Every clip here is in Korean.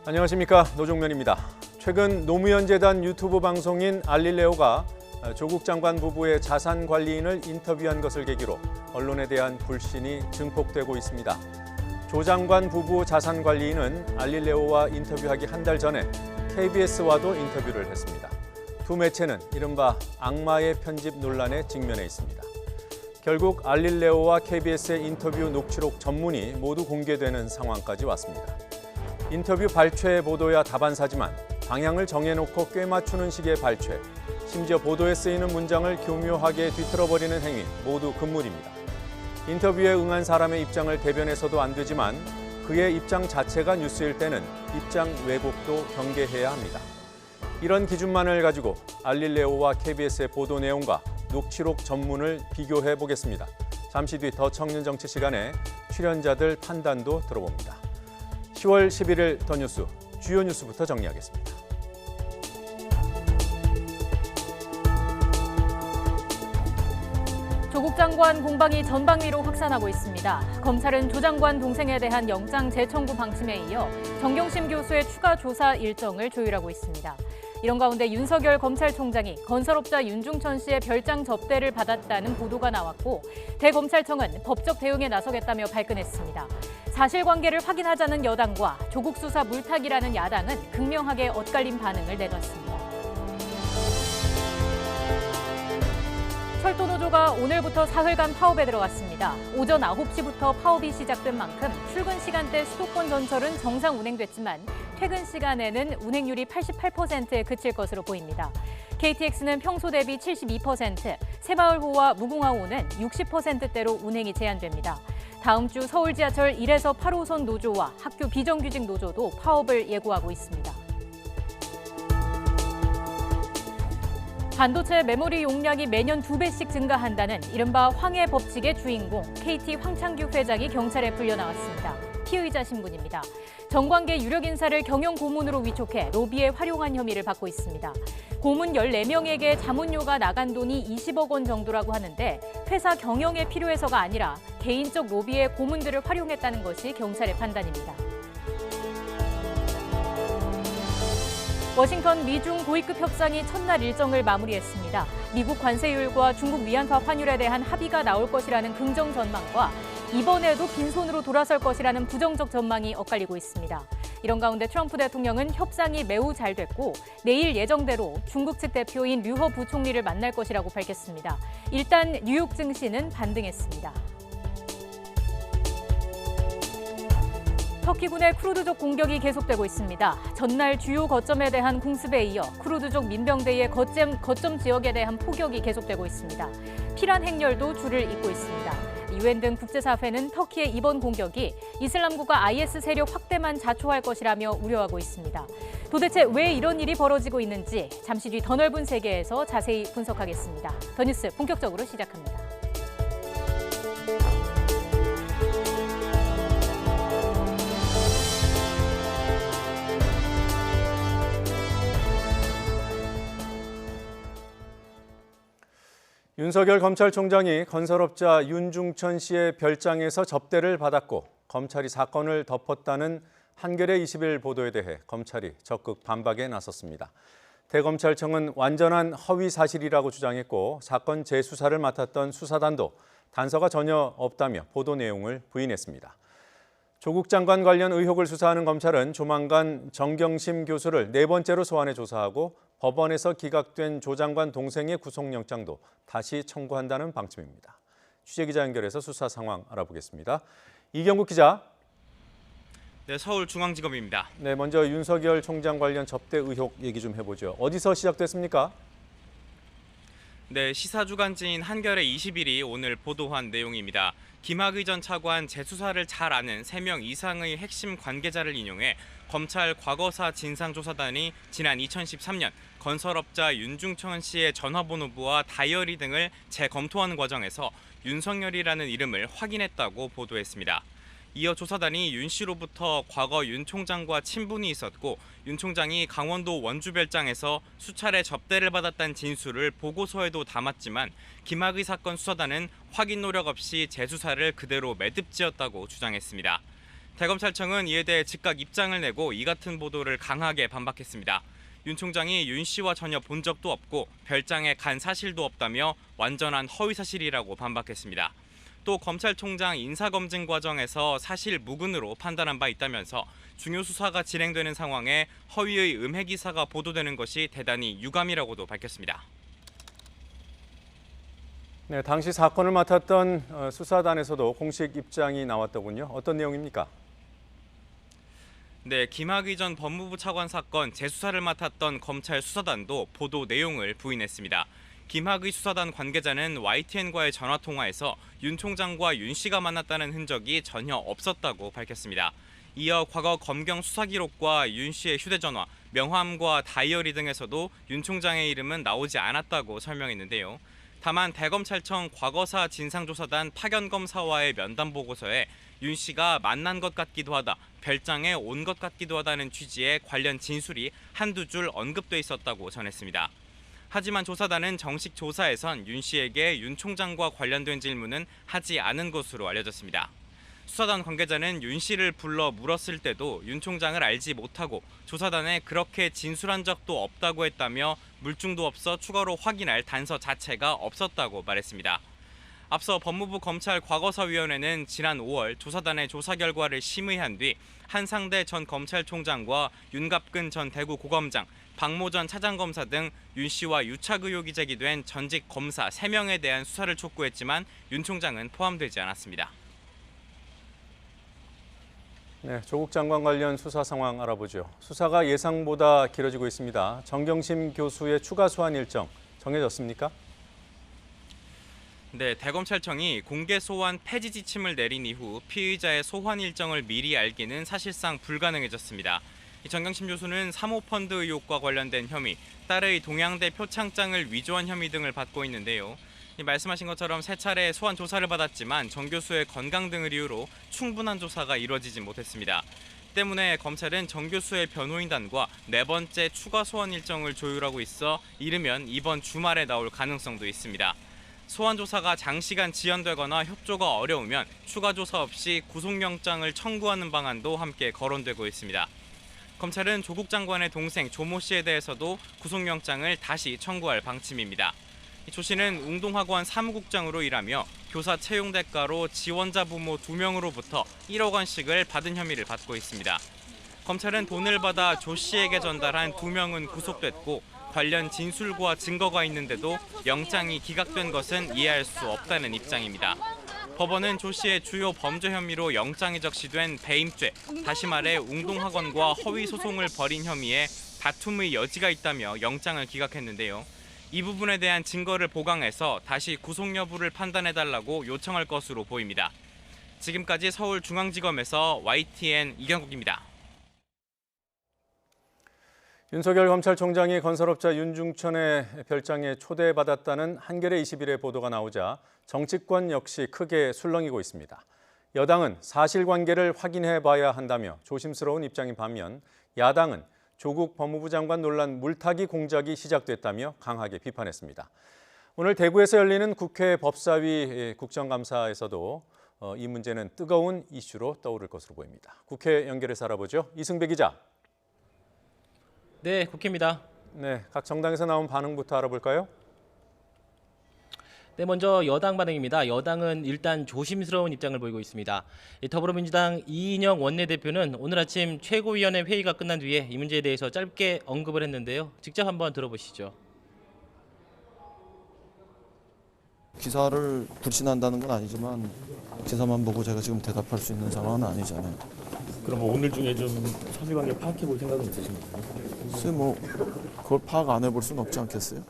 안녕하십니까, 노종면입니다. 최근 노무현재단 유튜브 방송인 알릴레오가 조국 장관 부부의 자산관리인을 인터뷰한 것을 계기로 언론에 대한 불신이 증폭되고 있습니다. 조 장관 부부 자산관리인은 알릴레오와 인터뷰하기 한 달 전에 KBS와도 인터뷰를 했습니다. 두 매체는 이른바 악마의 편집 논란에 직면해 있습니다. 결국 알릴레오와 KBS의 인터뷰 녹취록 전문이 모두 공개되는 상황까지 왔습니다. 인터뷰 발췌 보도야 다반사지만 방향을 정해놓고 꿰맞추는 식의 발췌, 심지어 보도에 쓰이는 문장을 교묘하게 뒤틀어버리는 행위 모두 금물입니다. 인터뷰에 응한 사람의 입장을 대변해서도 안 되지만 그의 입장 자체가 뉴스일 때는 입장 왜곡도 경계해야 합니다. 이런 기준만을 가지고 알릴레오와 KBS의 보도 내용과 녹취록 전문을 비교해 보겠습니다. 잠시 뒤 더 청년 정치 시간에 출연자들 판단도 들어봅니다. 10월 11일 더 뉴스, 주요 뉴스부터 정리하겠습니다. 조국 장관 공방이 전방위로 확산하고 있습니다. 검찰은 조 장관 동생에 대한 영장 재청구 방침에 이어 정경심 교수의 추가 조사 일정을 조율하고 있습니다. 이런 가운데 윤석열 검찰총장이 건설업자 윤중천 씨의 별장 접대를 받았다는 보도가 나왔고 대검찰청은 법적 대응에 나서겠다며 발끈했습니다. 사실관계를 확인하자는 여당과 조국 수사 물타기라는 야당은 극명하게 엇갈린 반응을 내놨습니다. 철도노조가 오늘부터 사흘간 파업에 들어갔습니다. 오전 9시부터 파업이 시작된 만큼 출근 시간대 수도권 전철은 정상 운행됐지만 퇴근 시간에는 운행률이 88%에 그칠 것으로 보입니다. KTX는 평소 대비 72%, 새마을호와 무궁화호는 60%대로 운행이 제한됩니다. 다음 주 서울 지하철 1에서 8호선 노조와 학교 비정규직 노조도 파업을 예고하고 있습니다. 반도체 메모리 용량이 매년 2배씩 증가한다는 이른바 황해 법칙의 주인공 KT 황창규 회장이 경찰에 불려나왔습니다. 피의자 신분입니다. 정관계 유력 인사를 경영 고문으로 위촉해 로비에 활용한 혐의를 받고 있습니다. 고문 14명에게 자문료가 나간 돈이 20억 원 정도라고 하는데 회사 경영에 필요해서가 아니라 개인적 로비에 고문들을 활용했다는 것이 경찰의 판단입니다. 워싱턴 미중 고위급 협상이 첫날 일정을 마무리했습니다. 미국 관세율과 중국 위안화 환율에 대한 합의가 나올 것이라는 긍정 전망과 이번에도 빈손으로 돌아설 것이라는 부정적 전망이 엇갈리고 있습니다. 이런 가운데 트럼프 대통령은 협상이 매우 잘 됐고 내일 예정대로 중국 측 대표인 류허 부총리를 만날 것이라고 밝혔습니다. 일단 뉴욕 증시는 반등했습니다. 터키군의 크루드족 공격이 계속되고 있습니다. 전날 주요 거점에 대한 공습에 이어 크루드족 민병대의 거점 지역에 대한 포격이 계속되고 있습니다. 피란 행렬도 줄을 잇고 있습니다. UN 등 국제사회는 터키의 이번 공격이 이슬람국가 IS 세력 확대만 자초할 것이라며 우려하고 있습니다. 도대체 왜 이런 일이 벌어지고 있는지 잠시 뒤 더 넓은 세계에서 자세히 분석하겠습니다. 더 뉴스 본격적으로 시작합니다. 윤석열 검찰총장이 건설업자 윤중천 씨의 별장에서 접대를 받았고 검찰이 사건을 덮었다는 한겨레 20일 보도에 대해 검찰이 적극 반박에 나섰습니다. 대검찰청은 완전한 허위 사실이라고 주장했고 사건 재수사를 맡았던 수사단도 단서가 전혀 없다며 보도 내용을 부인했습니다. 조국 장관 관련 의혹을 수사하는 검찰은 조만간 정경심 교수를 4번째로 소환해 조사하고 법원에서 기각된 조 장관 동생의 구속영장도 다시 청구한다는 방침입니다. 취재기자 연결해서 수사 상황 알아보겠습니다. 이경국 기자. 네, 서울중앙지검입니다. 네, 먼저 윤석열 총장 관련 접대 의혹 얘기 좀 해보죠. 어디서 시작됐습니까? 네, 시사주간지인 한겨레 21이 오늘 보도한 내용입니다. 김학의 전 차관 재수사를 잘 아는 3명 이상의 핵심 관계자를 인용해 검찰 과거사 진상조사단이 지난 2013년 건설업자 윤중천 씨의 전화번호부와 다이어리 등을 재검토하는 과정에서 윤석열이라는 이름을 확인했다고 보도했습니다. 이어 조사단이 윤 씨로부터 과거 윤 총장과 친분이 있었고 윤 총장이 강원도 원주별장에서 수차례 접대를 받았다는 진술을 보고서에도 담았지만 김학의 사건 수사단은 확인 노력 없이 재수사를 그대로 매듭지었다고 주장했습니다. 대검찰청은 이에 대해 즉각 입장을 내고 이 같은 보도를 강하게 반박했습니다. 윤 총장이 윤 씨와 전혀 본 적도 없고 별장에 간 사실도 없다며 완전한 허위사실이라고 반박했습니다. 또 검찰총장 인사검증 과정에서 사실 무근으로 판단한 바 있다면서 중요 수사가 진행되는 상황에 허위의 음해 기사가 보도되는 것이 대단히 유감이라고도 밝혔습니다. 네, 당시 사건을 맡았던 수사단에서도 공식 입장이 나왔더군요. 어떤 내용입니까? 네, 김학의 전 법무부 차관 사건 재수사를 맡았던 검찰 수사단도 보도 내용을 부인했습니다. 김학의 수사단 관계자는 YTN과의 전화통화에서 윤 총장과 윤 씨가 만났다는 흔적이 전혀 없었다고 밝혔습니다. 이어 과거 검경 수사 기록과 윤 씨의 휴대전화, 명함과 다이어리 등에서도 윤 총장의 이름은 나오지 않았다고 설명했는데요. 다만 대검찰청 과거사 진상조사단 파견검사와의 면담 보고서에 윤 씨가 만난 것 같기도 하다, 별장에 온 것 같기도 하다는 취지의 관련 진술이 한두 줄 언급돼 있었다고 전했습니다. 하지만 조사단은 정식 조사에선 윤 씨에게 윤 총장과 관련된 질문은 하지 않은 것으로 알려졌습니다. 수사단 관계자는 윤 씨를 불러 물었을 때도 윤 총장을 알지 못하고 조사단에 그렇게 진술한 적도 없다고 했다며 물증도 없어 추가로 확인할 단서 자체가 없었다고 말했습니다. 앞서 법무부 검찰 과거사위원회는 지난 5월 조사단의 조사 결과를 심의한 뒤 한상대 전 검찰총장과 윤갑근 전 대구고검장, 박모 전 차장검사 등 윤 씨와 유착 의혹이 제기된 전직 검사 3명에 대한 수사를 촉구했지만 윤 총장은 포함되지 않았습니다. 네, 조국 장관 관련 수사 상황 알아보죠. 수사가 예상보다 길어지고 있습니다. 정경심 교수의 추가 소환 일정 정해졌습니까? 네, 대검찰청이 공개 소환 폐지 지침을 내린 이후 피의자의 소환 일정을 미리 알기는 사실상 불가능해졌습니다. 정경심 교수는 사모펀드 의혹과 관련된 혐의, 딸의 동양대 표창장을 위조한 혐의 등을 받고 있는데요. 말씀하신 것처럼 세 차례 소환 조사를 받았지만 정 교수의 건강 등을 이유로 충분한 조사가 이루어지지 못했습니다. 때문에 검찰은 정 교수의 변호인단과 4번째 추가 소환 일정을 조율하고 있어 이르면 이번 주말에 나올 가능성도 있습니다. 소환 조사가 장시간 지연되거나 협조가 어려우면 추가 조사 없이 구속영장을 청구하는 방안도 함께 거론되고 있습니다. 검찰은 조국 장관의 동생 조모 씨에 대해서도 구속영장을 다시 청구할 방침입니다. 조 씨는 웅동학원 사무국장으로 일하며 교사 채용 대가로 지원자 부모 2명으로부터 1억 원씩을 받은 혐의를 받고 있습니다. 검찰은 돈을 받아 조 씨에게 전달한 2명은 구속됐고 관련 진술과 증거가 있는데도 영장이 기각된 것은 이해할 수 없다는 입장입니다. 법원은 조 씨의 주요 범죄 혐의로 영장이 적시된 배임죄, 다시 말해 웅동학원과 허위 소송을 벌인 혐의에 다툼의 여지가 있다며 영장을 기각했는데요. 이 부분에 대한 증거를 보강해서 다시 구속 여부를 판단해달라고 요청할 것으로 보입니다. 지금까지 서울중앙지검에서 YTN 이경국입니다. 윤석열 검찰총장이 건설업자 윤중천의 별장에 초대받았다는 한겨레 21의 보도가 나오자 정치권 역시 크게 술렁이고 있습니다. 여당은 사실관계를 확인해 봐야 한다며 조심스러운 입장인 반면 야당은 조국 법무부 장관 논란 물타기 공작이 시작됐다며 강하게 비판했습니다. 오늘 대구에서 열리는 국회 법사위 국정감사에서도 이 문제는 뜨거운 이슈로 떠오를 것으로 보입니다. 국회 연결해서 알아보죠. 이승배 기자. 네, 국회입니다. 네, 각 정당에서 나온 반응부터 알아볼까요? 네, 먼저 여당 반응입니다. 여당은 일단 조심스러운 입장을 보이고 있습니다. 더불어민주당 이인영 원내대표는 오늘 아침 최고위원회 회의가 끝난 뒤에 이 문제에 대해서 짧게 언급을 했는데요. 직접 한번 들어보시죠. 기사를 불신한다는 건 아니지만 기사만 보고 제가 지금 대답할 수 있는 상황은 아니잖아요. 그럼 뭐 오늘 중에 좀 사실관계 파악해 볼 생각은 있으신가요? 글쎄 뭐 그걸 파악 안 해볼 수는 없지 않겠어요?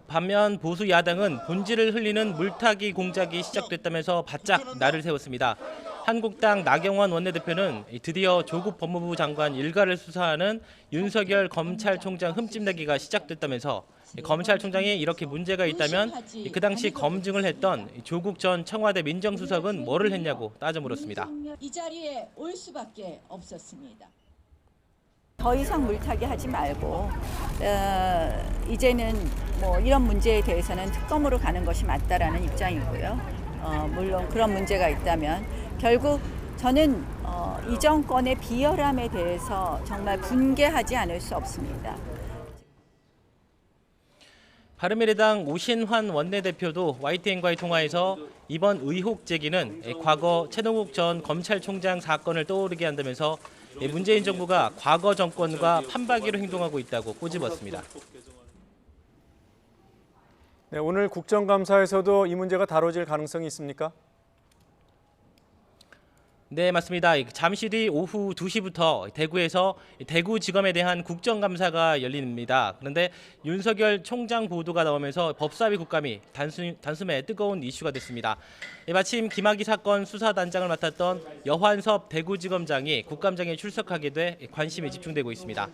반면 보수 야당은 본질을 흘리는 물타기 공작이 시작됐다면서 바짝 날을 세웠습니다. 한국당 나경원 원내대표는 드디어 조국 법무부 장관 일가를 수사하는 윤석열 검찰총장 흠집내기가 시작됐다면서 검찰총장이 이렇게 문제가 있다면 그 당시 검증을 했던 조국 전 청와대 민정수석은 뭐를 했냐고 따져 물었습니다. 이 자리에 올 수밖에 없었습니다. 더 이상 물타기 하지 말고 이제는 뭐 이런 문제에 대해서는 특검으로 가는 것이 맞다라는 입장이고요. 물론 그런 문제가 있다면 결국 저는 이 정권의 비열함에 대해서 정말 분개하지 않을 수 없습니다. 바른미래당 오신환 원내대표도 YTN과의 통화에서 이번 의혹 제기는 과거 최동욱 전 검찰총장 사건을 떠오르게 한다면서 문재인 정부가 과거 정권과 판박이로 행동하고 있다고 꼬집었습니다. 네, 오늘 국정감사에서도 이 문제가 다뤄질 가능성이 있습니까? 네, 맞습니다. 잠시 뒤 오후 2시부터 대구에서 대구지검에 대한 국정감사가 열립니다. 그런데 윤석열 총장 보도가 나오면서 법사위 국감이 단숨에 뜨거운 이슈가 됐습니다. 마침 김학의 사건 수사단장을 맡았던 여환섭 대구지검장이 국감장에 출석하게 돼 관심이 집중되고 있습니다.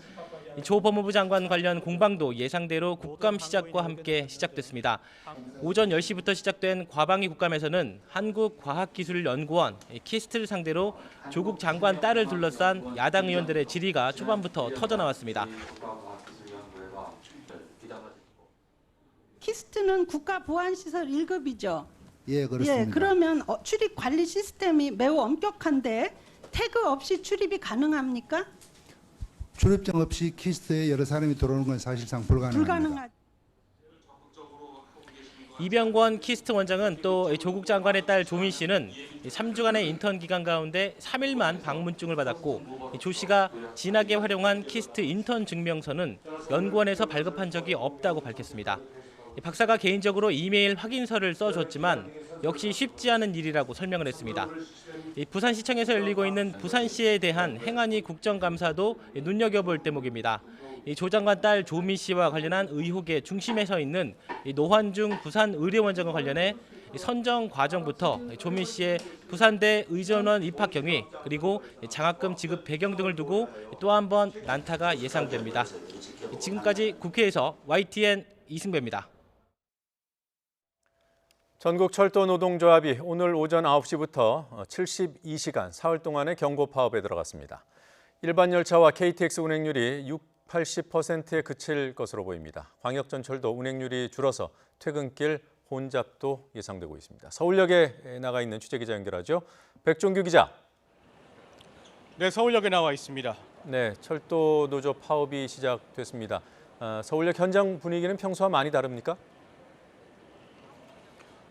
조 법무부 장관 관련 공방도 예상대로 국감 시작과 함께 시작됐습니다. 오전 10시부터 시작된 과방위 국감에서는 한국과학기술연구원 키스트를 상대로 조국 장관 딸을 둘러싼 야당 의원들의 질의가 초반부터 터져나왔습니다. 키스트는 국가보안시설 1급이죠. 예, 그렇습니다. 예, 그러면 출입 관리 시스템이 매우 엄격한데 태그 없이 출입이 가능합니까? 출입증 없이 키스트에 여러 사람이 들어오는 건 사실상 불가능합니다. 이병권 키스트 원장은 또 조국 장관의 딸 조민 씨는 3주간의 인턴 기간 가운데 3일만 방문증을 받았고 조 씨가 진하게 활용한 키스트 인턴 증명서는 연구원에서 발급한 적이 없다고 밝혔습니다. 박사가 개인적으로 이메일 확인서를 써줬지만 역시 쉽지 않은 일이라고 설명을 했습니다. 부산시청에서 열리고 있는 부산시에 대한 행안위 국정감사도 눈여겨볼 대목입니다. 조 장관 딸 조민 씨와 관련한 의혹의 중심에 서 있는 노환중 부산의료원장과 관련해 선정 과정부터 조민 씨의 부산대 의전원 입학 경위 그리고 장학금 지급 배경 등을 두고 또 한 번 난타가 예상됩니다. 지금까지 국회에서 YTN 이승배입니다. 전국철도노동조합이 오늘 오전 9시부터 72시간 사흘 동안의 경고 파업에 들어갔습니다. 일반 열차와 KTX 운행률이 80%에 그칠 것으로 보입니다. 광역전철도 운행률이 줄어서 퇴근길 혼잡도 예상되고 있습니다. 서울역에 나가 있는 취재기자 연결하죠. 백종규 기자. 네, 서울역에 나와 있습니다. 네, 철도 노조 파업이 시작됐습니다. 서울역 현장 분위기는 평소와 많이 다릅니까?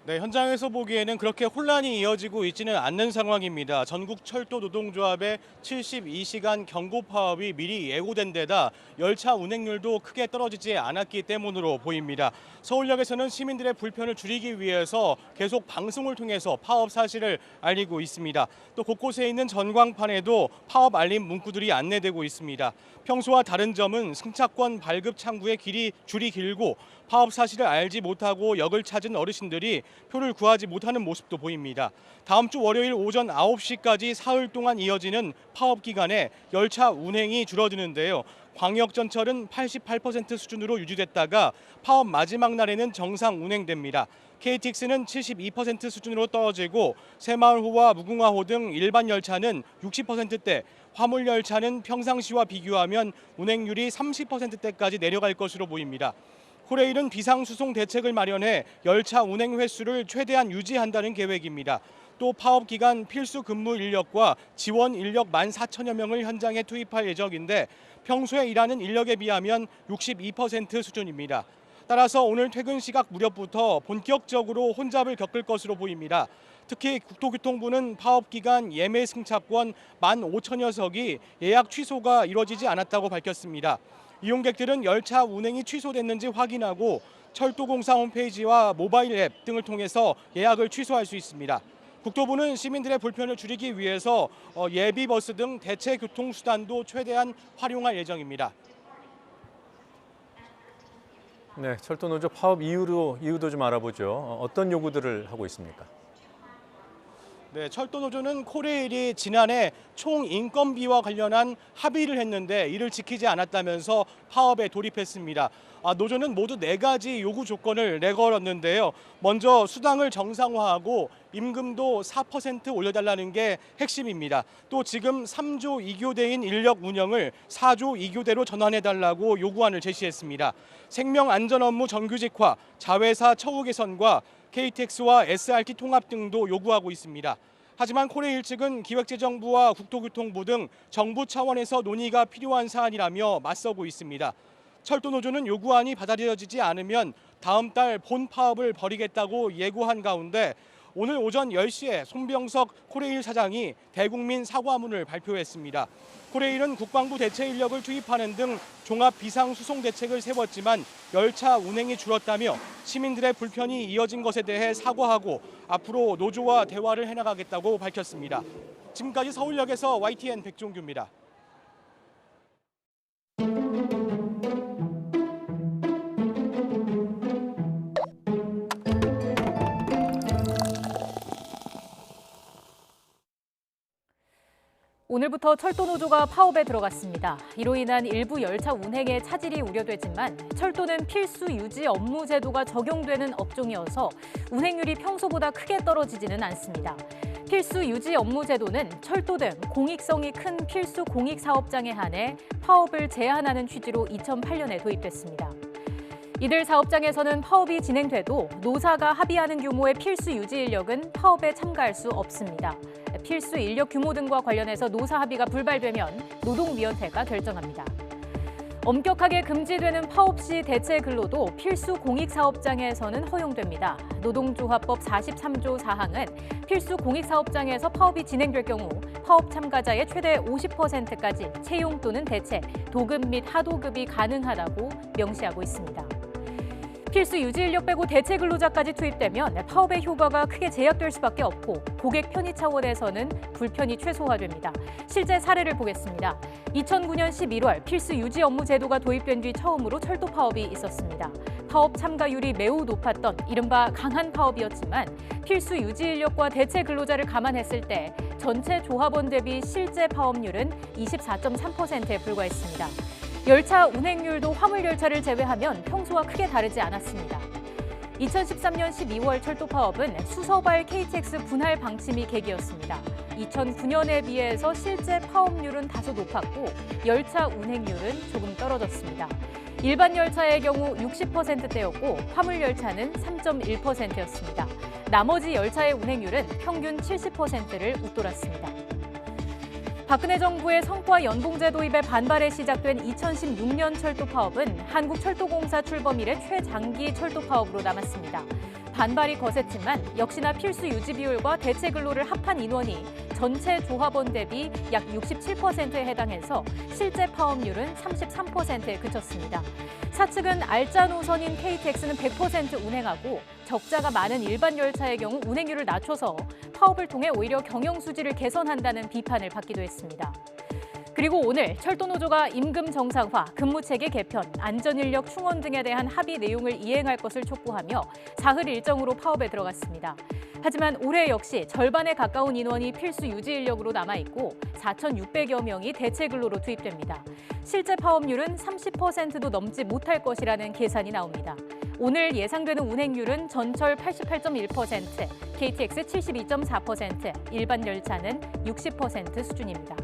네, 현장에서 보기에는 그렇게 혼란이 이어지고 있지는 않는 상황입니다. 전국철도노동조합의 72시간 경고 파업이 미리 예고된 데다 열차 운행률도 크게 떨어지지 않았기 때문으로 보입니다. 서울역에서는 시민들의 불편을 줄이기 위해서 계속 방송을 통해서 파업 사실을 알리고 있습니다. 또 곳곳에 있는 전광판에도 파업 알림 문구들이 안내되고 있습니다. 평소와 다른 점은 승차권 발급 창구의 줄이 길고 파업 사실을 알지 못하고 역을 찾은 어르신들이 표를 구하지 못하는 모습도 보입니다. 다음 주 월요일 오전 9시까지 사흘 동안 이어지는 파업 기간에 열차 운행이 줄어드는데요. 광역전철은 88% 수준으로 유지됐다가 파업 마지막 날에는 정상 운행됩니다. KTX는 72% 수준으로 떨어지고 새마을호와 무궁화호 등 일반 열차는 60%대, 화물열차는 평상시와 비교하면 운행률이 30%대까지 내려갈 것으로 보입니다. 코레일은 비상수송 대책을 마련해 열차 운행 횟수를 최대한 유지한다는 계획입니다. 또 파업 기간 필수 근무 인력과 지원 인력 14,000여 명을 현장에 투입할 예정인데 평소에 일하는 인력에 비하면 62% 수준입니다. 따라서 오늘 퇴근 시각 무렵부터 본격적으로 혼잡을 겪을 것으로 보입니다. 특히 국토교통부는 파업 기간 예매 승차권 15,000여 석이 예약 취소가 이루어지지 않았다고 밝혔습니다. 이용객들은 열차 운행이 취소됐는지 확인하고 철도공사 홈페이지와 모바일 앱 등을 통해서 예약을 취소할 수 있습니다. 국토부는 시민들의 불편을 줄이기 위해서 예비버스 등 대체 교통수단도 최대한 활용할 예정입니다. 네, 철도노조 파업 이유도 좀 알아보죠. 어떤 요구들을 하고 있습니까? 네, 철도노조는 코레일이 지난해 총인건비와 관련한 합의를 했는데 이를 지키지 않았다면서 파업에 돌입했습니다. 노조는 모두 4가지 요구 조건을 내걸었는데요. 먼저 수당을 정상화하고 임금도 4% 올려달라는 게 핵심입니다. 또 지금 3조 2교대인 인력 운영을 4조 2교대로 전환해달라고 요구안을 제시했습니다. 생명안전 업무 정규직화, 자회사 처우 개선과 KTX와 SRT 통합 등도 요구하고 있습니다. 하지만 코레일 측은 기획재정부와 국토교통부 등 정부 차원에서 논의가 필요한 사안이라며 맞서고 있습니다. 철도노조는 요구안이 받아들여지지 않으면 다음 달 본 파업을 벌이겠다고 예고한 가운데 오늘 오전 10시에 손병석 코레일 사장이 대국민 사과문을 발표했습니다. 코레일은 국방부 대체 인력을 투입하는 등 종합 비상수송 대책을 세웠지만 열차 운행이 줄었다며 시민들의 불편이 이어진 것에 대해 사과하고 앞으로 노조와 대화를 해나가겠다고 밝혔습니다. 지금까지 서울역에서 YTN 백종규입니다. 오늘부터 철도노조가 파업에 들어갔습니다. 이로 인한 일부 열차 운행에 차질이 우려되지만 철도는 필수 유지 업무 제도가 적용되는 업종이어서 운행률이 평소보다 크게 떨어지지는 않습니다. 필수 유지 업무 제도는 철도 등 공익성이 큰 필수 공익 사업장에 한해 파업을 제한하는 취지로 2008년에 도입됐습니다. 이들 사업장에서는 파업이 진행돼도 노사가 합의하는 규모의 필수 유지 인력은 파업에 참가할 수 없습니다. 필수 인력 규모 등과 관련해서 노사 합의가 불발되면 노동위원회가 결정합니다. 엄격하게 금지되는 파업 시 대체 근로도 필수 공익사업장에서는 허용됩니다. 노동조합법 43조 4항은 필수 공익사업장에서 파업이 진행될 경우 파업 참가자의 최대 50%까지 채용 또는 대체, 도급 및 하도급이 가능하다고 명시하고 있습니다. 필수 유지 인력 빼고 대체 근로자까지 투입되면 파업의 효과가 크게 제약될 수밖에 없고 고객 편의 차원에서는 불편이 최소화됩니다. 실제 사례를 보겠습니다. 2009년 11월 필수 유지 업무 제도가 도입된 뒤 처음으로 철도 파업이 있었습니다. 파업 참가율이 매우 높았던 이른바 강한 파업이었지만 필수 유지 인력과 대체 근로자를 감안했을 때 전체 조합원 대비 실제 파업률은 24.3%에 불과했습니다. 열차 운행률도 화물열차를 제외하면 평소와 크게 다르지 않았습니다. 2013년 12월 철도 파업은 수서발 KTX 분할 방침이 계기였습니다. 2009년에 비해서 실제 파업률은 다소 높았고 열차 운행률은 조금 떨어졌습니다. 일반 열차의 경우 60%대였고 화물열차는 3.1%였습니다. 나머지 열차의 운행률은 평균 70%를 웃돌았습니다. 박근혜 정부의 성과 연봉제 도입에 반발해 시작된 2016년 철도 파업은 한국철도공사 출범 이래 최장기 철도 파업으로 남았습니다. 반발이 거셌지만 역시나 필수 유지 비율과 대체 근로를 합한 인원이 전체 조합원 대비 약 67%에 해당해서 실제 파업률은 33%에 그쳤습니다. 사측은 알짜 노선인 KTX는 100% 운행하고 적자가 많은 일반 열차의 경우 운행률을 낮춰서 파업을 통해 오히려 경영 수지를 개선한다는 비판을 받기도 했습니다. 그리고 오늘 철도노조가 임금 정상화, 근무체계 개편, 안전인력 충원 등에 대한 합의 내용을 이행할 것을 촉구하며 사흘 일정으로 파업에 들어갔습니다. 하지만 올해 역시 절반에 가까운 인원이 필수 유지 인력으로 남아있고 4,600여 명이 대체 근로로 투입됩니다. 실제 파업률은 30%도 넘지 못할 것이라는 계산이 나옵니다. 오늘 예상되는 운행률은 전철 88.1%, KTX 72.4%, 일반 열차는 60% 수준입니다.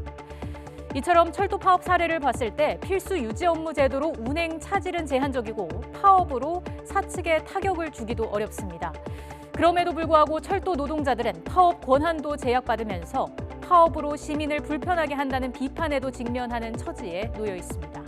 이처럼 철도 파업 사례를 봤을 때 필수 유지 업무 제도로 운행 차질은 제한적이고 파업으로 사측에 타격을 주기도 어렵습니다. 그럼에도 불구하고 철도 노동자들은 파업 권한도 제약받으면서 파업으로 시민을 불편하게 한다는 비판에도 직면하는 처지에 놓여 있습니다.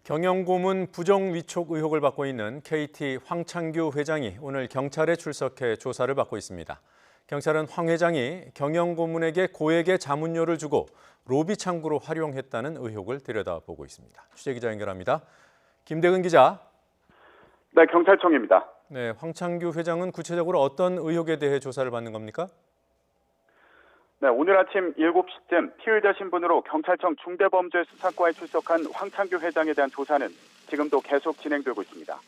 경영고문 부정 위촉 의혹을 받고 있는 KT 황창규 회장이 오늘 경찰에 출석해 조사를 받고 있습니다. 경찰은 황 회장이 경영고문에게 고액의 자문료를 주고 로비 창구로 활용했다는 의혹을 들여다보고 있습니다. 취재기자 연결합니다. 김대근 기자. 네, 경찰청입니다. 네, 황창규 회장은 구체적으로 어떤 의혹에 대해 조사를 받는 겁니까? 네, 오늘 아침 7시쯤 피의자 신분으로 경찰청 중대범죄수사과에 출석한 황창규 회장에 대한 조사는 지금도 계속 진행되고 있습니다.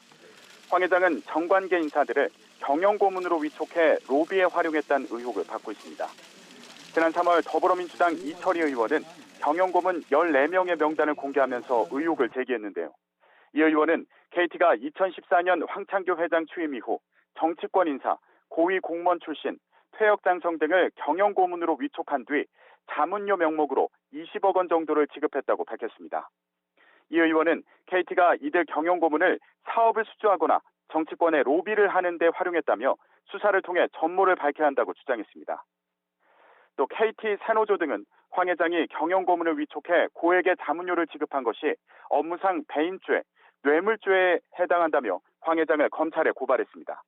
황 회장은 정관계 인사들을 경영고문으로 위촉해 로비에 활용했다는 의혹을 받고 있습니다. 지난 3월 더불어민주당 이철희 의원은 경영고문 14명의 명단을 공개하면서 의혹을 제기했는데요. 이 의원은 KT가 2014년 황창규 회장 취임 이후 정치권 인사, 고위 공무원 출신, 퇴역장성 등을 경영고문으로 위촉한 뒤 자문료 명목으로 20억 원 정도를 지급했다고 밝혔습니다. 이 의원은 KT가 이들 경영고문을 사업을 수주하거나 정치권에 로비를 하는 데 활용했다며 수사를 통해 전모를 밝혀야 한다고 주장했습니다. 또 KT 새노조 등은 황 회장이 경영고문을 위촉해 고액의 자문료를 지급한 것이 업무상 배임죄, 뇌물죄에 해당한다며 황 회장을 검찰에 고발했습니다.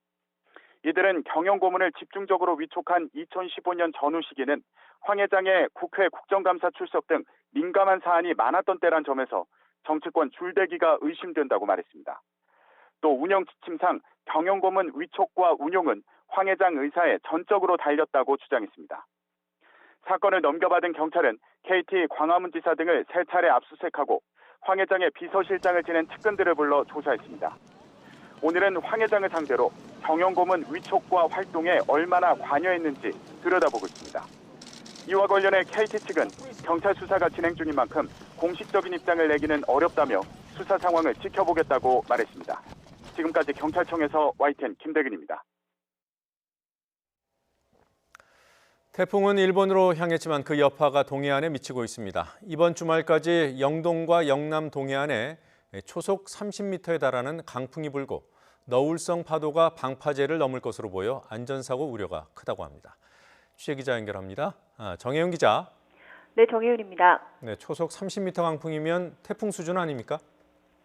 이들은 경영고문을 집중적으로 위촉한 2015년 전후 시기는 황 회장의 국회 국정감사 출석 등 민감한 사안이 많았던 때란 점에서 정치권 줄대기가 의심된다고 말했습니다. 또 운영 지침상 경영고문 위촉과 운용은 황 회장 의사에 전적으로 달렸다고 주장했습니다. 사건을 넘겨받은 경찰은 KT 광화문지사 등을 3차례 압수수색하고 황 회장의 비서실장을 지낸 측근들을 불러 조사했습니다. 오늘은 황 회장을 상대로 경영고문 위촉과 활동에 얼마나 관여했는지 들여다보고 있습니다. 이와 관련해 KT 측은 경찰 수사가 진행 중인 만큼 공식적인 입장을 내기는 어렵다며 수사 상황을 지켜보겠다고 말했습니다. 지금까지 경찰청에서 YTN 김대근입니다. 태풍은 일본으로 향했지만 그 여파가 동해안에 미치고 있습니다. 이번 주말까지 영동과 영남 동해안에 초속 30m에 달하는 강풍이 불고 너울성 파도가 방파제를 넘을 것으로 보여 안전사고 우려가 크다고 합니다. 취재기자 연결합니다. 정혜윤 기자. 네, 정혜윤입니다. 네, 초속 30m 강풍이면 태풍 수준 아닙니까?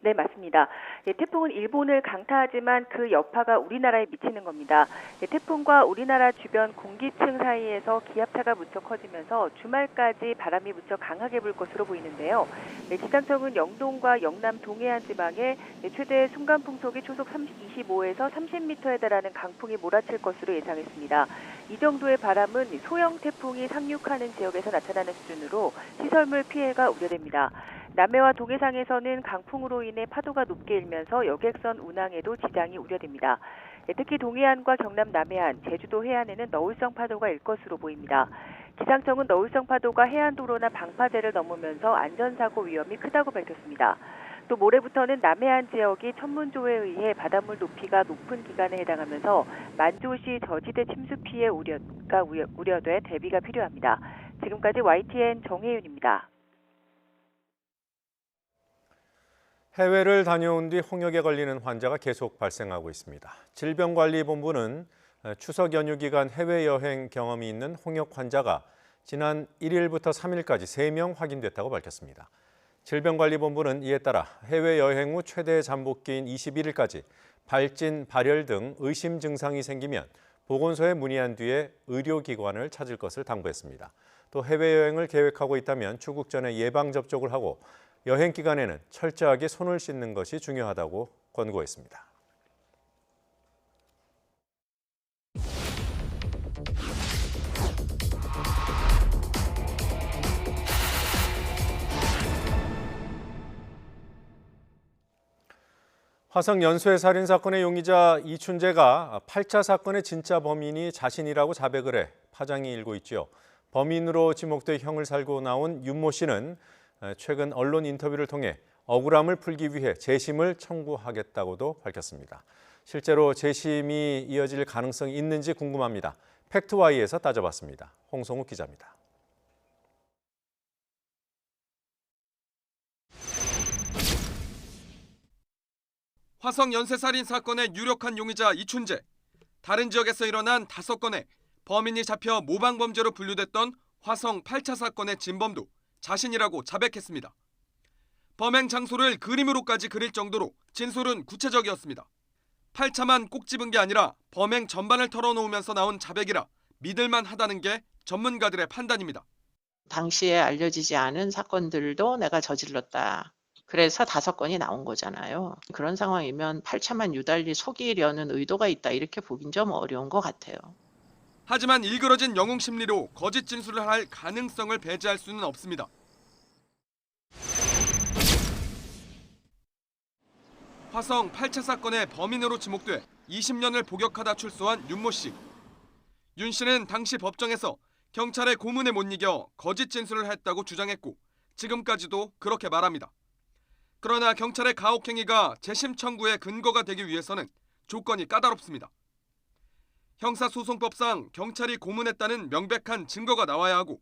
네, 맞습니다. 태풍은 일본을 강타하지만 그 여파가 우리나라에 미치는 겁니다. 태풍과 우리나라 주변 공기층 사이에서 기압차가 무척 커지면서 주말까지 바람이 무척 강하게 불 것으로 보이는데요. 기상청은 영동과 영남 동해안 지방에 최대 순간풍속이 초속 25에서 30m에 달하는 강풍이 몰아칠 것으로 예상했습니다. 이 정도의 바람은 소형 태풍이 상륙하는 지역에서 나타나는 수준으로 시설물 피해가 우려됩니다. 남해와 동해상에서는 강풍으로 인해 파도가 높게 일면서 여객선 운항에도 지장이 우려됩니다. 특히 동해안과 경남 남해안, 제주도 해안에는 너울성 파도가 일 것으로 보입니다. 기상청은 너울성 파도가 해안도로나 방파제를 넘으면서 안전사고 위험이 크다고 밝혔습니다. 또 모레부터는 남해안 지역이 천문조에 의해 바닷물 높이가 높은 기간에 해당하면서 만조시 저지대 침수 피해 우려가 우려돼 대비가 필요합니다. 지금까지 YTN 정혜윤입니다. 해외를 다녀온 뒤 홍역에 걸리는 환자가 계속 발생하고 있습니다. 질병관리본부는 추석 연휴 기간 해외여행 경험이 있는 홍역 환자가 지난 1일부터 3일까지 3명 확인됐다고 밝혔습니다. 질병관리본부는 이에 따라 해외여행 후 최대 잠복기인 21일까지 발진, 발열 등 의심 증상이 생기면 보건소에 문의한 뒤에 의료기관을 찾을 것을 당부했습니다. 또 해외여행을 계획하고 있다면 출국 전에 예방접종을 하고 여행 기간에는 철저하게 손을 씻는 것이 중요하다고 권고했습니다. 화성 연쇄 살인 사건의 용의자 이춘재가 8차 사건의 진짜 범인이 자신이라고 자백을 해 파장이 일고 있죠. 범인으로 지목돼 형을 살고 나온 윤모 씨는 최근 언론 인터뷰를 통해 억울함을 풀기 위해 재심을 청구하겠다고도 밝혔습니다. 실제로 재심이 이어질 가능성이 있는지 궁금합니다. 팩트와이에서 따져봤습니다. 홍성욱 기자입니다. 화성 연쇄살인 사건의 유력한 용의자 이춘재. 다른 지역에서 일어난 5건의 범인이 잡혀 모방범죄로 분류됐던 화성 8차 사건의 진범도 자신이라고 자백했습니다. 범행 장소를 그림으로까지 그릴 정도로 진술은 구체적이었습니다. 8차만 꼭 집은 게 아니라 범행 전반을 털어놓으면서 나온 자백이라 믿을만 하다는 게 전문가들의 판단입니다. 당시에 알려지지 않은 사건들도 내가 저질렀다. 그래서 5건이 나온 거잖아요. 그런 상황이면 8차만 유달리 속이려는 의도가 있다 이렇게 보긴 좀 어려운 것 같아요. 하지만 일그러진 영웅 심리로 거짓 진술을 할 가능성을 배제할 수는 없습니다. 화성 8차 사건의 범인으로 지목돼 20년을 복역하다 출소한 윤모 씨. 윤 씨는 당시 법정에서 경찰의 고문에 못 이겨 거짓 진술을 했다고 주장했고 지금까지도 그렇게 말합니다. 그러나 경찰의 가혹행위가 재심 청구의 근거가 되기 위해서는 조건이 까다롭습니다. 형사소송법상 경찰이 고문했다는 명백한 증거가 나와야 하고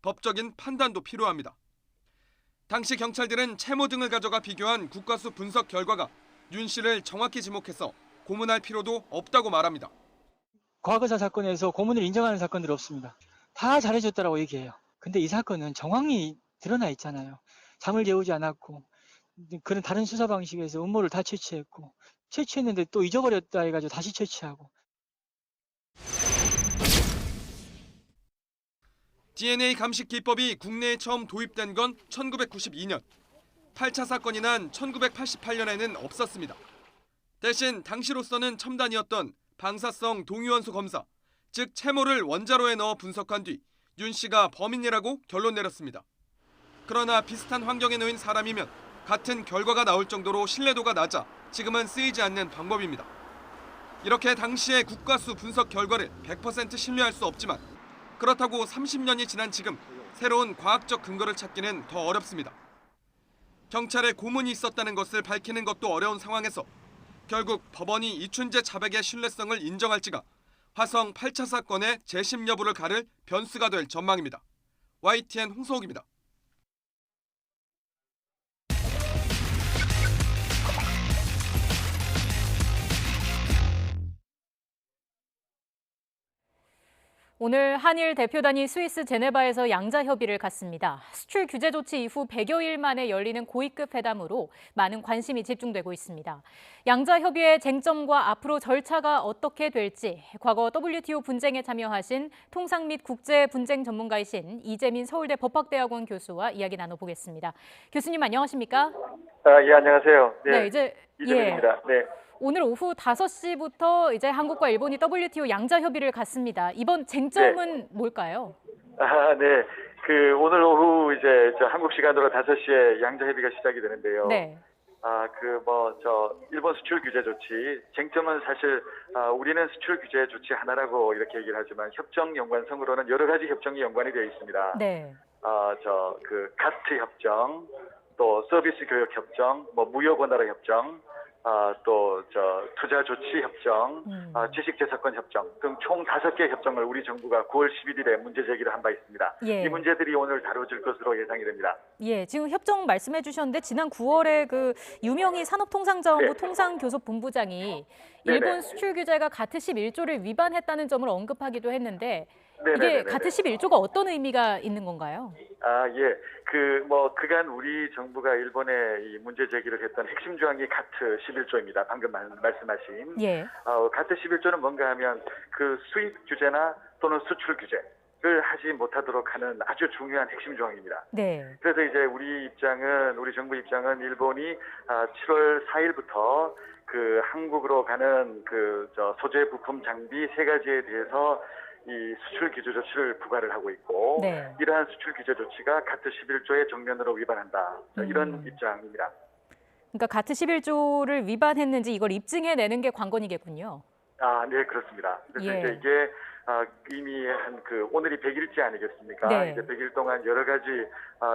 법적인 판단도 필요합니다. 당시 경찰들은 채모 등을 가져가 비교한 국과수 분석 결과가 윤 씨를 정확히 지목해서 고문할 필요도 없다고 말합니다. 과거사 사건에서 고문을 인정하는 사건들이 없습니다. 다 잘해줬다라고 얘기해요. 근데 이 사건은 정황이 드러나 있잖아요. 잠을 재우지 않았고 그런 다른 수사 방식에서 음모를 다 채취했고 채취했는데 또 잊어버렸다 해가지고 다시 채취하고. DNA 감식 기법이 국내에 처음 도입된 건 1992년. 8차 사건이 난 1988년에는 없었습니다. 대신 당시로서는 첨단이었던 방사성 동위원소 검사, 즉 채모를 원자로에 넣어 분석한 뒤 윤 씨가 범인이라고 결론 내렸습니다. 그러나 비슷한 환경에 놓인 사람이면 같은 결과가 나올 정도로 신뢰도가 낮아 지금은 쓰이지 않는 방법입니다. 이렇게 당시의 국과수 분석 결과를 100% 신뢰할 수 없지만 그렇다고 30년이 지난 지금 새로운 과학적 근거를 찾기는 더 어렵습니다. 경찰에 고문이 있었다는 것을 밝히는 것도 어려운 상황에서 결국 법원이 이춘재 자백의 신뢰성을 인정할지가 화성 8차 사건의 재심 여부를 가를 변수가 될 전망입니다. YTN 홍성욱입니다. 오늘 한일 대표단이 스위스 제네바에서 양자 협의를 갖습니다. 수출 규제 조치 이후 100여일 만에 열리는 고위급 회담으로 많은 관심이 집중되고 있습니다. 양자 협의의 쟁점과 앞으로 절차가 어떻게 될지 과거 WTO 분쟁에 참여하신 통상 및 국제 분쟁 전문가이신 이재민 서울대 법학대학원 교수와 이야기 나눠보겠습니다. 교수님 안녕하십니까? 예, 안녕하세요. 네, 이제 이재민입니다. 네. 오늘 오후 5시부터 이제 한국과 일본이 WTO 양자 협의를 갖습니다. 이번 쟁점은 뭘까요? 네. 오늘 오후 이제 한국 시간으로 5시에 양자 협의가 시작이 되는데요. 네. 일본 수출 규제 조치. 쟁점은 사실 우리는 수출 규제 조치 하나라고 이렇게 얘기를 하지만 협정 연관성으로는 여러 가지 협정이 연관이 되어 있습니다. 네. 가트 협정, 또 서비스 교역 협정, 무역 원화로 협정, 투자 조치 협정, 지식재산권 협정 등 총 5개 협정을 우리 정부가 9월 11일에 문제 제기를 한 바 있습니다. 예. 이 문제들이 오늘 다뤄질 것으로 예상이 됩니다. 예, 지금 협정 말씀해 주셨는데 지난 9월에 유명희 산업통상자원부 통상교섭본부장이 일본 수출 규제가 가트 11조를 위반했다는 점을 언급하기도 했는데 이게 가트 11조가 어떤 의미가 있는 건가요? 예. 그간 우리 정부가 일본에 이 문제 제기를 했던 핵심 조항이 가트 11조입니다. 방금 말씀하신. 예. 가트 11조는 뭔가 하면 수입 규제나 또는 수출 규제를 하지 못하도록 하는 아주 중요한 핵심 조항입니다. 네. 그래서 이제 우리 정부 입장은 일본이 7월 4일부터 한국으로 가는 소재 부품 장비 3가지에 대해서 이 수출 규제 조치를 부과를 하고 있고 네. 이러한 수출 규제 조치가 가트 11조의 정면으로 위반한다. 이런 입장입니다. 그러니까 가트 11조를 위반했는지 이걸 입증해내는 게 관건이겠군요. 네, 그렇습니다. 그래서 예. 이제 이게 이미 오늘이 100일째 아니겠습니까? 네. 이제 100일 동안 여러 가지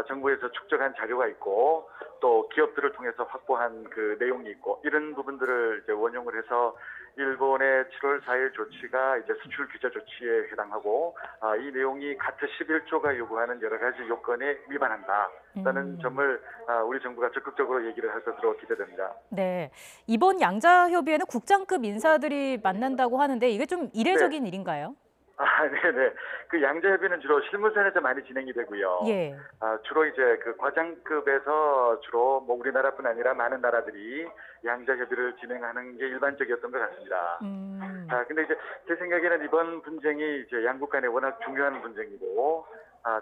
정부에서 축적한 자료가 있고 또 기업들을 통해서 확보한 내용이 있고 이런 부분들을 이제 원용을 해서 일본의 7월 4일 조치가 이제 수출 규제 조치에 해당하고 이 내용이 가트 11조가 요구하는 여러 가지 요건에 위반한다라는 점을 우리 정부가 적극적으로 얘기를 할 것으로 기대됩니다. 네, 이번 양자 협의에는 국장급 인사들이 만난다고 하는데 이게 좀 이례적인 일인가요? 네네. 양자 협의는 주로 실무선에서 많이 진행이 되고요. 예. 주로 이제 과장급에서 주로 우리나라뿐 아니라 많은 나라들이 양자 협의를 진행하는 게 일반적이었던 것 같습니다. 근데 이제 제 생각에는 이번 분쟁이 이제 양국 간에 워낙 중요한 분쟁이고,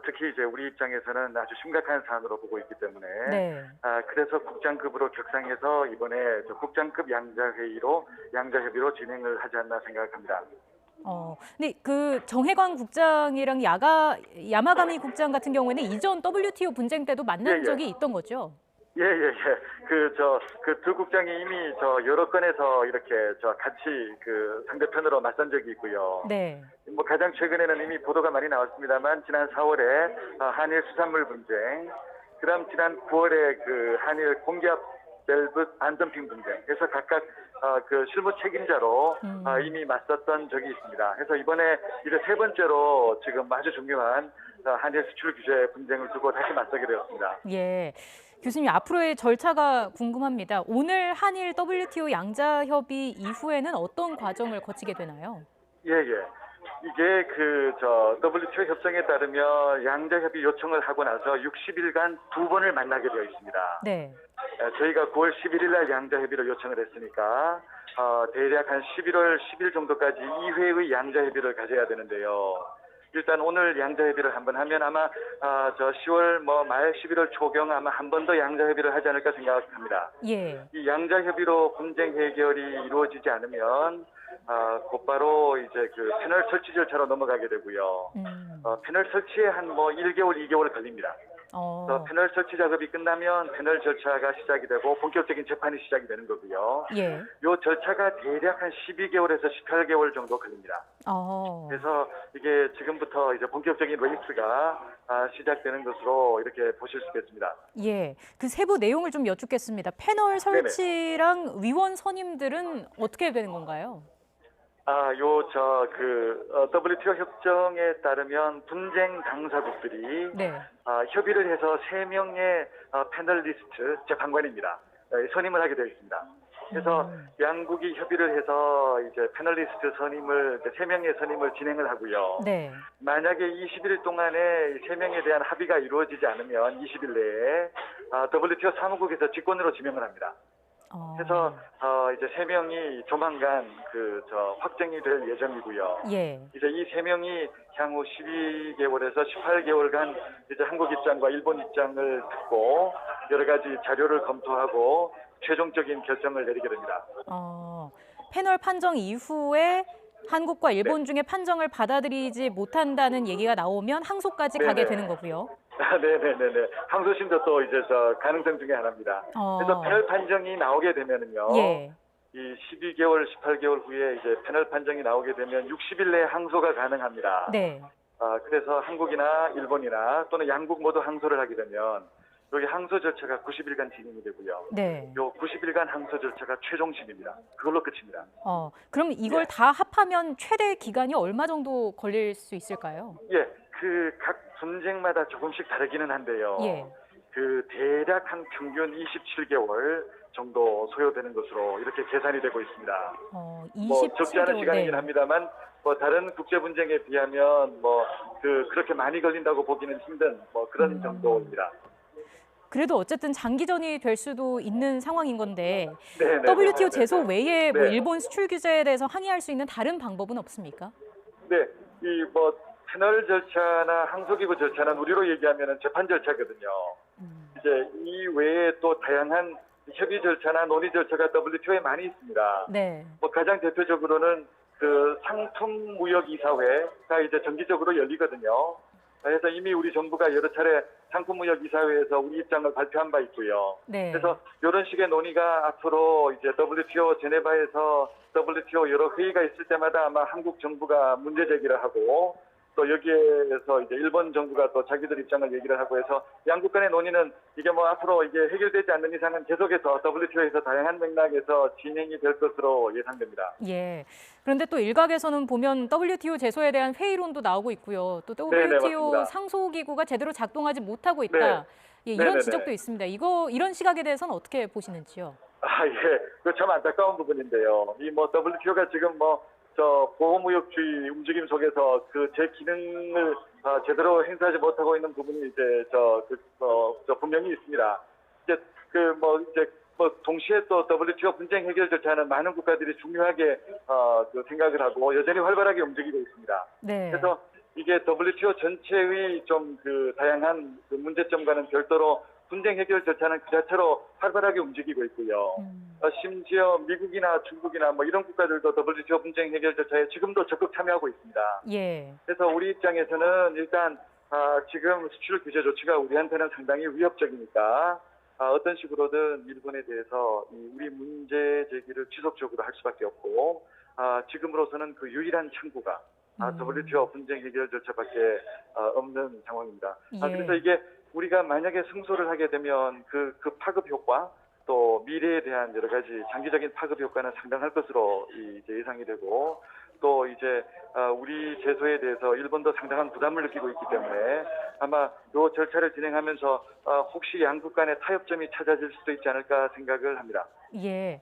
특히 이제 우리 입장에서는 아주 심각한 사안으로 보고 있기 때문에, 네. 그래서 국장급으로 격상해서 이번에 국장급 양자 협의로 진행을 하지 않나 생각합니다. 근데 정해관 국장이랑 야마가미 국장 같은 경우에는 이전 WTO 분쟁 때도 만난 적이 있던 거죠? 예. 두 국장이 이미 여러 건에서 이렇게 같이 상대편으로 맞선 적이 있고요. 네. 가장 최근에는 이미 보도가 많이 나왔습니다만 지난 4월에 한일 수산물 분쟁, 그다음 지난 9월에 한일 공기업 밸브 안덤핑 분쟁, 그래서 각각 그 실무 책임자로 이미 맞섰던 적이 있습니다. 그래서 이번에 이제 세 번째로 지금 아주 중요한 한일 수출 규제 분쟁을 두고 다시 맞서게 되었습니다. 예. 교수님, 앞으로의 절차가 궁금합니다. 오늘 한일 WTO 양자 협의 이후에는 어떤 과정을 거치게 되나요? 예. 이게 WTO 협정에 따르면 양자 협의 요청을 하고 나서 60일간 두 번을 만나게 되어 있습니다. 네. 저희가 9월 11일 날 양자 협의를 요청을 했으니까 대략 한 11월 10일 정도까지 2회의 양자 협의를 가져야 되는데요. 일단 오늘 양자 협의를 한번 하면 아마 10월 말 11월 초경 아마 한 번 더 양자 협의를 하지 않을까 생각합니다. 예. 이 양자 협의로 분쟁 해결이 이루어지지 않으면 곧바로 이제 그 패널 설치 절차로 넘어가게 되고요. 패널 설치에 한 1개월, 2개월 걸립니다. 패널 설치 작업이 끝나면 패널 절차가 시작이 되고 본격적인 재판이 시작이 되는 거고요. 예. 이 절차가 대략 한 12개월에서 18개월 정도 걸립니다. 그래서 이게 지금부터 이제 본격적인 레이스가 시작되는 것으로 이렇게 보실 수 있겠습니다. 예. 그 세부 내용을 좀 여쭙겠습니다. 패널 설치랑 위원 선임들은 어떻게 되는 건가요? WTO 협정에 따르면 분쟁 당사국들이 협의를 해서 3명의 패널리스트 재판관입니다. 선임을 하게 되어 있습니다. 그래서 양국이 협의를 해서 이제 패널리스트 선임을 3명의 선임을 진행을 하고요. 네. 만약에 20일 동안에 3명에 대한 합의가 이루어지지 않으면 20일 내에 WTO 사무국에서 직권으로 지명을 합니다. 그래서 이제 3명이 조만간 확정이 될 예정이고요. 예. 이제 이 3명이 향후 12개월에서 18개월간 이제 한국 입장과 일본 입장을 듣고 여러 가지 자료를 검토하고 최종적인 결정을 내리게 됩니다. 패널 판정 이후에 한국과 일본 중에 판정을 받아들이지 못한다는 얘기가 나오면 항소까지 가게 되는 거고요. 네네네네. 항소심도 또 이제 가능성 중에 하나입니다. 그래서 패널 판정이 나오게 되면은요. 예. 이 12개월, 18개월 후에 이제 패널 판정이 나오게 되면 60일 내에 항소가 가능합니다. 네. 그래서 한국이나 일본이나 또는 양국 모두 항소를 하게 되면 여기 항소 절차가 90일간 진행이 되고요. 네. 요 90일간 항소 절차가 최종심입니다. 그걸로 끝입니다. 그럼 이걸 다 합하면 최대 기간이 얼마 정도 걸릴 수 있을까요? 예. 각 분쟁마다 조금씩 다르기는 한데요. 예. 대략 한 평균 27개월 정도 소요되는 것으로 이렇게 계산이 되고 있습니다. 27개월. 적지 않은 시간이긴 합니다만 다른 국제 분쟁에 비하면 그렇게 많이 걸린다고 보기는 힘든 그런 정도입니다. 그래도 어쨌든 장기전이 될 수도 있는 상황인 건데 네네, WTO 제소 외에 네. 일본 수출 규제에 대해서 항의할 수 있는 다른 방법은 없습니까? 네, 패널 절차나 항소기구 절차는 우리로 얘기하면 재판 절차거든요. 이제 이 외에 또 다양한 협의 절차나 논의 절차가 WTO에 많이 있습니다. 네. 가장 대표적으로는 상품무역이사회가 이제 정기적으로 열리거든요. 그래서 이미 우리 정부가 여러 차례 상품무역이사회에서 우리 입장을 발표한 바 있고요. 네. 그래서 이런 식의 논의가 앞으로 이제 WTO 제네바에서 WTO 여러 회의가 있을 때마다 아마 한국 정부가 문제 제기를 하고 또 여기에서 이제 일본 정부가 또 자기들 입장을 얘기를 하고 해서 양국 간의 논의는 이게 앞으로 이게 해결되지 않는 이상은 계속해서 WTO에서 다양한 맥락에서 진행이 될 것으로 예상됩니다. 예. 그런데 또 일각에서는 보면 WTO 제소에 대한 회의론도 나오고 있고요. 또 WTO 맞습니다. 상소기구가 제대로 작동하지 못하고 있다. 예, 이런 지적도 있습니다. 이런 시각에 대해서는 어떻게 보시는지요? 예. 그 참 안타까운 부분인데요. WTO가 지금 보호무역주의 움직임 속에서 제 기능을 제대로 행사하지 못하고 있는 부분이 이제 분명히 있습니다. 동시에 또 WTO 분쟁 해결 절차는 많은 국가들이 중요하게 생각을 하고 여전히 활발하게 움직이고 있습니다. 네. 그래서 이게 WTO 전체의 다양한 문제점과는 별도로 분쟁 해결 절차는 그 자체로 활발하게 움직이고 있고요. 심지어 미국이나 중국이나 이런 국가들도 WTO 분쟁 해결 절차에 지금도 적극 참여하고 있습니다. 예. 그래서 우리 입장에서는 일단 지금 수출 규제 조치가 우리한테는 상당히 위협적이니까 어떤 식으로든 일본에 대해서 우리 문제 제기를 지속적으로 할 수밖에 없고 지금으로서는 그 유일한 창구가 WTO 분쟁 해결 절차밖에 없는 상황입니다. 예. 그래서 이게 우리가 만약에 승소를 하게 되면 그 파급 효과 또 미래에 대한 여러 가지 장기적인 파급 효과는 상당할 것으로 이제 예상이 되고 또 이제 우리 제소에 대해서 일본도 상당한 부담을 느끼고 있기 때문에 아마 이 절차를 진행하면서 혹시 양국 간의 타협점이 찾아질 수도 있지 않을까 생각을 합니다. 예.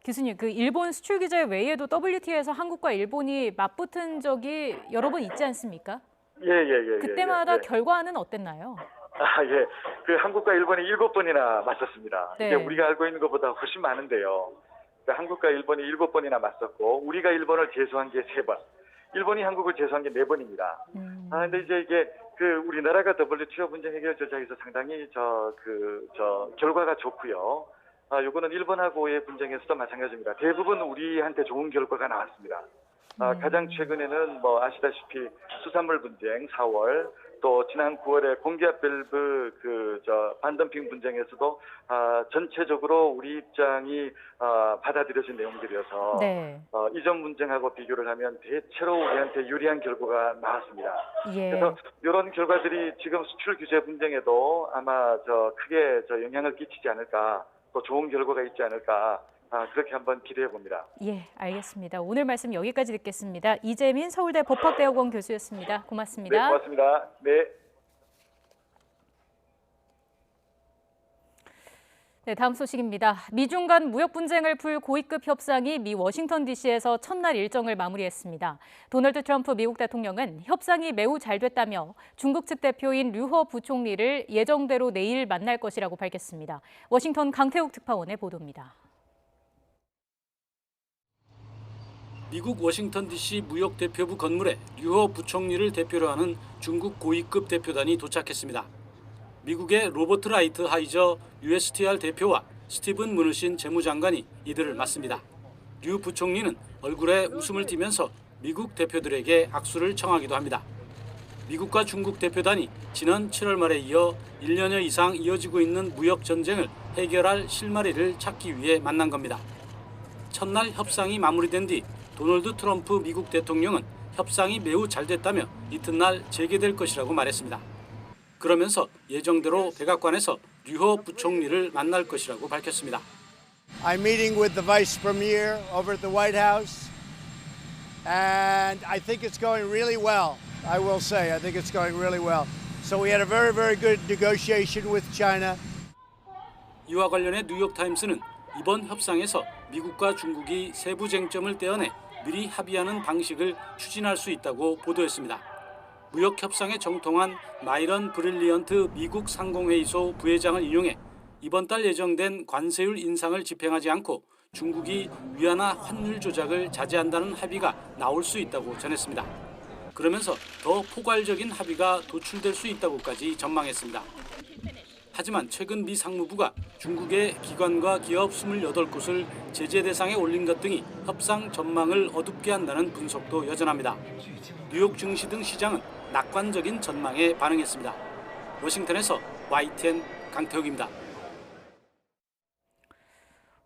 교수님, 그 일본 수출 규제 외에도 WTO에서 한국과 일본이 맞붙은 적이 여러 번 있지 않습니까? 예. 그때마다 결과는 어땠나요? 예. 그 한국과 일본이 7번이나 맞섰습니다. 네. 이게 우리가 알고 있는 것보다 훨씬 많은데요. 그러니까 한국과 일본이 7번이나 맞섰고 우리가 일본을 제소한 게 3번, 일본이 한국을 제소한 게 4번입니다. 근데 이제 이게 그 우리나라가 WTO 분쟁 해결 절차에서 상당히 결과가 좋고요. 요거는 일본하고의 분쟁에서도 마찬가지입니다. 대부분 우리한테 좋은 결과가 나왔습니다. 가장 최근에는 뭐 아시다시피 수산물 분쟁 4월, 또 지난 9월에 공기압 밸브 반덤핑 분쟁에서도 전체적으로 우리 입장이 받아들여진 내용들이어서 네. 이전 분쟁하고 비교를 하면 대체로 우리한테 유리한 결과가 나왔습니다. 예. 그래서 이런 결과들이 지금 수출 규제 분쟁에도 아마 크게 영향을 끼치지 않을까, 또 좋은 결과가 있지 않을까. 그렇게 한번 기대해 봅니다. 예, 알겠습니다. 오늘 말씀 여기까지 듣겠습니다. 이재민 서울대 법학대학원 교수였습니다. 고맙습니다. 네, 고맙습니다. 네. 네, 다음 소식입니다. 미중 간 무역 분쟁을 풀 고위급 협상이 미 워싱턴 DC에서 첫날 일정을 마무리했습니다. 도널드 트럼프 미국 대통령은 협상이 매우 잘 됐다며 중국 측 대표인 류허 부총리를 예정대로 내일 만날 것이라고 밝혔습니다. 워싱턴 강태욱 특파원의 보도입니다. 미국 워싱턴 DC 무역대표부 건물에 류허 부총리를 대표로 하는 중국 고위급 대표단이 도착했습니다. 미국의 로버트 라이트 하이저 USTR 대표와 스티븐 무누신 재무장관이 이들을 맞습니다. 류 부총리는 얼굴에 웃음을 띠면서 미국 대표들에게 악수를 청하기도 합니다. 미국과 중국 대표단이 지난 7월 말에 이어 1년여 이상 이어지고 있는 무역 전쟁을 해결할 실마리를 찾기 위해 만난 겁니다. 첫날 협상이 마무리된 뒤 도널드 트럼프 미국 대통령은 협상이 매우 잘 됐다며 이튿날 재개될 것이라고 말했습니다. 그러면서 예정대로 백악관에서 류허 부총리를 만날 것이라고 밝혔습니다. I'm meeting with the Vice Premier over at the White House, and I think it's going really well. I will say, I think it's going really well. So we had a very, very good negotiation with China. 이와 관련해 뉴욕타임스는 이번 협상에서 미국과 중국이 세부 쟁점을 떼어내 미리 합의하는 방식을 추진할 수 있다고 보도했습니다. 무역 협상에 정통한 마이런 브릴리언트 미국 상공회의소 부회장을 인용해 이번 달 예정된 관세율 인상을 집행하지 않고 중국이 위안화 환율 조작을 자제한다는 합의가 나올 수 있다고 전했습니다. 그러면서 더 포괄적인 합의가 도출될 수 있다고까지 전망했습니다. 하지만 최근 미 상무부가 중국의 기관과 기업 28곳을 제재 대상에 올린 것 등이 협상 전망을 어둡게 한다는 분석도 여전합니다. 뉴욕 증시 등 시장은 낙관적인 전망에 반응했습니다. 워싱턴에서 YTN 강태욱입니다.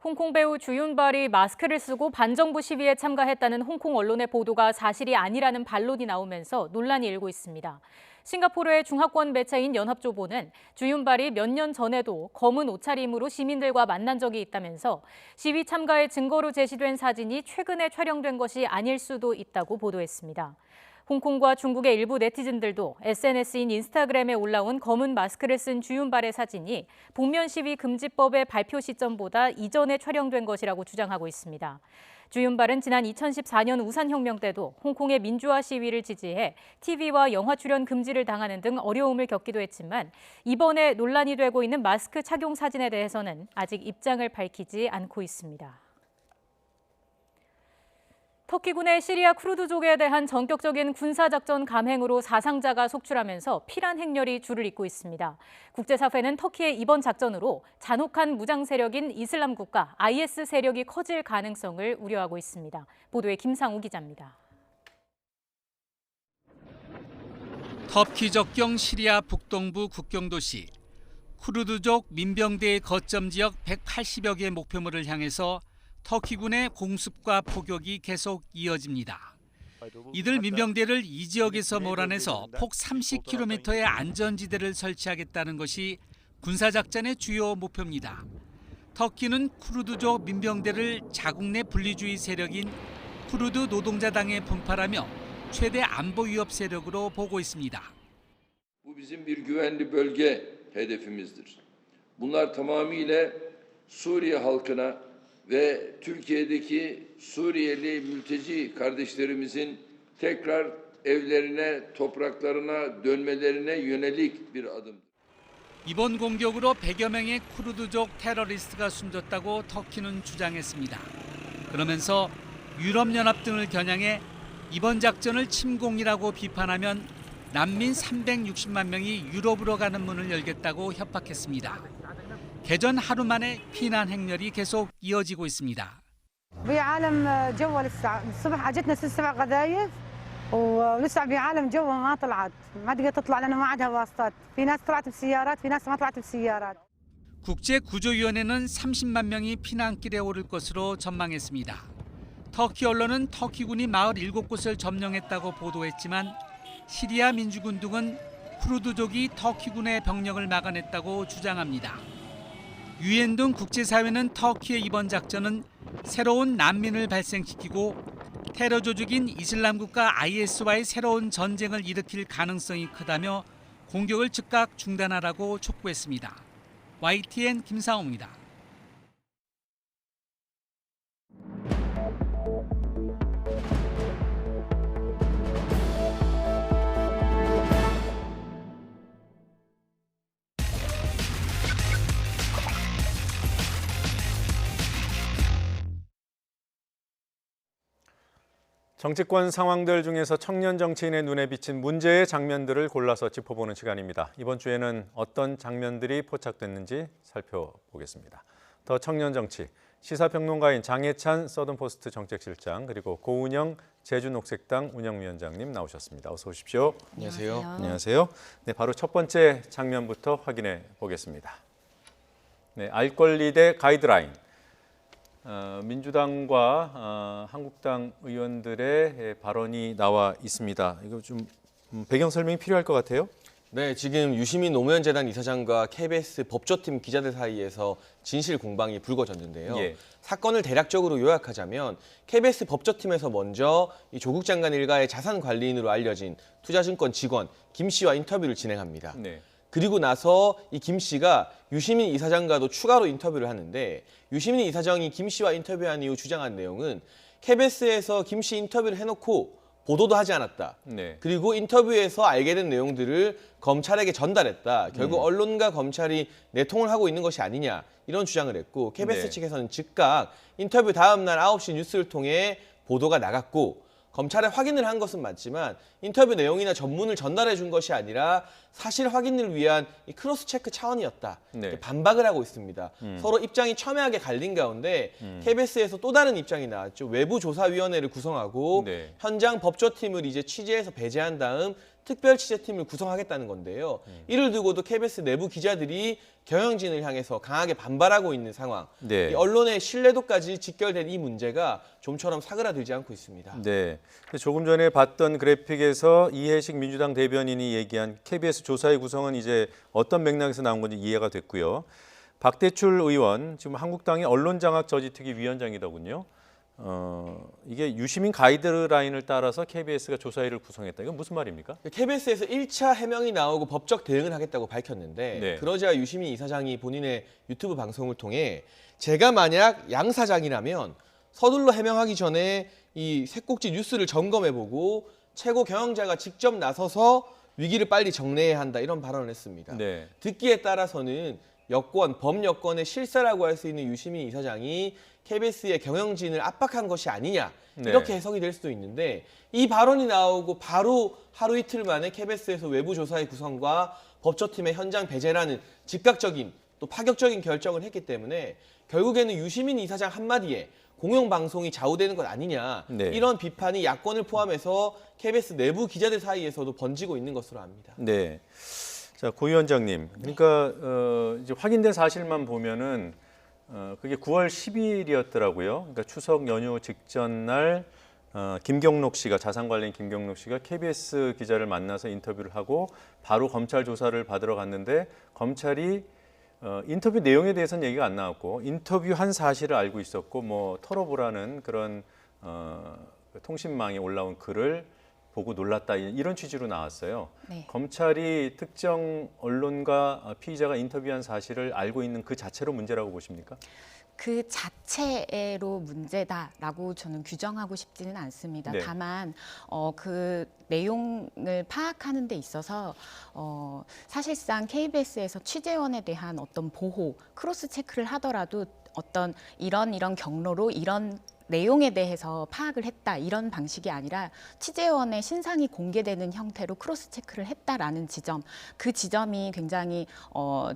홍콩 배우 주윤발이 마스크를 쓰고 반정부 시위에 참가했다는 홍콩 언론의 보도가 사실이 아니라는 반론이 나오면서 논란이 일고 있습니다. 싱가포르의 중화권 매체인 연합조보는 주윤발이 몇 년 전에도 검은 옷차림으로 시민들과 만난 적이 있다면서 시위 참가의 증거로 제시된 사진이 최근에 촬영된 것이 아닐 수도 있다고 보도했습니다. 홍콩과 중국의 일부 네티즌들도 SNS인 인스타그램에 올라온 검은 마스크를 쓴 주윤발의 사진이 복면 시위 금지법의 발표 시점보다 이전에 촬영된 것이라고 주장하고 있습니다. 주윤발은 지난 2014년 우산혁명 때도 홍콩의 민주화 시위를 지지해 TV와 영화 출연 금지를 당하는 등 어려움을 겪기도 했지만 이번에 논란이 되고 있는 마스크 착용 사진에 대해서는 아직 입장을 밝히지 않고 있습니다. 터키군의 시리아 쿠르드족에 대한 전격적인 군사작전 감행으로 사상자가 속출하면서 피란 행렬이 줄을 잇고 있습니다. 국제사회는 터키의 이번 작전으로 잔혹한 무장 세력인 이슬람 국가 IS 세력이 커질 가능성을 우려하고 있습니다. 보도에 김상우 기자입니다. 터키 접경 시리아 북동부 국경도시 쿠르드족 민병대의 거점 지역 180여 개의 목표물을 향해서 터키군의 공습과 포격이 계속 이어집니다. 이들 민병대를 이 지역에서 몰아내서 폭 30km의 안전지대를 설치하겠다는 것이 군사작전의 주요 목표입니다. 터키는 쿠르드족 민병대를 자국 내 분리주의 세력인 쿠르드 노동자당에 분파하며 최대 안보 위협 세력으로 보고 있습니다. Bu bizim bir güvenli bölge hedefimizdir. Bunlar tamamıyla Suriye halkına ve Türkiye'deki Suriyeli mülteci kardeşlerimizin tekrar evlerine, topraklarına dönmelerine yönelik bir adımdır. 이번 공격으로 100여 명의 쿠르드족 테러리스트가 숨졌다고 터키는 주장했습니다. 그러면서 유럽연합 등을 겨냥해 이번 작전을 침공이라고 비판하면 난민 360만 명이 유럽으로 가는 문을 열겠다고 협박했습니다. 개전 하루 만에 피난 행렬이 계속 이어지고 있습니다. بعالم جوا لسه الصبح اجتنا 6-7 قذايف ولسه بعالم جوا ما طلعت ما تقدر تطلع لانه ما عندها واسطات في ناس طلعت بسيارات في ناس ما طلعت بسيارات 국제구조위원회는 30만 명이 피난길에 오를 것으로 전망했습니다. 터키 언론은 터키군이 마을 7곳을 점령했다고 보도했지만 시리아 민주군 등은 쿠르드족이 터키군의 병력을 막아냈다고 주장합니다. 유엔 등 국제사회는 터키의 이번 작전은 새로운 난민을 발생시키고 테러 조직인 이슬람국가 IS와의 새로운 전쟁을 일으킬 가능성이 크다며 공격을 즉각 중단하라고 촉구했습니다. YTN 김상호입니다. 정치권 상황들 중에서 청년 정치인의 눈에 비친 문제의 장면들을 골라서 짚어보는 시간입니다. 이번 주에는 어떤 장면들이 포착됐는지 살펴보겠습니다. 더 청년 정치, 시사평론가인 장혜찬 서든포스트 정책실장 그리고 고은영 제주녹색당 운영위원장님 나오셨습니다. 어서 오십시오. 안녕하세요. 안녕하세요. 네, 바로 첫 번째 장면부터 확인해 보겠습니다. 네, 알 권리 대 가이드라인. 민주당과 한국당 의원들의 발언이 나와 있습니다. 이거 좀 배경 설명이 필요할 것 같아요. 네, 지금 유시민 노무현 재단 이사장과 KBS 법조팀 기자들 사이에서 진실 공방이 불거졌는데요. 예. 사건을 대략적으로 요약하자면 KBS 법조팀에서 먼저 이 조국 장관 일가의 자산 관리인으로 알려진 투자증권 직원 김 씨와 인터뷰를 진행합니다. 네. 그리고 나서 이 김 씨가 유시민 이사장과도 추가로 인터뷰를 하는데 유시민 이사장이 김 씨와 인터뷰한 이후 주장한 내용은 KBS에서 김 씨 인터뷰를 해놓고 보도도 하지 않았다. 네. 그리고 인터뷰에서 알게 된 내용들을 검찰에게 전달했다. 결국 언론과 검찰이 내통을 하고 있는 것이 아니냐 이런 주장을 했고 KBS 네. 측에서는 즉각 인터뷰 다음 날 9시 뉴스를 통해 보도가 나갔고 검찰에 확인을 한 것은 맞지만 인터뷰 내용이나 전문을 전달해 준 것이 아니라 사실 확인을 위한 이 크로스 체크 차원이었다. 네. 반박을 하고 있습니다. 서로 입장이 첨예하게 갈린 가운데 KBS에서 또 다른 입장이 나왔죠. 외부조사위원회를 구성하고 네. 현장 법조팀을 이제 취재해서 배제한 다음 특별 취재팀을 구성하겠다는 건데요. 이를 두고도 KBS 내부 기자들이 경영진을 향해서 강하게 반발하고 있는 상황. 네. 이 언론의 신뢰도까지 직결된 이 문제가 좀처럼 사그라들지 않고 있습니다. 네. 조금 전에 봤던 그래픽에서 이해식 민주당 대변인이 얘기한 KBS 조사의 구성은 이제 어떤 맥락에서 나온 건지 이해가 됐고요. 박대출 의원, 지금 한국당의 언론장악 저지특위 위원장이더군요. 이게 유시민 가이드라인을 따라서 KBS가 조사위를 구성했다. 이건 무슨 말입니까? KBS에서 1차 해명이 나오고 법적 대응을 하겠다고 밝혔는데 네. 그러자 유시민 이사장이 본인의 유튜브 방송을 통해 제가 만약 양 사장이라면 서둘러 해명하기 전에 이 셋꼭지 뉴스를 점검해보고 최고 경영자가 직접 나서서 위기를 빨리 정리해야 한다 이런 발언을 했습니다. 네. 듣기에 따라서는 여권, 범여권의 실세라고 할 수 있는 유시민 이사장이 KBS의 경영진을 압박한 것이 아니냐 이렇게 네. 해석이 될 수도 있는데 이 발언이 나오고 바로 하루 이틀 만에 KBS에서 외부조사의 구성과 법조팀의 현장 배제라는 즉각적인 또 파격적인 결정을 했기 때문에 결국에는 유시민 이사장 한마디에 공영방송이 좌우되는 것 아니냐 네. 이런 비판이 야권을 포함해서 KBS 내부 기자들 사이에서도 번지고 있는 것으로 압니다. 네. 자, 고 위원장님. 그러니까 이제 확인된 사실만 보면은 그게 9월 10일이었더라고요. 그러니까 추석 연휴 직전 날 김경록 씨가 자산관리인 김경록 씨가 KBS 기자를 만나서 인터뷰를 하고 바로 검찰 조사를 받으러 갔는데 검찰이 인터뷰 내용에 대해서는 얘기가 안 나왔고 인터뷰한 사실을 알고 있었고 뭐 털어보라는 그런 통신망에 올라온 글을 보고 놀랐다 이런 취지로 나왔어요. 네. 검찰이 특정 언론과 피의자가 인터뷰한 사실을 알고 있는 그 자체로 문제라고 보십니까? 그 자체로 문제다라고 저는 규정하고 싶지는 않습니다. 네. 다만 그 내용을 파악하는 데 있어서 사실상 KBS에서 취재원에 대한 어떤 보호, 크로스 체크를 하더라도 어떤 이런 경로로 이런 내용에 대해서 파악을 했다 이런 방식이 아니라 취재원의 신상이 공개되는 형태로 크로스 체크를 했다라는 지점, 그 지점이 굉장히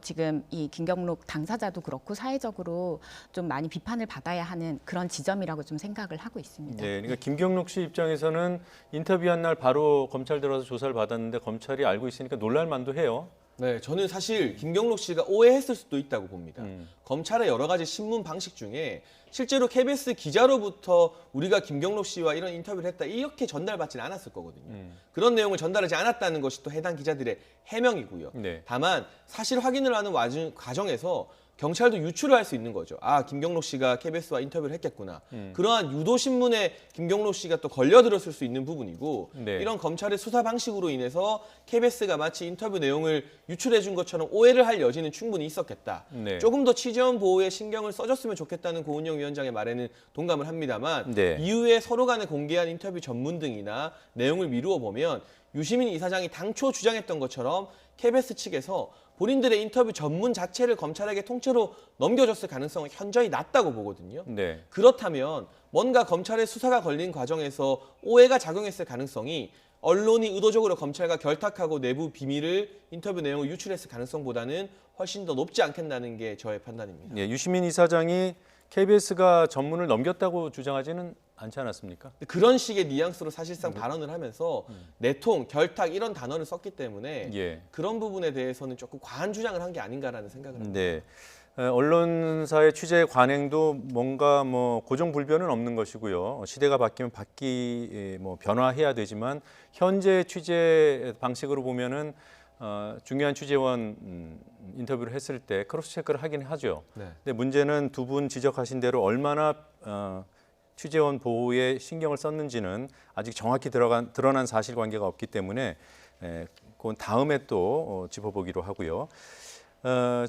지금 이 김경록 당사자도 그렇고 사회적으로 좀 많이 비판을 받아야 하는 그런 지점이라고 좀 생각을 하고 있습니다. 네, 그러니까 김경록 씨 입장에서는 인터뷰한 날 바로 검찰 들어가서 조사를 받았는데 검찰이 알고 있으니까 놀랄만도 해요. 네, 저는 사실 김경록 씨가 오해했을 수도 있다고 봅니다. 검찰의 여러 가지 신문 방식 중에 실제로 KBS 기자로부터 우리가 김경록 씨와 이런 인터뷰를 했다 이렇게 전달받지는 않았을 거거든요. 그런 내용을 전달하지 않았다는 것이 또 해당 기자들의 해명이고요. 네. 다만 사실 확인을 하는 과정에서 경찰도 유추를 할 수 있는 거죠. 아, 김경록 씨가 KBS와 인터뷰를 했겠구나. 그러한 유도신문에 김경록 씨가 또 걸려들었을 수 있는 부분이고 네. 이런 검찰의 수사 방식으로 인해서 KBS가 마치 인터뷰 내용을 유출해 준 것처럼 오해를 할 여지는 충분히 있었겠다. 네. 조금 더 취재원 보호에 신경을 써줬으면 좋겠다는 고은영 위원장의 말에는 동감을 합니다만 네. 이후에 서로 간에 공개한 인터뷰 전문 등이나 내용을 미루어 보면 유시민 이사장이 당초 주장했던 것처럼 KBS 측에서 본인들의 인터뷰 전문 자체를 검찰에게 통째로 넘겨줬을 가능성은 현저히 낮다고 보거든요. 네. 그렇다면 뭔가 검찰의 수사가 걸린 과정에서 오해가 작용했을 가능성이 언론이 의도적으로 검찰과 결탁하고 내부 비밀을 인터뷰 내용을 유출했을 가능성보다는 훨씬 더 높지 않겠다는 게 저의 판단입니다. 네, 유시민 이사장이 KBS가 전문을 넘겼다고 주장하지는 않지 않았습니까? 그런 식의 뉘앙스로 사실상 발언을 하면서 내통, 결탁 이런 단어를 썼기 때문에 예. 그런 부분에 대해서는 조금 과한 주장을 한 게 아닌가라는 생각을 합니다. 네. 언론사의 취재 관행도 뭔가 뭐 고정불변은 없는 것이고요. 시대가 바뀌면 변화해야 되지만 현재 취재 방식으로 보면은 중요한 취재원 인터뷰를 했을 때 크로스 체크를 하긴 하죠. 네. 근데 문제는 두 분 지적하신 대로 얼마나 취재원 보호에 신경을 썼는지는 아직 정확히 드러난 사실관계가 없기 때문에 그건 다음에 또 짚어보기로 하고요.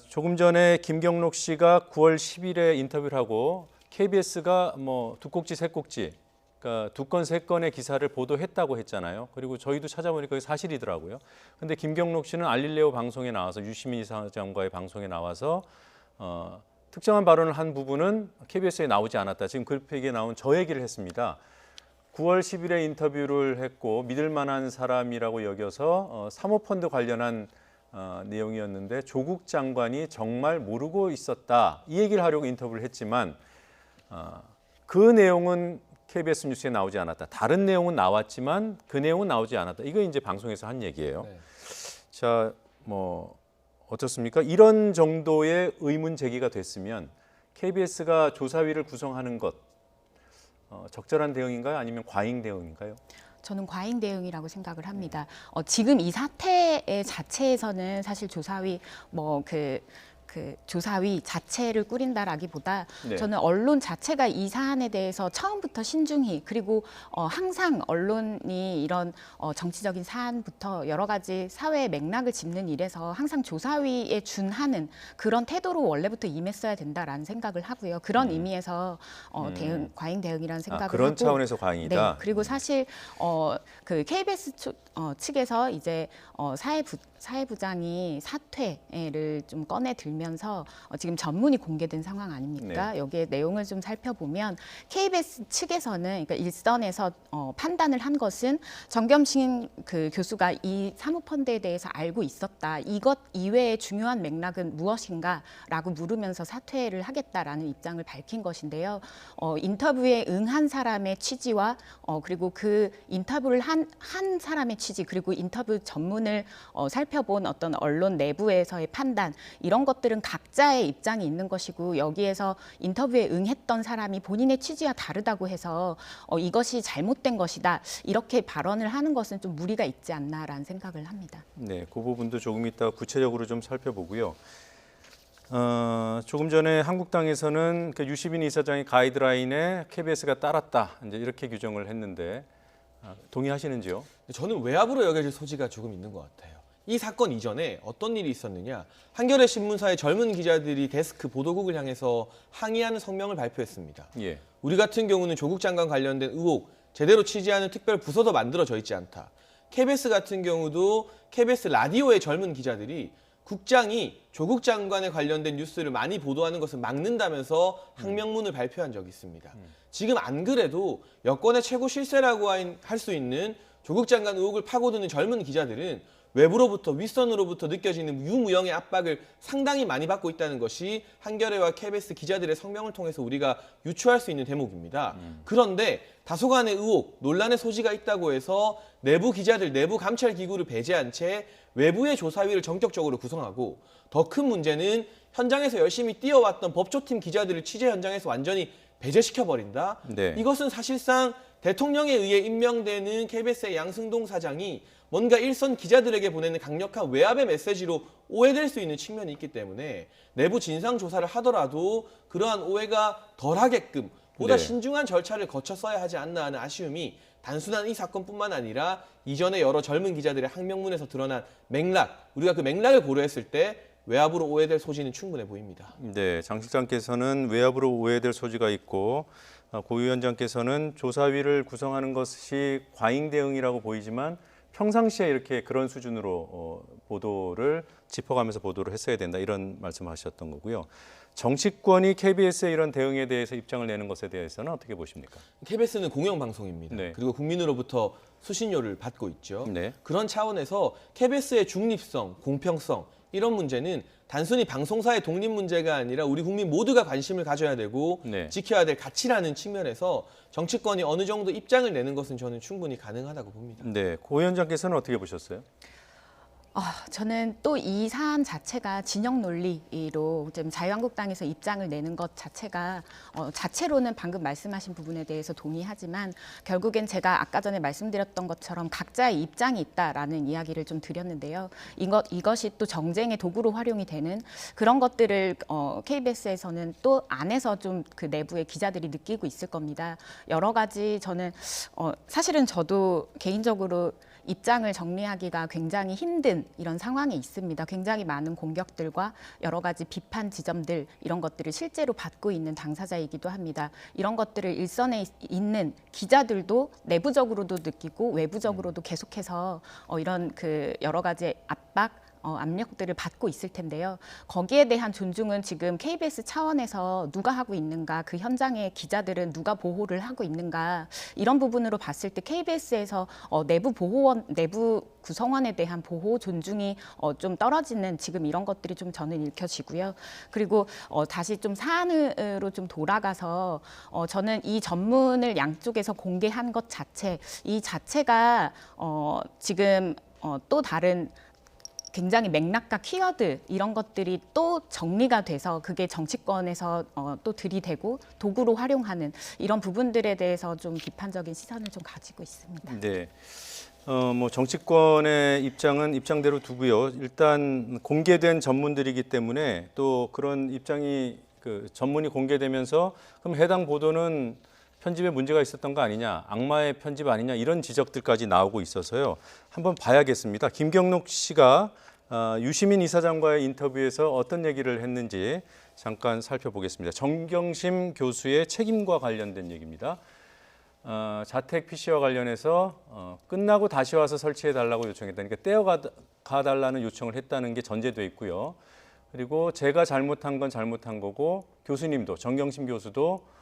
조금 전에 김경록 씨가 9월 10일에 인터뷰를 하고 KBS가 뭐 두 꼭지 세 꼭지 그러니까 두 건 세 건의 기사를 보도했다고 했잖아요. 그리고 저희도 찾아보니까 그게 사실이더라고요. 근데 김경록 씨는 알릴레오 방송에 나와서 유시민 이사장과의 방송에 나와서 특정한 발언을 한 부분은 KBS에 나오지 않았다. 지금 글페이지에 나온 저 얘기를 했습니다. 9월 10일에 인터뷰를 했고 믿을 만한 사람이라고 여겨서 사모펀드 관련한 내용이었는데 조국 장관이 정말 모르고 있었다. 이 얘기를 하려고 인터뷰를 했지만 그 내용은 KBS 뉴스에 나오지 않았다. 다른 내용은 나왔지만 그 내용은 나오지 않았다. 이거 이제 방송에서 한 얘기예요. 네. 자, 뭐 어떻습니까? 이런 정도의 의문 제기가 됐으면 KBS가 조사위를 구성하는 것 적절한 대응인가요? 아니면 과잉 대응인가요? 저는 과잉 대응이라고 생각을 합니다. 지금 이 사태 자체에서는 사실 조사위 조사위 자체를 꾸린다라기보다 네. 저는 언론 자체가 이 사안에 대해서 처음부터 신중히 그리고 항상 언론이 이런 정치적인 사안부터 여러 가지 사회의 맥락을 짚는 일에서 항상 조사위에 준하는 그런 태도로 원래부터 임했어야 된다라는 생각을 하고요. 그런 의미에서 과잉 대응이라는 생각을 그런 하고 차원에서 과잉이다. 네, 그리고 사실 그 KBS 측에서 이제 사회부장이 사퇴를 좀 꺼내 들면서 지금 전문이 공개된 상황 아닙니까? 네. 여기에 내용을 좀 살펴보면 KBS 측에서는 그러니까 일선에서 판단을 한 것은 정겸신 그 교수가 이 사모펀드에 대해서 알고 있었다. 이것 이외의 중요한 맥락은 무엇인가라고 물으면서 사퇴를 하겠다라는 입장을 밝힌 것인데요. 인터뷰에 응한 사람의 취지와 그리고 그 인터뷰를 한 사람의 취지 그리고 인터뷰 전문을 살펴본 어떤 언론 내부에서의 판단 이런 것들은 각자의 입장이 있는 것이고 여기에서 인터뷰에 응했던 사람이 본인의 취지와 다르다고 해서 이것이 잘못된 것이다 이렇게 발언을 하는 것은 좀 무리가 있지 않나라는 생각을 합니다. 네, 그 부분도 조금 이따 구체적으로 좀 살펴보고요. 조금 전에 한국당에서는 그 유시민 이사장의 가이드라인에 KBS가 따랐다 이제 이렇게 규정을 했는데 동의하시는지요? 저는 외압으로 여겨질 소지가 조금 있는 것 같아요. 이 사건 이전에 어떤 일이 있었느냐. 한겨레 신문사의 젊은 기자들이 데스크 보도국을 향해서 항의하는 성명을 발표했습니다. 예. 우리 같은 경우는 조국 장관 관련된 의혹 제대로 취재하는 특별 부서도 만들어져 있지 않다. KBS 같은 경우도 KBS 라디오의 젊은 기자들이 국장이 조국 장관에 관련된 뉴스를 많이 보도하는 것을 막는다면서 항명문을 발표한 적이 있습니다. 지금 안 그래도 여권의 최고 실세라고 할 수 있는 조국 장관 의혹을 파고드는 젊은 기자들은 외부로부터 윗선으로부터 느껴지는 유무형의 압박을 상당히 많이 받고 있다는 것이 한겨레와 KBS 기자들의 성명을 통해서 우리가 유추할 수 있는 대목입니다. 그런데 다소간의 의혹, 논란의 소지가 있다고 해서 내부 기자들, 내부 감찰 기구를 배제한 채 외부의 조사위를 전격적으로 구성하고 더 큰 문제는 현장에서 열심히 뛰어왔던 법조팀 기자들을 취재 현장에서 완전히 배제시켜버린다. 네. 이것은 사실상 대통령에 의해 임명되는 KBS의 양승동 사장이 뭔가 일선 기자들에게 보내는 강력한 외압의 메시지로 오해될 수 있는 측면이 있기 때문에 내부 진상 조사를 하더라도 그러한 오해가 덜하게끔 보다 네. 신중한 절차를 거쳤어야 하지 않나 하는 아쉬움이 단순한 이 사건뿐만 아니라 이전에 여러 젊은 기자들의 항명문에서 드러난 맥락, 우리가 그 맥락을 고려했을 때 외압으로 오해될 소지는 충분해 보입니다. 네, 장 실장께서는 외압으로 오해될 소지가 있고 고 위원장께서는 조사위를 구성하는 것이 과잉 대응이라고 보이지만 평상시에 이렇게 그런 수준으로 보도를 짚어가면서 보도를 했어야 된다 이런 말씀하셨던 거고요. 정치권이 KBS의 이런 대응에 대해서 입장을 내는 것에 대해서는 어떻게 보십니까? KBS는 공영방송입니다. 네. 그리고 국민으로부터 수신료를 받고 있죠. 네. 그런 차원에서 KBS의 중립성, 공평성 이런 문제는 단순히 방송사의 독립 문제가 아니라 우리 국민 모두가 관심을 가져야 되고 네. 지켜야 될 가치라는 측면에서 정치권이 어느 정도 입장을 내는 것은 저는 충분히 가능하다고 봅니다. 네, 고 위원장께서는 어떻게 보셨어요? 저는 또 이 사안 자체가 진영 논리로 좀 자유한국당에서 입장을 내는 것 자체가 자체로는 방금 말씀하신 부분에 대해서 동의하지만 결국엔 제가 아까 전에 말씀드렸던 것처럼 각자의 입장이 있다라는 이야기를 좀 드렸는데요. 이것이 또 정쟁의 도구로 활용이 되는 그런 것들을 KBS에서는 또 안에서 좀 그 내부의 기자들이 느끼고 있을 겁니다. 여러 가지 저는 사실은 저도 개인적으로 입장을 정리하기가 굉장히 힘든 이런 상황에 있습니다. 굉장히 많은 공격들과 여러 가지 비판 지점들 이런 것들을 실제로 받고 있는 당사자이기도 합니다. 이런 것들을 일선에 있는 기자들도 내부적으로도 느끼고 외부적으로도 계속해서 이런 그 여러 가지 압력들을 받고 있을 텐데요. 거기에 대한 존중은 지금 KBS 차원에서 누가 하고 있는가, 그 현장의 기자들은 누가 보호를 하고 있는가 이런 부분으로 봤을 때 KBS에서 내부 구성원에 대한 보호, 존중이 좀 떨어지는 지금 이런 것들이 좀 저는 읽혀지고요. 그리고 다시 좀 사안으로 좀 돌아가서 저는 이 전문을 양쪽에서 공개한 것 자체, 이 자체가 지금 또 다른 굉장히 맥락과 키워드 이런 것들이 또 정리가 돼서 그게 정치권에서 또 들이대고 도구로 활용하는 이런 부분들에 대해서 좀 비판적인 시선을 좀 가지고 있습니다. 네. 뭐 정치권의 입장은 입장대로 두고요. 일단 공개된 전문들이기 때문에 또 그런 입장이 그 전문이 공개되면서 그럼 해당 보도는 편집에 문제가 있었던 거 아니냐, 악마의 편집 아니냐 이런 지적들까지 나오고 있어서요. 한번 봐야겠습니다. 김경록 씨가 유시민 이사장과의 인터뷰에서 어떤 얘기를 했는지 잠깐 살펴보겠습니다. 정경심 교수의 책임과 관련된 얘기입니다. 자택 PC와 관련해서 끝나고 다시 와서 설치해달라고 요청했다니까 떼어가달라는 요청을 했다는 게 전제돼 있고요. 그리고 제가 잘못한 건 잘못한 거고 교수님도 정경심 교수도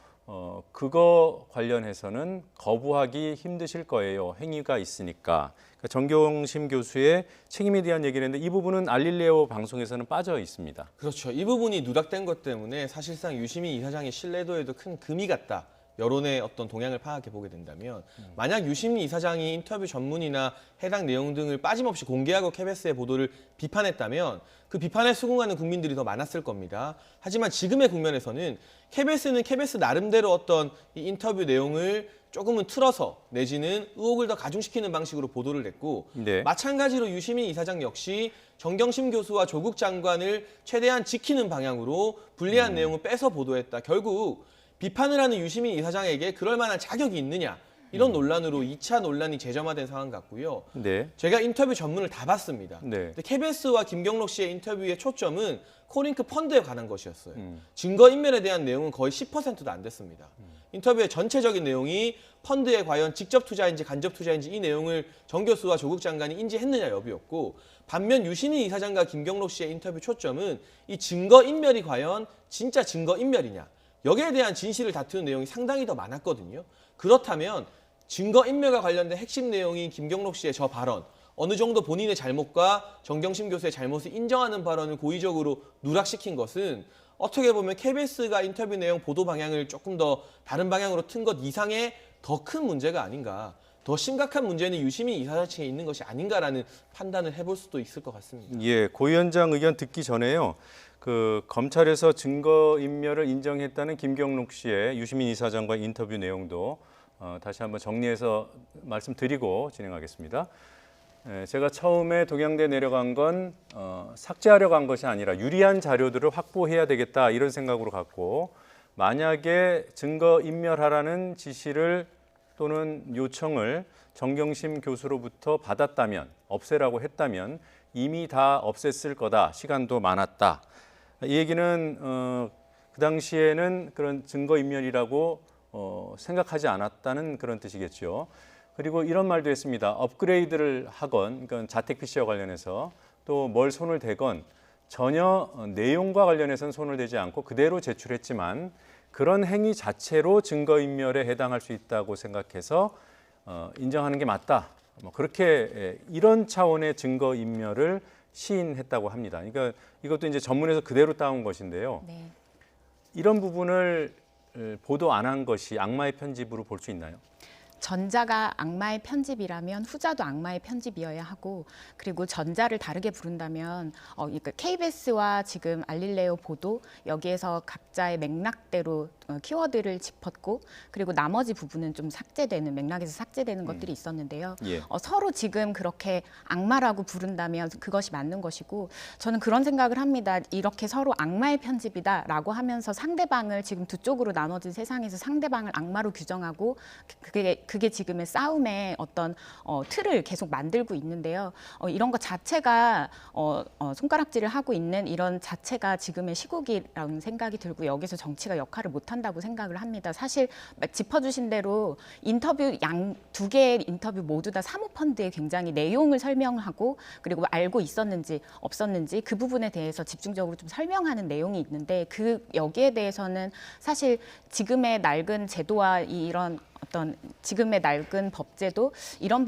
그거 관련해서는 거부하기 힘드실 거예요. 행위가 있으니까. 그러니까 정경심 교수의 책임에 대한 얘기를 했는데 이 부분은 알릴레오 방송에서는 빠져 있습니다. 그렇죠. 이 부분이 누락된 것 때문에 사실상 유시민 이사장의 신뢰도에도 큰 금이 갔다. 여론의 어떤 동향을 파악해 보게 된다면 만약 유시민 이사장이 인터뷰 전문이나 해당 내용 등을 빠짐없이 공개하고 KBS의 보도를 비판했다면 그 비판에 수긍하는 국민들이 더 많았을 겁니다. 하지만 지금의 국면에서는 KBS는 KBS 나름대로 어떤 이 인터뷰 내용을 조금은 틀어서 내지는 의혹을 더 가중시키는 방식으로 보도를 했고 네. 마찬가지로 유시민 이사장 역시 정경심 교수와 조국 장관을 최대한 지키는 방향으로 불리한 내용을 빼서 보도했다. 결국 비판을 하는 유시민 이사장에게 그럴 만한 자격이 있느냐 이런 논란으로 2차 논란이 재점화된 상황 같고요. 네. 제가 인터뷰 전문을 다 봤습니다. 네. 근데 KBS와 김경록 씨의 인터뷰의 초점은 코링크 펀드에 관한 것이었어요. 증거인멸에 대한 내용은 거의 10%도 안 됐습니다. 인터뷰의 전체적인 내용이 펀드에 과연 직접 투자인지 간접 투자인지 이 내용을 정 교수와 조국 장관이 인지했느냐 여부였고 반면 유시민 이사장과 김경록 씨의 인터뷰 초점은 이 증거인멸이 과연 진짜 증거인멸이냐 여기에 대한 진실을 다투는 내용이 상당히 더 많았거든요. 그렇다면 증거인멸과 관련된 핵심 내용인 김경록 씨의 저 발언 어느 정도 본인의 잘못과 정경심 교수의 잘못을 인정하는 발언을 고의적으로 누락시킨 것은 어떻게 보면 KBS가 인터뷰 내용 보도 방향을 조금 더 다른 방향으로 튼 것 이상의 더 큰 문제가 아닌가. 더 심각한 문제는 유시민 이사장 측에 있는 것이 아닌가라는 판단을 해볼 수도 있을 것 같습니다. 예, 고 위원장 의견 듣기 전에요. 그 검찰에서 증거인멸을 인정했다는 김경록 씨의 유시민 이사장과 인터뷰 내용도 다시 한번 정리해서 말씀드리고 진행하겠습니다. 제가 처음에 동양대 내려간 건 삭제하려고 한 것이 아니라 유리한 자료들을 확보해야 되겠다 이런 생각으로 갔고 만약에 증거인멸하라는 지시를 또는 요청을 정경심 교수로부터 받았다면 없애라고 했다면 이미 다 없앴을 거다. 시간도 많았다. 이 얘기는 그 당시에는 그런 증거인멸이라고 생각하지 않았다는 그런 뜻이겠죠. 그리고 이런 말도 했습니다. 업그레이드를 하건 그러니까 자택 PC와 관련해서 또 뭘 손을 대건 전혀 내용과 관련해서는 손을 대지 않고 그대로 제출했지만 그런 행위 자체로 증거인멸에 해당할 수 있다고 생각해서 인정하는 게 맞다. 뭐 그렇게 이런 차원의 증거인멸을 시인했다고 합니다. 그러니까 이것도 이제 전문에서 그대로 따온 것인데요. 네. 이런 부분을 보도 안 한 것이 악마의 편집으로 볼 수 있나요? 전자가 악마의 편집이라면 후자도 악마의 편집이어야 하고 그리고 전자를 다르게 부른다면 그러니까 KBS와 지금 알릴레오 보도 여기에서 각자의 맥락대로 키워드를 짚었고 그리고 나머지 부분은 좀 삭제되는 맥락에서 삭제되는 것들이 있었는데요. 예. 서로 지금 그렇게 악마라고 부른다면 그것이 맞는 것이고 저는 그런 생각을 합니다. 이렇게 서로 악마의 편집이다라고 하면서 상대방을 지금 두 쪽으로 나눠진 세상에서 상대방을 악마로 규정하고 그게 지금의 싸움의 어떤 틀을 계속 만들고 있는데요. 이런 것 자체가 손가락질을 하고 있는 이런 자체가 지금의 시국이라는 생각이 들고 여기서 정치가 역할을 못한다고 생각을 합니다. 사실 짚어주신 대로 인터뷰 두 개의 인터뷰 모두 다 사모펀드에 굉장히 내용을 설명하고 그리고 알고 있었는지 없었는지 그 부분에 대해서 집중적으로 좀 설명하는 내용이 있는데 여기에 대해서는 사실 지금의 낡은 제도와 이런 어떤 지금의 낡은 법제도 이런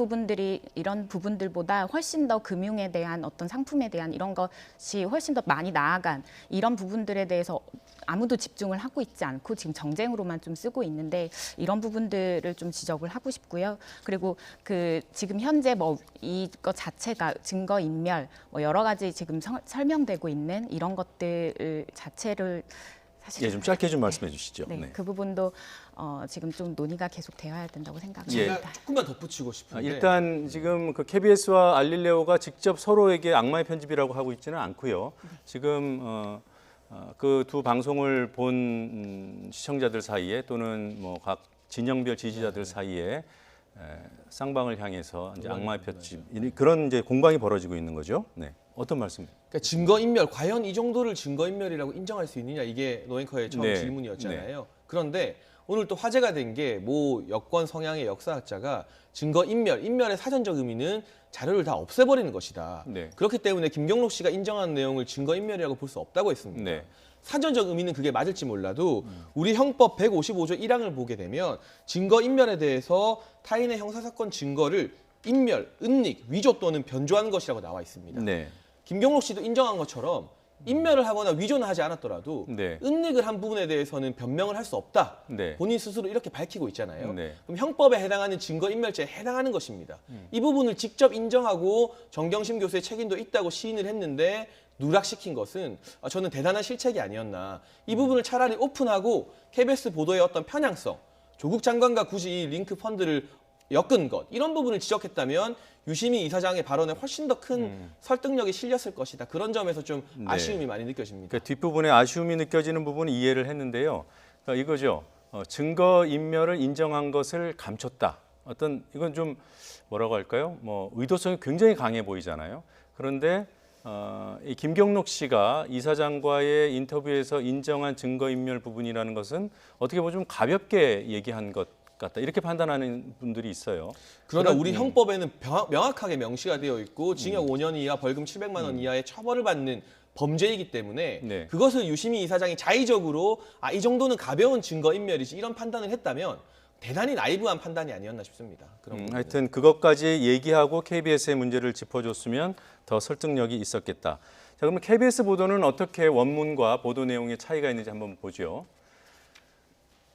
부분들보다 훨씬 더 금융에 대한 어떤 상품에 대한 이런 것이 훨씬 더 많이 나아간 이런 부분들에 대해서 아무도 집중을 하고 있지 않고 지금 정쟁으로만 좀 쓰고 있는데 이런 부분들을 좀 지적을 하고 싶고요. 그리고 지금 현재 이것 자체가 증거인멸 여러 가지 지금 설명되고 있는 이런 것들 자체를 사실 좀 짧게 좀 말씀해 주시죠. 네, 그 부분도 지금 좀 논의가 계속 되어야 된다고 생각합니다. 제가 조금만 덧붙이고 싶은데 일단 지금 그 KBS와 알릴레오가 직접 서로에게 악마의 편집이라고 하고 있지는 않고요. 지금 그 두 방송을 본 시청자들 사이에 또는 뭐 각 진영별 지지자들 사이에 쌍방을 향해서 이제 악마의 편집 그런 이제 공방이 벌어지고 있는 거죠. 네. 어떤 말씀입니까? 그러니까 증거인멸, 과연 이 정도를 증거인멸이라고 인정할 수 있느냐 이게 노앵커의 처음 질문이었잖아요. 네. 그런데 오늘 또 화제가 된 게 모 여권 성향의 역사학자가 인멸의 사전적 의미는 자료를 다 없애버리는 것이다. 네. 그렇기 때문에 김경록 씨가 인정한 내용을 증거인멸이라고 볼 수 없다고 했습니다. 네. 사전적 의미는 그게 맞을지 몰라도 우리 형법 155조 1항을 보게 되면 증거인멸에 대해서 타인의 형사사건 증거를 인멸, 은닉, 위조 또는 변조하는 것이라고 나와 있습니다. 네. 김경록 씨도 인정한 것처럼 인멸을 하거나 위조는 하지 않았더라도 은닉을 한 부분에 대해서는 변명을 할 수 없다. 본인 스스로 이렇게 밝히고 있잖아요. 그럼 형법에 해당하는 증거인멸죄에 해당하는 것입니다. 이 부분을 직접 인정하고 정경심 교수의 책임도 있다고 시인을 했는데 누락시킨 것은 저는 대단한 실책이 아니었나. 이 부분을 차라리 오픈하고 KBS 보도의 어떤 편향성 조국 장관과 굳이 이 링크 펀드를 엮은 것 이런 부분을 지적했다면 유시민 이사장의 발언에 훨씬 더 큰 설득력이 실렸을 것이다. 그런 점에서 좀 아쉬움이 많이 느껴집니다. 그 뒷부분에 아쉬움이 느껴지는 부분은 이해를 했는데요. 그러니까 이거죠. 증거 인멸을 인정한 것을 감췄다. 어떤 이건 좀 뭐라고 할까요? 뭐 의도성이 굉장히 강해 보이잖아요. 그런데 이 김경록 씨가 이사장과의 인터뷰에서 인정한 증거 인멸 부분이라는 것은 어떻게 보면 좀 가볍게 얘기한 것 같다. 이렇게 판단하는 분들이 있어요. 그러나 우리 형법에는 명확하게 명시가 되어 있고 징역 5년 이하 벌금 700만 원 이하의 처벌을 받는 범죄이기 때문에 네. 그것을 유시민 이사장이 자의적으로 이 정도는 가벼운 증거 인멸이지 이런 판단을 했다면 대단히 나이브한 판단이 아니었나 싶습니다. 하여튼 그것까지 얘기하고 KBS의 문제를 짚어줬으면 더 설득력이 있었겠다. 자, 그러면 KBS 보도는 어떻게 원문과 보도 내용의 차이가 있는지 한번 보죠.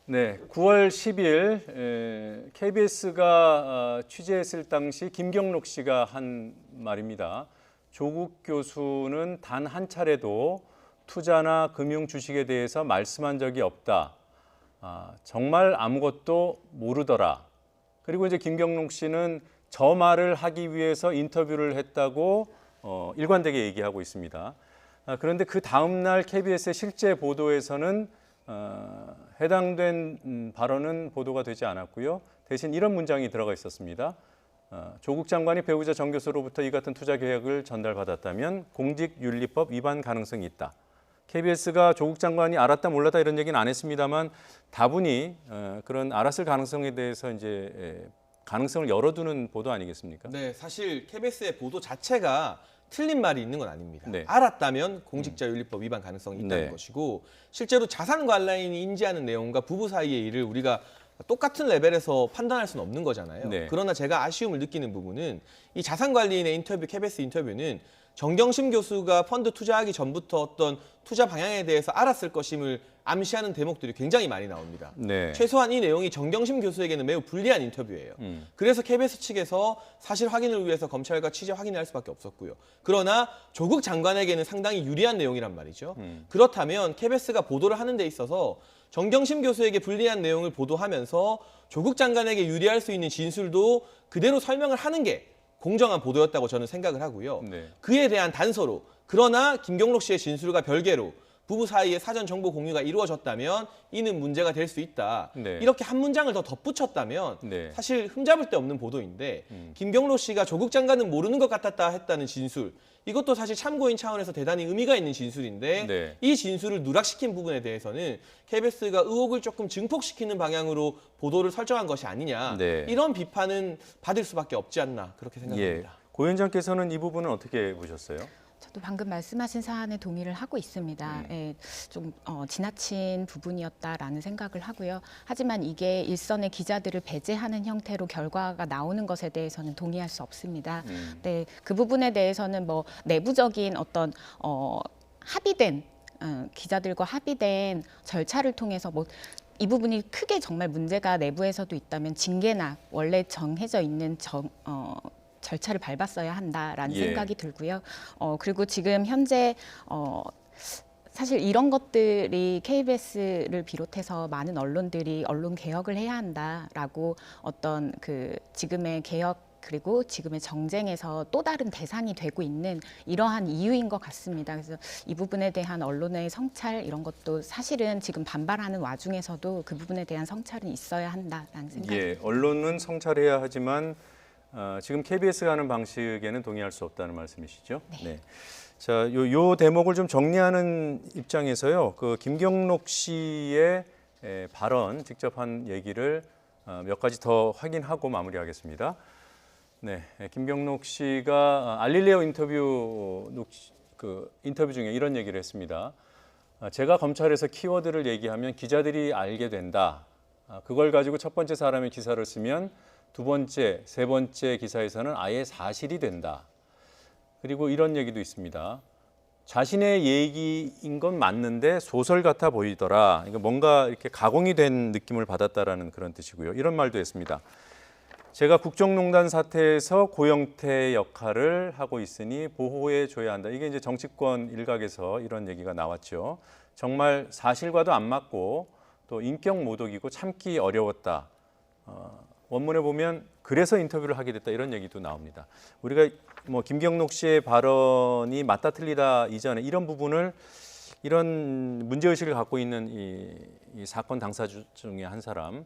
네, 9월 10일 KBS가 취재했을 당시 김경록 씨가 한 말입니다. 조국 교수는 단 한 차례도 투자나 금융 주식에 대해서 말씀한 적이 없다. 정말 아무것도 모르더라. 그리고 이제 김경록 씨는 저 말을 하기 위해서 인터뷰를 했다고 일관되게 얘기하고 있습니다. 그런데 그 다음 날 KBS의 실제 보도에서는 해당된 발언은 보도가 되지 않았고요. 대신 이런 문장이 들어가 있었습니다. 조국 장관이 배우자 정 교수로부터 이 같은 투자 계획을 전달받았다면 공직윤리법 위반 가능성이 있다. KBS가 조국 장관이 알았다 몰랐다 이런 얘기는 안 했습니다만 다분히 그런 알았을 가능성에 대해서 이제 가능성을 열어두는 보도 아니겠습니까? 네, 사실 KBS의 보도 자체가 틀린 말이 있는 건 아닙니다. 네. 알았다면 공직자윤리법 위반 가능성이 있다는 것이고 실제로 자산 관리인이 인지하는 내용과 부부 사이의 일을 우리가 똑같은 레벨에서 판단할 수는 없는 거잖아요. 네. 그러나 제가 아쉬움을 느끼는 부분은 이 자산 관리인의 인터뷰, KBS 인터뷰는 정경심 교수가 펀드 투자하기 전부터 어떤 투자 방향에 대해서 알았을 것임을 암시하는 대목들이 굉장히 많이 나옵니다. 네. 최소한 이 내용이 정경심 교수에게는 매우 불리한 인터뷰예요. 그래서 KBS 측에서 사실 확인을 위해서 검찰과 취재 확인을 할 수밖에 없었고요. 그러나 조국 장관에게는 상당히 유리한 내용이란 말이죠. 그렇다면 KBS가 보도를 하는 데 있어서 정경심 교수에게 불리한 내용을 보도하면서 조국 장관에게 유리할 수 있는 진술도 그대로 설명을 하는 게 공정한 보도였다고 저는 생각을 하고요. 네. 그에 대한 단서로 그러나 김경록 씨의 진술과 별개로 부부 사이에 사전 정보 공유가 이루어졌다면 이는 문제가 될 수 있다. 네. 이렇게 한 문장을 더 덧붙였다면 네. 사실 흠잡을 데 없는 보도인데 김경록 씨가 조국 장관은 모르는 것 같았다 했다는 진술 이것도 사실 참고인 차원에서 대단히 의미가 있는 진술인데 네. 이 진술을 누락시킨 부분에 대해서는 KBS가 의혹을 조금 증폭시키는 방향으로 보도를 설정한 것이 아니냐. 네. 이런 비판은 받을 수밖에 없지 않나 그렇게 생각합니다. 예. 고 위원장께서는 이 부분은 어떻게 보셨어요? 저도 방금 말씀하신 사안에 동의를 하고 있습니다. 예, 좀 지나친 부분이었다라는 생각을 하고요. 하지만 이게 일선의 기자들을 배제하는 형태로 결과가 나오는 것에 대해서는 동의할 수 없습니다. 네, 그 부분에 대해서는 뭐 내부적인 어떤 합의된 기자들과 합의된 절차를 통해서 뭐 이 부분이 크게 정말 문제가 내부에서도 있다면 징계나 원래 정해져 있는 절차를 밟았어야 한다라는 예. 생각이 들고요. 그리고 지금 현재 사실 이런 것들이 KBS를 비롯해서 많은 언론들이 언론 개혁을 해야 한다라고 어떤 그 지금의 개혁 그리고 지금의 정쟁에서 또 다른 대상이 되고 있는 이러한 이유인 것 같습니다. 그래서 이 부분에 대한 언론의 성찰 이런 것도 사실은 지금 반발하는 와중에서도 그 부분에 대한 성찰은 있어야 한다라는 생각이 예, 듭니다. 언론은 성찰해야 하지만 지금 KBS가 하는 방식에는 동의할 수 없다는 말씀이시죠? 네. 자, 요 대목을 좀 정리하는 입장에서요. 그 김경록 씨의 발언 직접 한 얘기를 몇 가지 더 확인하고 마무리하겠습니다. 네, 김경록 씨가 알릴레오 인터뷰 중에 이런 얘기를 했습니다. 제가 검찰에서 키워드를 얘기하면 기자들이 알게 된다. 그걸 가지고 첫 번째 사람의 기사를 쓰면 두 번째, 세 번째 기사에서는 아예 사실이 된다. 그리고 이런 얘기도 있습니다. 자신의 얘기인 건 맞는데 소설 같아 보이더라. 이거 뭔가 이렇게 가공이 된 느낌을 받았다라는 그런 뜻이고요. 이런 말도 했습니다. 제가 국정농단 사태에서 고영태 역할을 하고 있으니 보호해 줘야 한다. 이게 이제 정치권 일각에서 이런 얘기가 나왔죠. 정말 사실과도 안 맞고 또 인격 모독이고 참기 어려웠다. 원문에 보면 그래서 인터뷰를 하게 됐다 이런 얘기도 나옵니다. 우리가 뭐 김경록 씨의 발언이 맞다 틀리다 이전에 이런 부분을 이런 문제의식을 갖고 있는 이 사건 당사자 중에 한 사람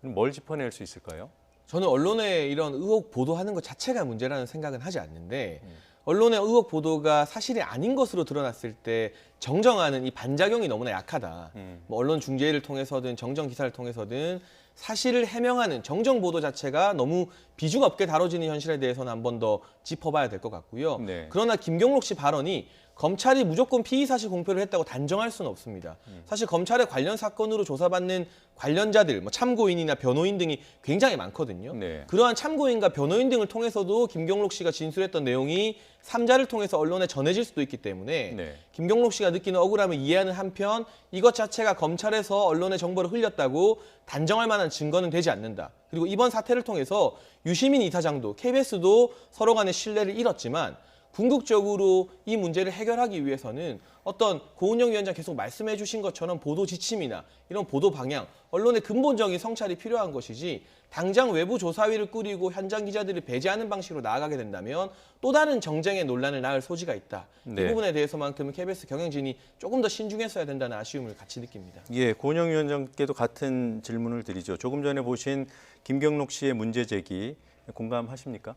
뭘 짚어낼 수 있을까요? 저는 언론에 이런 의혹 보도하는 것 자체가 문제라는 생각은 하지 않는데 언론의 의혹 보도가 사실이 아닌 것으로 드러났을 때 정정하는 이 반작용이 너무나 약하다. 뭐 언론 중재를 통해서든 정정 기사를 통해서든 사실을 해명하는 정정 보도 자체가 너무 비중 없게 다뤄지는 현실에 대해서는 한 번 더 짚어봐야 될 것 같고요. 네. 그러나 김경록 씨 발언이 검찰이 무조건 피의 사실 공표를 했다고 단정할 수는 없습니다. 사실 검찰의 관련 사건으로 조사받는 관련자들, 뭐 참고인이나 변호인 등이 굉장히 많거든요. 네. 그러한 참고인과 변호인 등을 통해서도 김경록 씨가 진술했던 내용이 삼자를 통해서 언론에 전해질 수도 있기 때문에 네. 김경록 씨가 느끼는 억울함을 이해하는 한편 이것 자체가 검찰에서 언론의 정보를 흘렸다고 단정할 만한 증거는 되지 않는다. 그리고 이번 사태를 통해서 유시민 이사장도 KBS도 서로 간의 신뢰를 잃었지만 궁극적으로 이 문제를 해결하기 위해서는 어떤 고은영 위원장 계속 말씀해 주신 것처럼 보도 지침이나 이런 보도 방향, 언론의 근본적인 성찰이 필요한 것이지 당장 외부 조사위를 꾸리고 현장 기자들을 배제하는 방식으로 나아가게 된다면 또 다른 정쟁의 논란을 낳을 소지가 있다. 네. 이 부분에 대해서만큼은 KBS 경영진이 조금 더 신중했어야 된다는 아쉬움을 같이 느낍니다. 예, 고은영 위원장께도 같은 질문을 드리죠. 조금 전에 보신 김경록 씨의 문제 제기 공감하십니까?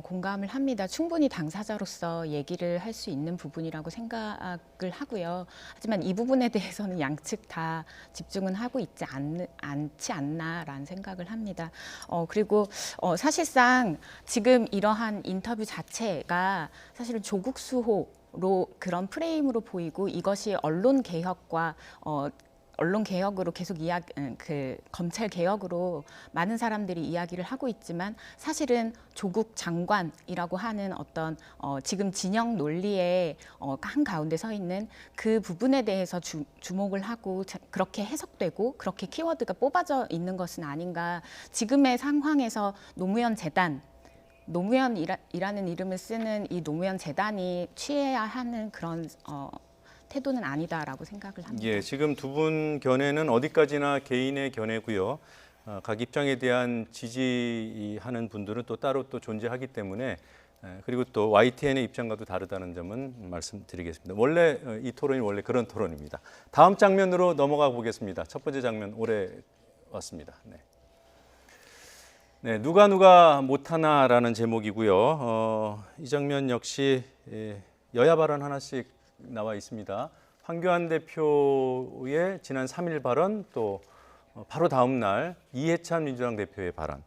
공감을 합니다. 충분히 당사자로서 얘기를 할 수 있는 부분이라고 생각을 하고요. 하지만 이 부분에 대해서는 양측 다 집중은 하고 있지 않지 않나라는 생각을 합니다. 그리고 사실상 지금 이러한 인터뷰 자체가 사실은 조국 수호로 그런 프레임으로 보이고 이것이 언론 개혁으로 계속 검찰 개혁으로 많은 사람들이 이야기를 하고 있지만 사실은 조국 장관이라고 하는 어떤 지금 진영 논리의 한 가운데 서 있는 그 부분에 대해서 주목을 하고 그렇게 해석되고 그렇게 키워드가 뽑아져 있는 것은 아닌가. 지금의 상황에서 노무현이라는 이름을 쓰는 이 노무현 재단이 취해야 하는 그런 태도는 아니다라고 생각을 합니다. 예, 지금 두 분 견해는 어디까지나 개인의 견해고요. 각 입장에 대한 지지하는 분들은 또 따로 또 존재하기 때문에 그리고 또 YTN의 입장과도 다르다는 점은 말씀드리겠습니다. 원래 이 토론이 원래 그런 토론입니다. 다음 장면으로 넘어가 보겠습니다. 첫 번째 장면 올해 왔습니다. 네, 누가 못하나라는 제목이고요. 이 장면 역시 여야 발언 하나씩 나와 있습니다. 황교안 대표의 지난 3일 발언 또 바로 다음 날 이해찬 민주당 대표의 발언.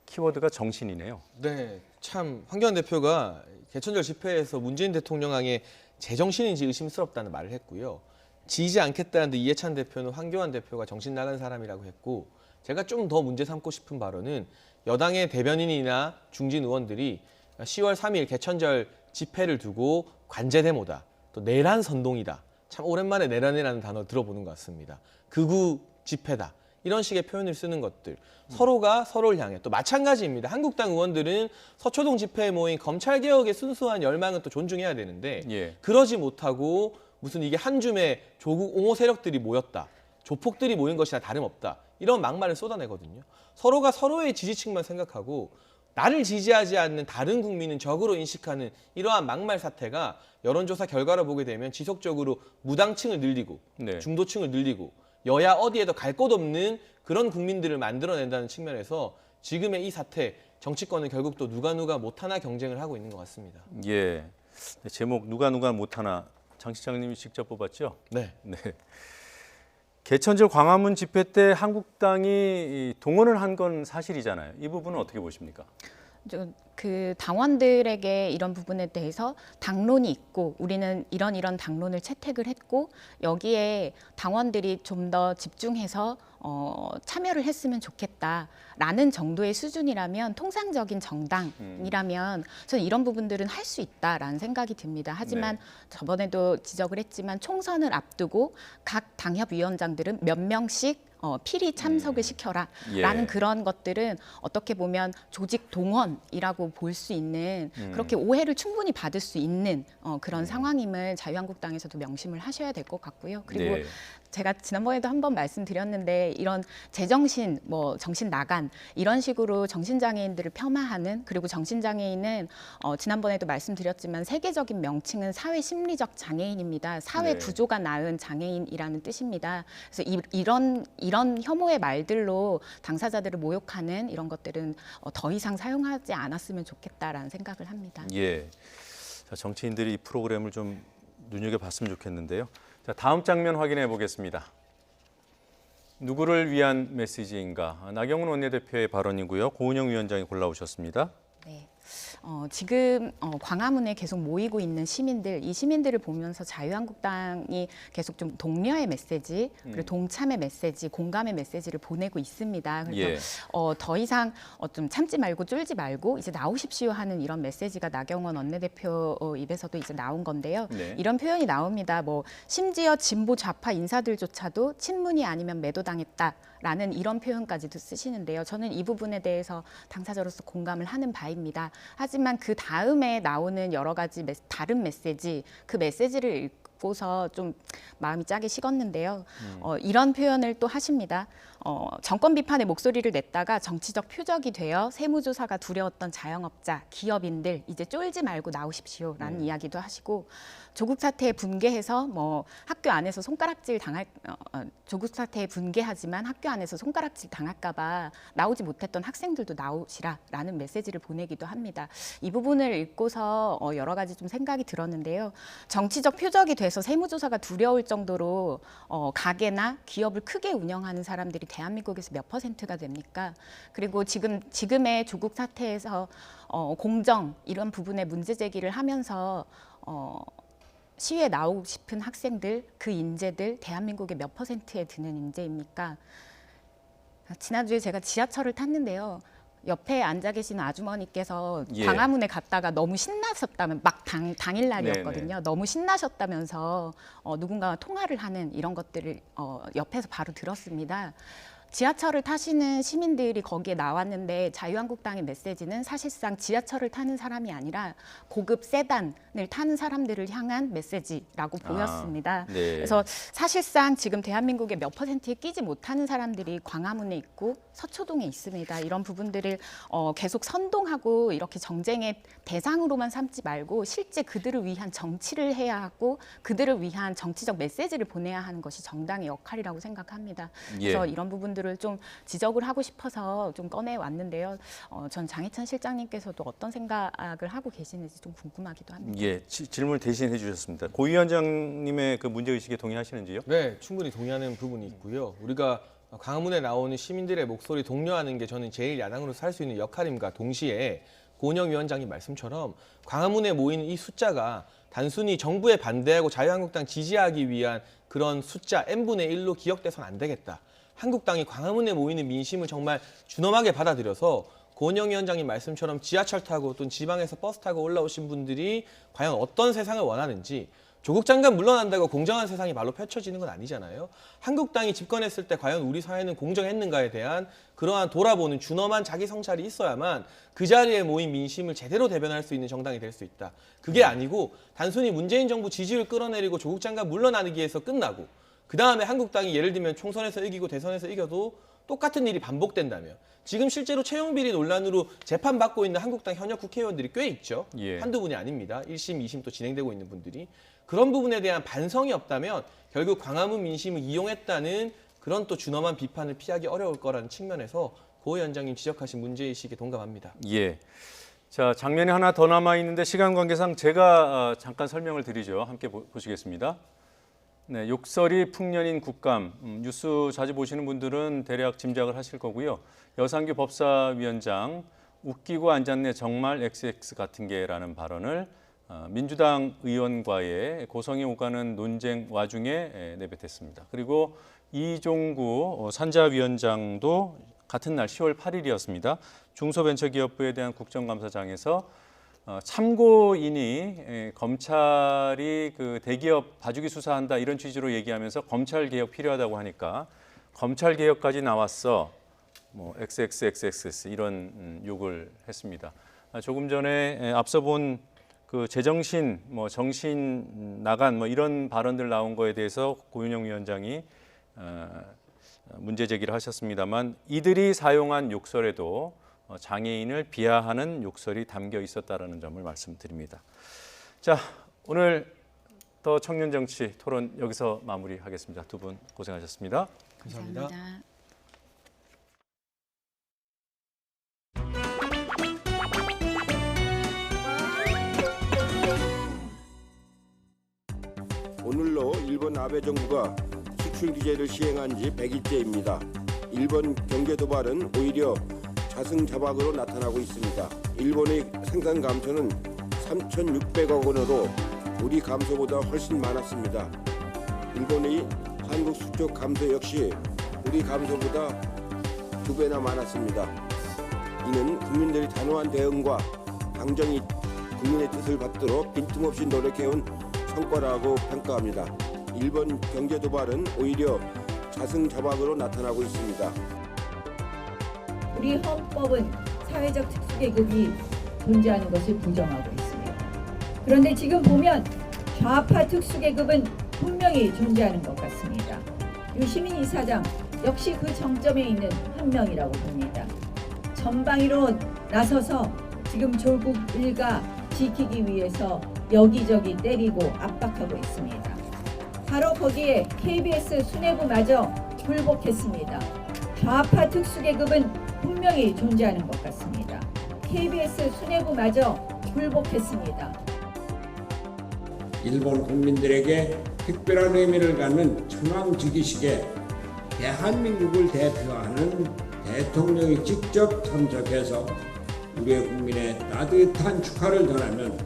키워드가 정신이네요. 네, 참 황교안 대표가 개천절 집회에서 문재인 대통령에게 제정신인지 의심스럽다는 말을 했고요. 지지 않겠다는데 이해찬 대표는 황교안 대표가 정신 나간 사람이라고 했고 제가 좀 더 문제 삼고 싶은 발언은 여당의 대변인이나 중진 의원들이 10월 3일 개천절 집회를 두고 관제 데모다. 또 내란 선동이다. 참 오랜만에 내란이라는 단어 들어보는 것 같습니다. 극우 집회다. 이런 식의 표현을 쓰는 것들. 서로가 서로를 향해 또 마찬가지입니다. 한국당 의원들은 서초동 집회에 모인 검찰개혁의 순수한 열망은 또 존중해야 되는데 그러지 못하고 무슨 이게 한 줌의 조국 옹호 세력들이 모였다. 조폭들이 모인 것이나 다름없다. 이런 막말을 쏟아내거든요. 서로가 서로의 지지층만 생각하고 나를 지지하지 않는 다른 국민은 적으로 인식하는 이러한 막말 사태가 여론조사 결과를 보게 되면 지속적으로 무당층을 늘리고 중도층을 늘리고 여야 어디에도 갈 곳 없는 그런 국민들을 만들어낸다는 측면에서 지금의 이 사태, 정치권은 결국 또 누가 못하나 경쟁을 하고 있는 것 같습니다. 예, 제목 누가 못하나 장 실장님이 직접 뽑았죠? 네. 개천절 광화문 집회 때 한국당이 동원을 한 건 사실이잖아요. 이 부분은 어떻게 보십니까? 그 당원들에게 이런 부분에 대해서 당론이 있고 우리는 이런 당론을 채택을 했고 여기에 당원들이 좀 더 집중해서 참여를 했으면 좋겠다라는 정도의 수준이라면 통상적인 정당이라면 저는 이런 부분들은 할 수 있다라는 생각이 듭니다. 하지만 저번에도 지적을 했지만 총선을 앞두고 각 당협위원장들은 몇 명씩 필히 참석을 시켜라 예. 라는 그런 것들은 어떻게 보면 조직 동원이라고 볼 수 있는 그렇게 오해를 충분히 받을 수 있는 그런 상황임을 자유한국당에서도 명심을 하셔야 될 것 같고요. 그리고 네. 제가 지난번에도 한번 말씀드렸는데 이런 제정신, 정신 나간 이런 식으로 정신장애인들을 폄하하는, 그리고 정신장애인은 지난번에도 말씀드렸지만 세계적인 명칭은 사회심리적 장애인입니다. 사회 네. 구조가 나은 장애인이라는 뜻입니다. 그래서 이런 혐오의 말들로 당사자들을 모욕하는 이런 것들은 더 이상 사용하지 않았으면 좋겠다라는 생각을 합니다. 예. 자, 정치인들이 이 프로그램을 좀 눈여겨봤으면 좋겠는데요. 자, 다음 장면 확인해 보겠습니다. 누구를 위한 메시지인가? 나경원 원내대표의 발언이고요. 고은영 위원장이 골라오셨습니다. 네. 지금 광화문에 계속 모이고 있는 시민들, 이 시민들을 보면서 자유한국당이 계속 좀 독려의 메시지, 그리고 동참의 메시지, 공감의 메시지를 보내고 있습니다. 그래서 예. 더 이상 좀 참지 말고 쫄지 말고 이제 나오십시오 하는 이런 메시지가 나경원 원내대표 입에서도 이제 나온 건데요. 네. 이런 표현이 나옵니다. 심지어 진보 좌파 인사들조차도 친문이 아니면 매도당했다라는 이런 표현까지도 쓰시는데요. 저는 이 부분에 대해서 당사자로서 공감을 하는 바입니다. 하지만 그 다음에 나오는 여러 가지 다른 메시지, 그 메시지를 읽고서 좀 마음이 짝이 식었는데요. 이런 표현을 또 하십니다. 정권 비판의 목소리를 냈다가 정치적 표적이 되어 세무조사가 두려웠던 자영업자, 기업인들 이제 쫄지 말고 나오십시오라는 이야기도 하시고, 조국 사태에 분개해서 학교 안에서 조국 사태에 분개하지만 학교 안에서 손가락질 당할까봐 나오지 못했던 학생들도 나오시라라는 메시지를 보내기도 합니다. 이 부분을 읽고서 여러 가지 좀 생각이 들었는데요. 정치적 표적이 돼서 세무조사가 두려울 정도로 가게나 기업을 크게 운영하는 사람들이 대한민국에서 몇 %가 됩니까? 그리고 지금의 조국 사태에서 공정 이런 부분에 문제 제기를 하면서 시위에 나오고 싶은 학생들, 그 인재들 대한민국의 몇 %에 드는 인재입니까? 지난주에 제가 지하철을 탔는데요. 옆에 앉아 계신 아주머니께서 예. 광화문에 갔다가 너무 신나셨다면 막 당일날이었거든요. 네네. 너무 신나셨다면서 누군가와 통화를 하는 이런 것들을 옆에서 바로 들었습니다. 지하철을 타시는 시민들이 거기에 나왔는데 자유한국당의 메시지는 사실상 지하철을 타는 사람이 아니라 고급 세단을 타는 사람들을 향한 메시지라고 보였습니다. 네. 그래서 사실상 지금 대한민국의 몇 %에 끼지 못하는 사람들이 광화문에 있고 서초동에 있습니다. 이런 부분들을 계속 선동하고 이렇게 정쟁의 대상으로만 삼지 말고 실제 그들을 위한 정치를 해야 하고 그들을 위한 정치적 메시지를 보내야 하는 것이 정당의 역할이라고 생각합니다. 그래서 예. 이런 부분들을 좀 지적을 하고 싶어서 좀 꺼내왔는데요. 전 장희찬 실장님께서도 어떤 생각을 하고 계시는지 좀 궁금하기도 합니다. 예, 질문을 대신 해주셨습니다. 고 위원장님의 그 문제의식에 동의하시는지요? 네, 충분히 동의하는 부분이 있고요. 우리가 광화문에 나오는 시민들의 목소리 독려하는 게 저는 제일 야당으로서 할 수 있는 역할임과 동시에 고은영 위원장님 말씀처럼 광화문에 모이는 이 숫자가 단순히 정부에 반대하고 자유한국당 지지하기 위한 그런 숫자 n분의 1로 기억돼서는 안 되겠다. 한국당이 광화문에 모이는 민심을 정말 준엄하게 받아들여서 고은영 위원장님 말씀처럼 지하철 타고 또 지방에서 버스 타고 올라오신 분들이 과연 어떤 세상을 원하는지, 조국 장관 물러난다고 공정한 세상이 말로 펼쳐지는 건 아니잖아요. 한국당이 집권했을 때 과연 우리 사회는 공정했는가에 대한 그러한 돌아보는 준엄한 자기 성찰이 있어야만 그 자리에 모인 민심을 제대로 대변할 수 있는 정당이 될 수 있다. 그게 아니고 단순히 문재인 정부 지지율 끌어내리고 조국 장관 물러나기 위해서 끝나고 그 다음에 한국당이 예를 들면 총선에서 이기고 대선에서 이겨도 똑같은 일이 반복된다면, 지금 실제로 채용비리 논란으로 재판받고 있는 한국당 현역 국회의원들이 꽤 있죠. 예. 한두 분이 아닙니다. 1심, 2심 또 진행되고 있는 분들이. 그런 부분에 대한 반성이 없다면 결국 광화문 민심을 이용했다는 그런 또 준엄한 비판을 피하기 어려울 거라는 측면에서 고 위원장님 지적하신 문제의식에 동감합니다. 예. 자, 장면이 하나 더 남아있는데 시간 관계상 제가 잠깐 설명을 드리죠. 함께 보시겠습니다. 네, 욕설이 풍년인 국감, 뉴스 자주 보시는 분들은 대략 짐작을 하실 거고요. 여상규 법사위원장, 웃기고 앉았네 정말 XX 같은 게라는 발언을 민주당 의원과의 고성이 오가는 논쟁 와중에 내뱉었습니다. 그리고 이종구 산자위원장도 같은 날 10월 8일이었습니다. 중소벤처기업부에 대한 국정감사장에서 참고인이 검찰이 그 대기업 봐주기 수사한다 이런 취지로 얘기하면서 검찰 개혁 필요하다고 하니까 검찰 개혁까지 나왔어. 뭐 XXXX 이런 욕을 했습니다. 조금 전에 앞서 본 그 제정신, 뭐 정신 나간 뭐 이런 발언들 나온 거에 대해서 고윤영 위원장이 문제 제기를 하셨습니다만 이들이 사용한 욕설에도 장애인을 비하하는 욕설이 담겨 있었다라는 점을 말씀드립니다. 자, 오늘 더 청년 정치 토론 여기서 마무리하겠습니다. 두 분 고생하셨습니다. 감사합니다. 오늘로 일본 아베 정부가 수출 규제를 시행한 지 100일째입니다. 일본 경제 도발은 오히려 자승자박으로 나타나고 있습니다. 일본의 생산 감소는 3,600억 원으로 우리 감소보다 훨씬 많았습니다. 일본의 한국 수출 감소 역시 우리 감소보다 2배나 많았습니다. 이는 국민들의 단호한 대응과 당정이 국민의 뜻을 받도록 빈틈없이 노력해온 성과라고 평가합니다. 일본 경제 도발은 오히려 자승자박으로 나타나고 있습니다. 우리 헌법은 사회적 특수계급이 존재하는 것을 부정하고 있습니다. 그런데 지금 보면 좌파 특수계급은 분명히 존재하는 것 같습니다. 유시민 이사장 역시 그 정점에 있는 한 명이라고 봅니다. 전방위로 나서서 지금 조국 일가 지키기 위해서 여기저기 때리고 압박하고 있습니다. 바로 거기에 KBS 수뇌부마저 굴복했습니다. 좌파 특수계급은 분명히 존재하는 것 같습니다. KBS 수뇌부마저 굴복했습니다. 일본 국민들에게 특별한 의미를 갖는 천황직위식에 대한민국을 대표하는 대통령이 직접 참석해서 우리 국민의 따뜻한 축하를 전하면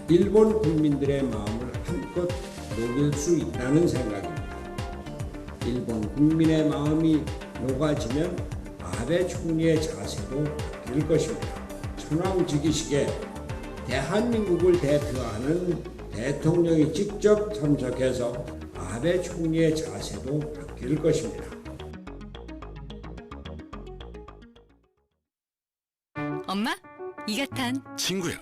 일본 국민들의 마음을 한껏 녹일 수 있다는 생각입니다. 일본 국민의 마음이 녹아지면 아베 총리의 자세도 바뀔 것입니다. 천황직위식에 대한민국을 대표하는 대통령이 직접 참석해서 아베 총리의 자세도 바뀔 것입니다. 엄마, 이가탄. 친구야.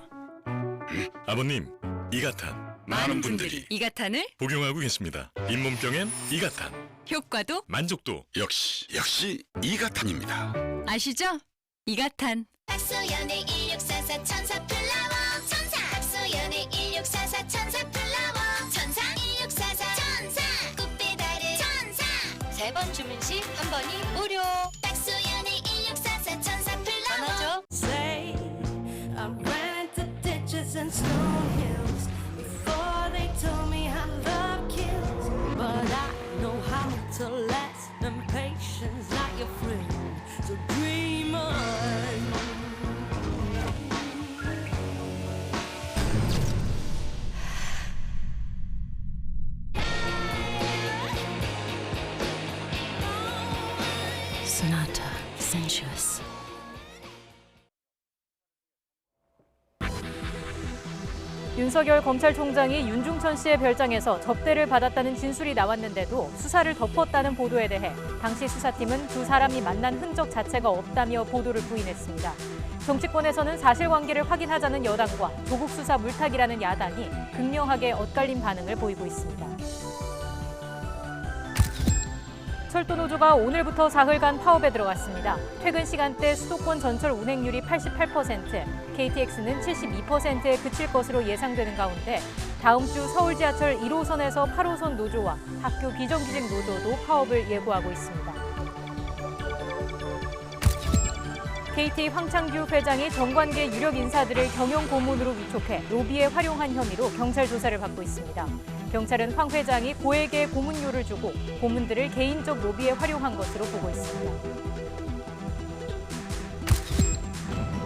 아버님, 이가탄. 많은 분들이 이가탄을 복용하고 계십니다. 잇몸병엔 이가탄. 효과도 만족도 역시 이가탄입니다. 아시죠? 이가탄. 박소연의 1644 천사 플라워 천사 박소연의 1644 천사 플라워 천사 1644 천사 꽃배달의 천사 3번 주문 시 한 번이 무료 박소연의 1644 천사 플라워 전화죠. Say I ran to ditches and stone hills before they told me how love kills but I know how to last and patience like your friend so dream on. Sonata Sensuous. 윤석열 검찰총장이 윤중천 씨의 별장에서 접대를 받았다는 진술이 나왔는데도 수사를 덮었다는 보도에 대해 당시 수사팀은 두 사람이 만난 흔적 자체가 없다며 보도를 부인했습니다. 정치권에서는 사실관계를 확인하자는 여당과 조국 수사 물타기라는 야당이 극명하게 엇갈린 반응을 보이고 있습니다. 철도노조가 오늘부터 사흘간 파업에 들어갔습니다. 퇴근 시간대 수도권 전철 운행률이 88%, KTX는 72%에 그칠 것으로 예상되는 가운데 다음 주 서울 지하철 1호선에서 8호선 노조와 학교 비정규직 노조도 파업을 예고하고 있습니다. KT 황창규 회장이 정관계 유력 인사들을 경영 고문으로 위촉해 로비에 활용한 혐의로 경찰 조사를 받고 있습니다. 경찰은 황 회장이 고액의 고문료를 주고 고문들을 개인적 로비에 활용한 것으로 보고 있습니다.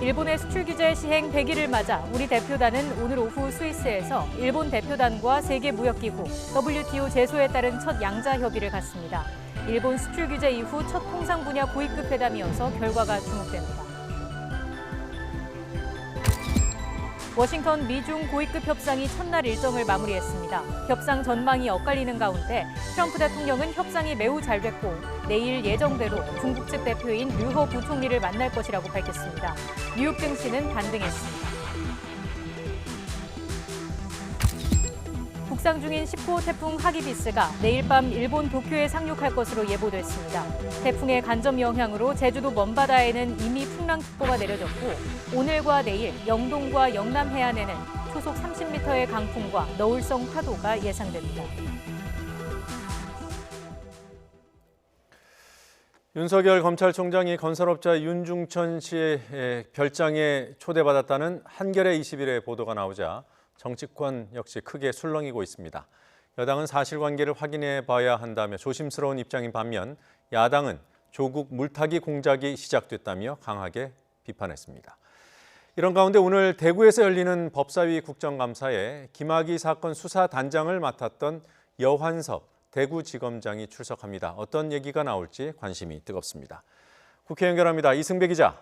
일본의 수출 규제 시행 100일을 맞아 우리 대표단은 오늘 오후 스위스에서 일본 대표단과 세계무역기구 WTO 제소에 따른 첫 양자 협의를 갖습니다. 일본 수출 규제 이후 첫 통상 분야 고위급 회담이어서 결과가 주목됩니다. 워싱턴 미중 고위급 협상이 첫날 일정을 마무리했습니다. 협상 전망이 엇갈리는 가운데 트럼프 대통령은 협상이 매우 잘 됐고 내일 예정대로 중국 측 대표인 류허 부총리를 만날 것이라고 밝혔습니다. 뉴욕 증시는 반등했습니다. 북상 중인 10호 태풍 하기비스가 내일 밤 일본 도쿄에 상륙할 것으로 예보됐습니다. 태풍의 간접 영향으로 제주도 먼바다에는 이미 풍랑특보가 내려졌고 오늘과 내일 영동과 영남 해안에는 초속 30m의 강풍과 너울성 파도가 예상됩니다. 윤석열 검찰총장이 건설업자 윤중천 씨의 별장에 초대받았다는 한겨레 21의 보도가 나오자 정치권 역시 크게 술렁이고 있습니다. 여당은 사실관계를 확인해 봐야 한다며 조심스러운 입장인 반면 야당은 조국 물타기 공작이 시작됐다며 강하게 비판했습니다. 이런 가운데 오늘 대구에서 열리는 법사위 국정감사에 김학의 사건 수사단장을 맡았던 여환섭 대구지검장이 출석합니다. 어떤 얘기가 나올지 관심이 뜨겁습니다. 국회 연결합니다. 이승배 기자.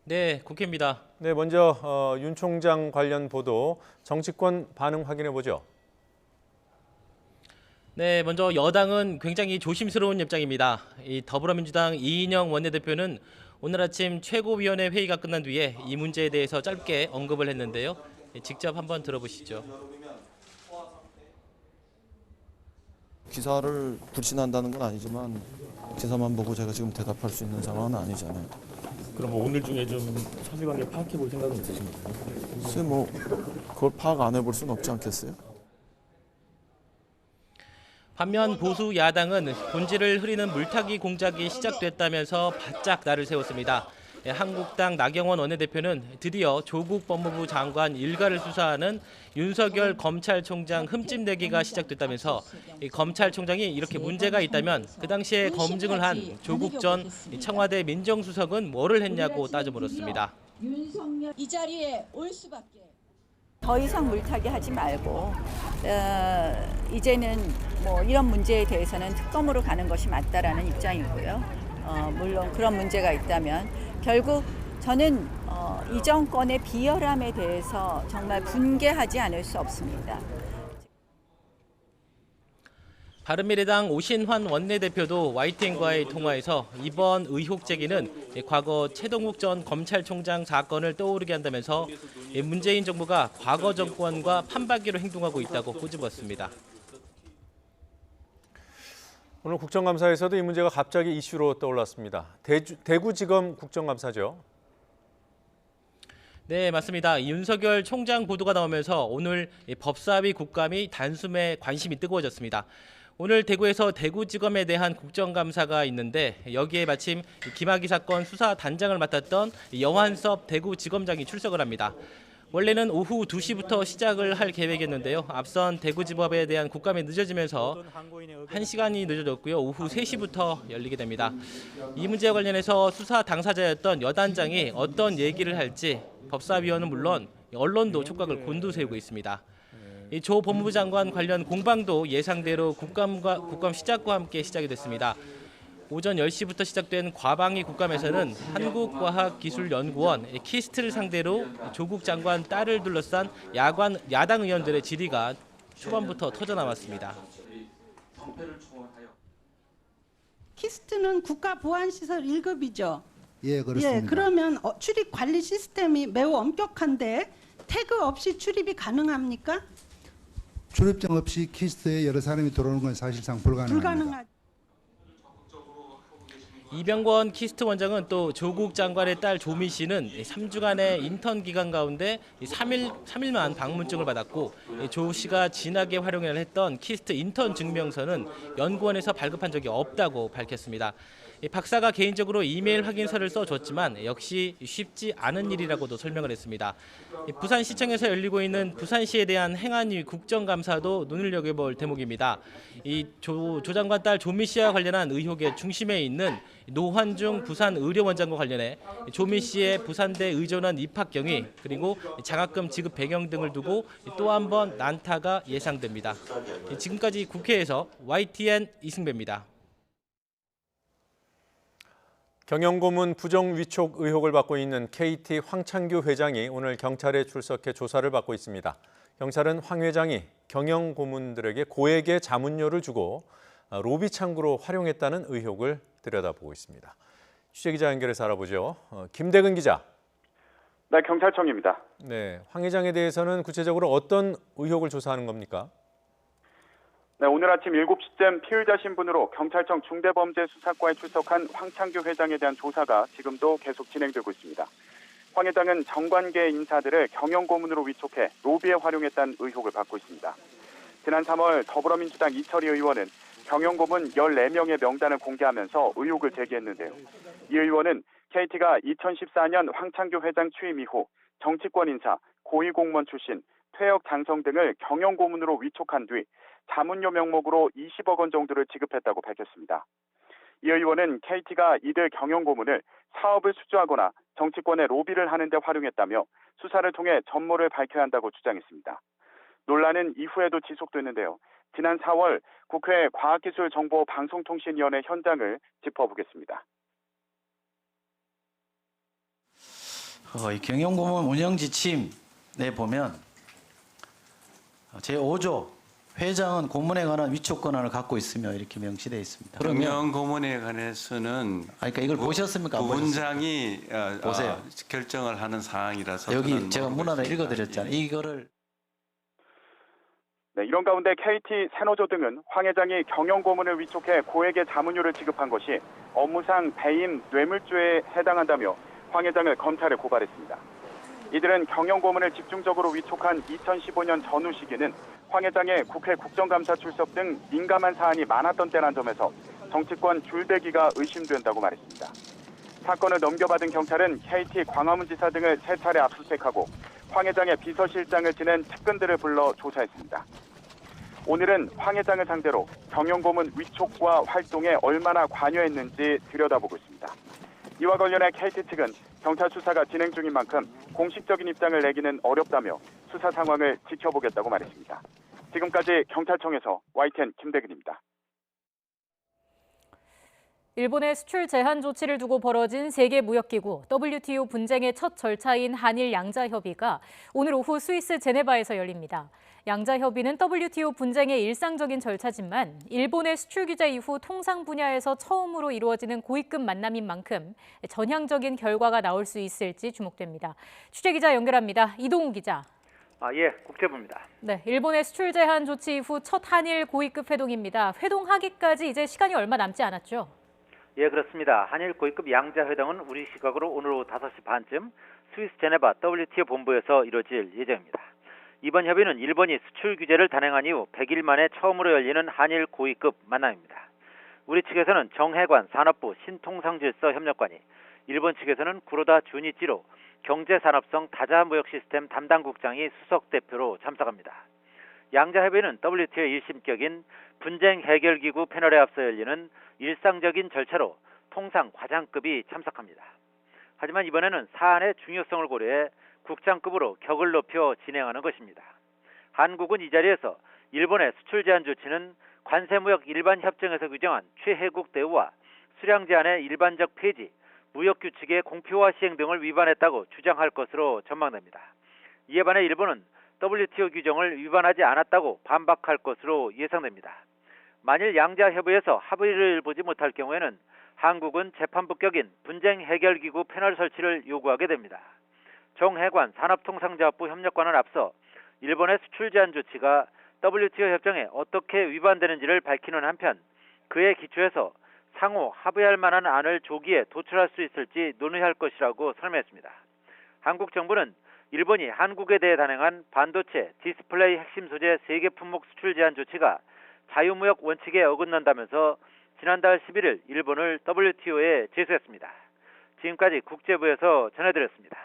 네, 국회입니다. 네, 먼저 윤 총장 관련 보도 정치권 반응 확인해 보죠. 네, 먼저 여당은 굉장히 조심스러운 입장입니다. 이 더불어민주당 이인영 원내대표는 오늘 아침 최고위원회 회의가 끝난 뒤에 이 문제에 대해서 짧게 언급을 했는데요. 직접 한번 들어보시죠. 기사를 불신한다는 건 아니지만 기사만 보고 제가 지금 대답할 수 있는 상황은 아니잖아요. 그럼 오늘 중에 좀 사실관계 파악해 볼 생각은 있으신가요? 글쎄 그걸 파악 안 해볼 수는 없지 않겠어요? 반면 보수 야당은 본질을 흐리는 물타기 공작이 시작됐다면서 바짝 날을 세웠습니다. 한국당 나경원 원내대표는 드디어 조국 법무부 장관 일가를 수사하는 윤석열 검찰총장 흠집내기가 시작됐다면서 검찰총장이 이렇게 문제가 있다면 그 당시에 검증을 한 조국 전 청와대 민정수석은 뭐를 했냐고 따져 물었습니다. 윤석열 이 자리에 올 수밖에. 더 이상 물타기 하지 말고 이제는 뭐 이런 문제에 대해서는 특검으로 가는 것이 맞다라는 입장이고요. 물론 그런 문제가 있다면 결국 저는 이 정권의 비열함에 대해서 정말 분개하지 않을 수 없습니다. 바른미래당 오신환 원내대표도 YTN과의 통화에서 이번 의혹 제기는 과거 최동욱 전 검찰총장 사건을 떠오르게 한다면서 문재인 정부가 과거 정권과 판박이로 행동하고 있다고 꼬집었습니다. 오늘 국정감사에서도 이 문제가 갑자기 이슈로 떠올랐습니다. 대구지검 국정감사죠. 네, 맞습니다. 윤석열 총장 보도가 나오면서 오늘 법사위 국감이 단숨에 관심이 뜨거워졌습니다. 오늘 대구에서 대구지검에 대한 국정감사가 있는데 여기에 마침 김학의 사건 수사단장을 맡았던 여환섭 대구지검장이 출석을 합니다. 원래는 오후 2시부터 시작을 할 계획이었는데요. 앞선 대구지법에 대한 국감이 늦어지면서 1시간이 늦어졌고요. 오후 3시부터 열리게 됩니다. 이 문제와 관련해서 수사 당사자였던 여단장이 어떤 얘기를 할지 법사위원은 물론 언론도 촉각을 곤두세우고 있습니다. 이 조 법무부 장관 관련 공방도 예상대로 국감 시작과 함께 시작이 됐습니다. 오전 10시부터 시작된 과방위 국감에서는 한국과학기술연구원 키스트를 상대로 조국 장관 딸을 둘러싼 야당 의원들의 질의가 초반부터 터져나왔습니다. 키스트는 국가보안시설 1급이죠. 예, 그렇습니다. 예, 그러면 출입 관리 시스템이 매우 엄격한데 태그 없이 출입이 가능합니까? 출입증 없이 키스트에 여러 사람이 들어오는 건 사실상 불가능합니다. 이병권 키스트 원장은 또 조국 장관의 딸 조미 씨는 3주간의 인턴 기간 가운데 3일만 방문증을 받았고 조 씨가 진하게 활용을 했던 키스트 인턴 증명서는 연구원에서 발급한 적이 없다고 밝혔습니다. 박사가 개인적으로 이메일 확인서를 써줬지만 역시 쉽지 않은 일이라고도 설명을 했습니다. 부산시청에서 열리고 있는 부산시에 대한 행안위 국정감사도 눈을 여겨볼 대목입니다. 이 조 장관 딸 조미 씨와 관련한 의혹의 중심에 있는 노환중 부산의료원장과 관련해 조미 씨의 부산대 의전원 입학 경위 그리고 장학금 지급 배경 등을 두고 또 한 번 난타가 예상됩니다. 지금까지 국회에서 YTN 이승배입니다. 경영고문 부정 위촉 의혹을 받고 있는 KT 황창규 회장이 오늘 경찰에 출석해 조사를 받고 있습니다. 경찰은 황 회장이 경영고문들에게 고액의 자문료를 주고 로비 창구로 활용했다는 의혹을 들여다보고 있습니다. 취재기자 연결해서 알아보죠. 김대근 기자. 네, 경찰청입니다. 네, 황 회장에 대해서는 구체적으로 어떤 의혹을 조사하는 겁니까? 네, 오늘 아침 7시쯤 피의자 신분으로 경찰청 중대범죄수사과에 출석한 황창규 회장에 대한 조사가 지금도 계속 진행되고 있습니다. 황 회장은 정관계 인사들을 경영고문으로 위촉해 로비에 활용했다는 의혹을 받고 있습니다. 지난 3월 더불어민주당 이철희 의원은 경영고문 14명의 명단을 공개하면서 의혹을 제기했는데요. 이 의원은 KT가 2014년 황창규 회장 취임 이후 정치권 인사, 고위공무원 출신, 퇴역 장성 등을 경영고문으로 위촉한 뒤 자문료 명목으로 20억 원 정도를 지급했다고 밝혔습니다. 이 의원은 KT가 이들 경영고문을 사업을 수주하거나 정치권에 로비를 하는 데 활용했다며 수사를 통해 전모를 밝혀야 한다고 주장했습니다. 논란은 이후에도 지속됐는데요. 지난 4월 국회 과학기술정보방송통신위원회 현장을 짚어보겠습니다. 이 경영고문 운영 지침에 보면 제5조 회장은 고문에 관한 위촉 권한을 갖고 있으며 이렇게 명시되어 있습니다. 경영고문에 관해서는 그러니까 이걸 보셨습니까? 부원장이 보세요. 결정을 하는 사항이라서 여기 제가 문화를 읽어드렸잖아요. 이거를 네, 이런 가운데 KT 세노조 등은 황 회장이 경영고문을 위촉해 고액의 자문료를 지급한 것이 업무상 배임 뇌물죄에 해당한다며 황 회장을 검찰에 고발했습니다. 이들은 경영고문을 집중적으로 위촉한 2015년 전후 시기는 황 회장의 국회 국정감사 출석 등 민감한 사안이 많았던 때란 점에서 정치권 줄대기가 의심된다고 말했습니다. 사건을 넘겨받은 경찰은 KT 광화문지사 등을 3차례 압수수색하고 황 회장의 비서실장을 지낸 측근들을 불러 조사했습니다. 오늘은 황 회장을 상대로 경영고문 위촉과 활동에 얼마나 관여했는지 들여다보고 있습니다. 이와 관련해 KT 측은 경찰 수사가 진행 중인 만큼 공식적인 입장을 내기는 어렵다며 수사 상황을 지켜보겠다고 말했습니다. 지금까지 경찰청에서 YTN 김대근입니다. 일본의 수출 제한 조치를 두고 벌어진 세계무역기구 WTO 분쟁의 첫 절차인 한일 양자협의가 오늘 오후 스위스 제네바에서 열립니다. 양자협의는 WTO 분쟁의 일상적인 절차지만 일본의 수출 규제 이후 통상 분야에서 처음으로 이루어지는 고위급 만남인 만큼 전향적인 결과가 나올 수 있을지 주목됩니다. 취재기자 연결합니다. 이동우 기자. 예, 국제부입니다. 네, 일본의 수출 제한 조치 이후 첫 한일 고위급 회동입니다. 회동하기까지 이제 시간이 얼마 남지 않았죠? 예, 그렇습니다. 한일 고위급 양자회동은 우리 시각으로 오늘 오후 5시 반쯤 스위스 제네바 WTO 본부에서 이뤄질 예정입니다. 이번 협의는 일본이 수출 규제를 단행한 이후 100일 만에 처음으로 열리는 한일 고위급 만남입니다. 우리 측에서는 정해관 산업부 신통상질서 협력관이, 일본 측에서는 구로다 주니치로 경제산업성 다자무역시스템 담당국장이 수석 대표로 참석합니다. 양자협의는 WTO의 1심격인 분쟁해결기구 패널에 앞서 열리는 일상적인 절차로 통상 과장급이 참석합니다. 하지만 이번에는 사안의 중요성을 고려해 국장급으로 격을 높여 진행하는 것입니다. 한국은 이 자리에서 일본의 수출 제한 조치는 관세무역 일반협정에서 규정한 최혜국 대우와 수량 제한의 일반적 폐지, 무역규칙의 공표화 시행 등을 위반했다고 주장할 것으로 전망됩니다. 이에 반해 일본은 WTO 규정을 위반하지 않았다고 반박할 것으로 예상됩니다. 만일 양자협의에서 합의를 보지 못할 경우에는 한국은 재판부격인 분쟁해결기구 패널 설치를 요구하게 됩니다. 정해관 산업통상자원부 협력관은 앞서 일본의 수출 제한 조치가 WTO 협정에 어떻게 위반되는지를 밝히는 한편 그에 기초해서 상호 합의할 만한 안을 조기에 도출할 수 있을지 논의할 것이라고 설명했습니다. 한국 정부는 일본이 한국에 대해 단행한 반도체, 디스플레이 핵심 소재 3개 품목 수출 제한 조치가 자유무역 원칙에 어긋난다면서 지난달 11일 일본을 WTO에 제소했습니다. 지금까지 국제부에서 전해드렸습니다.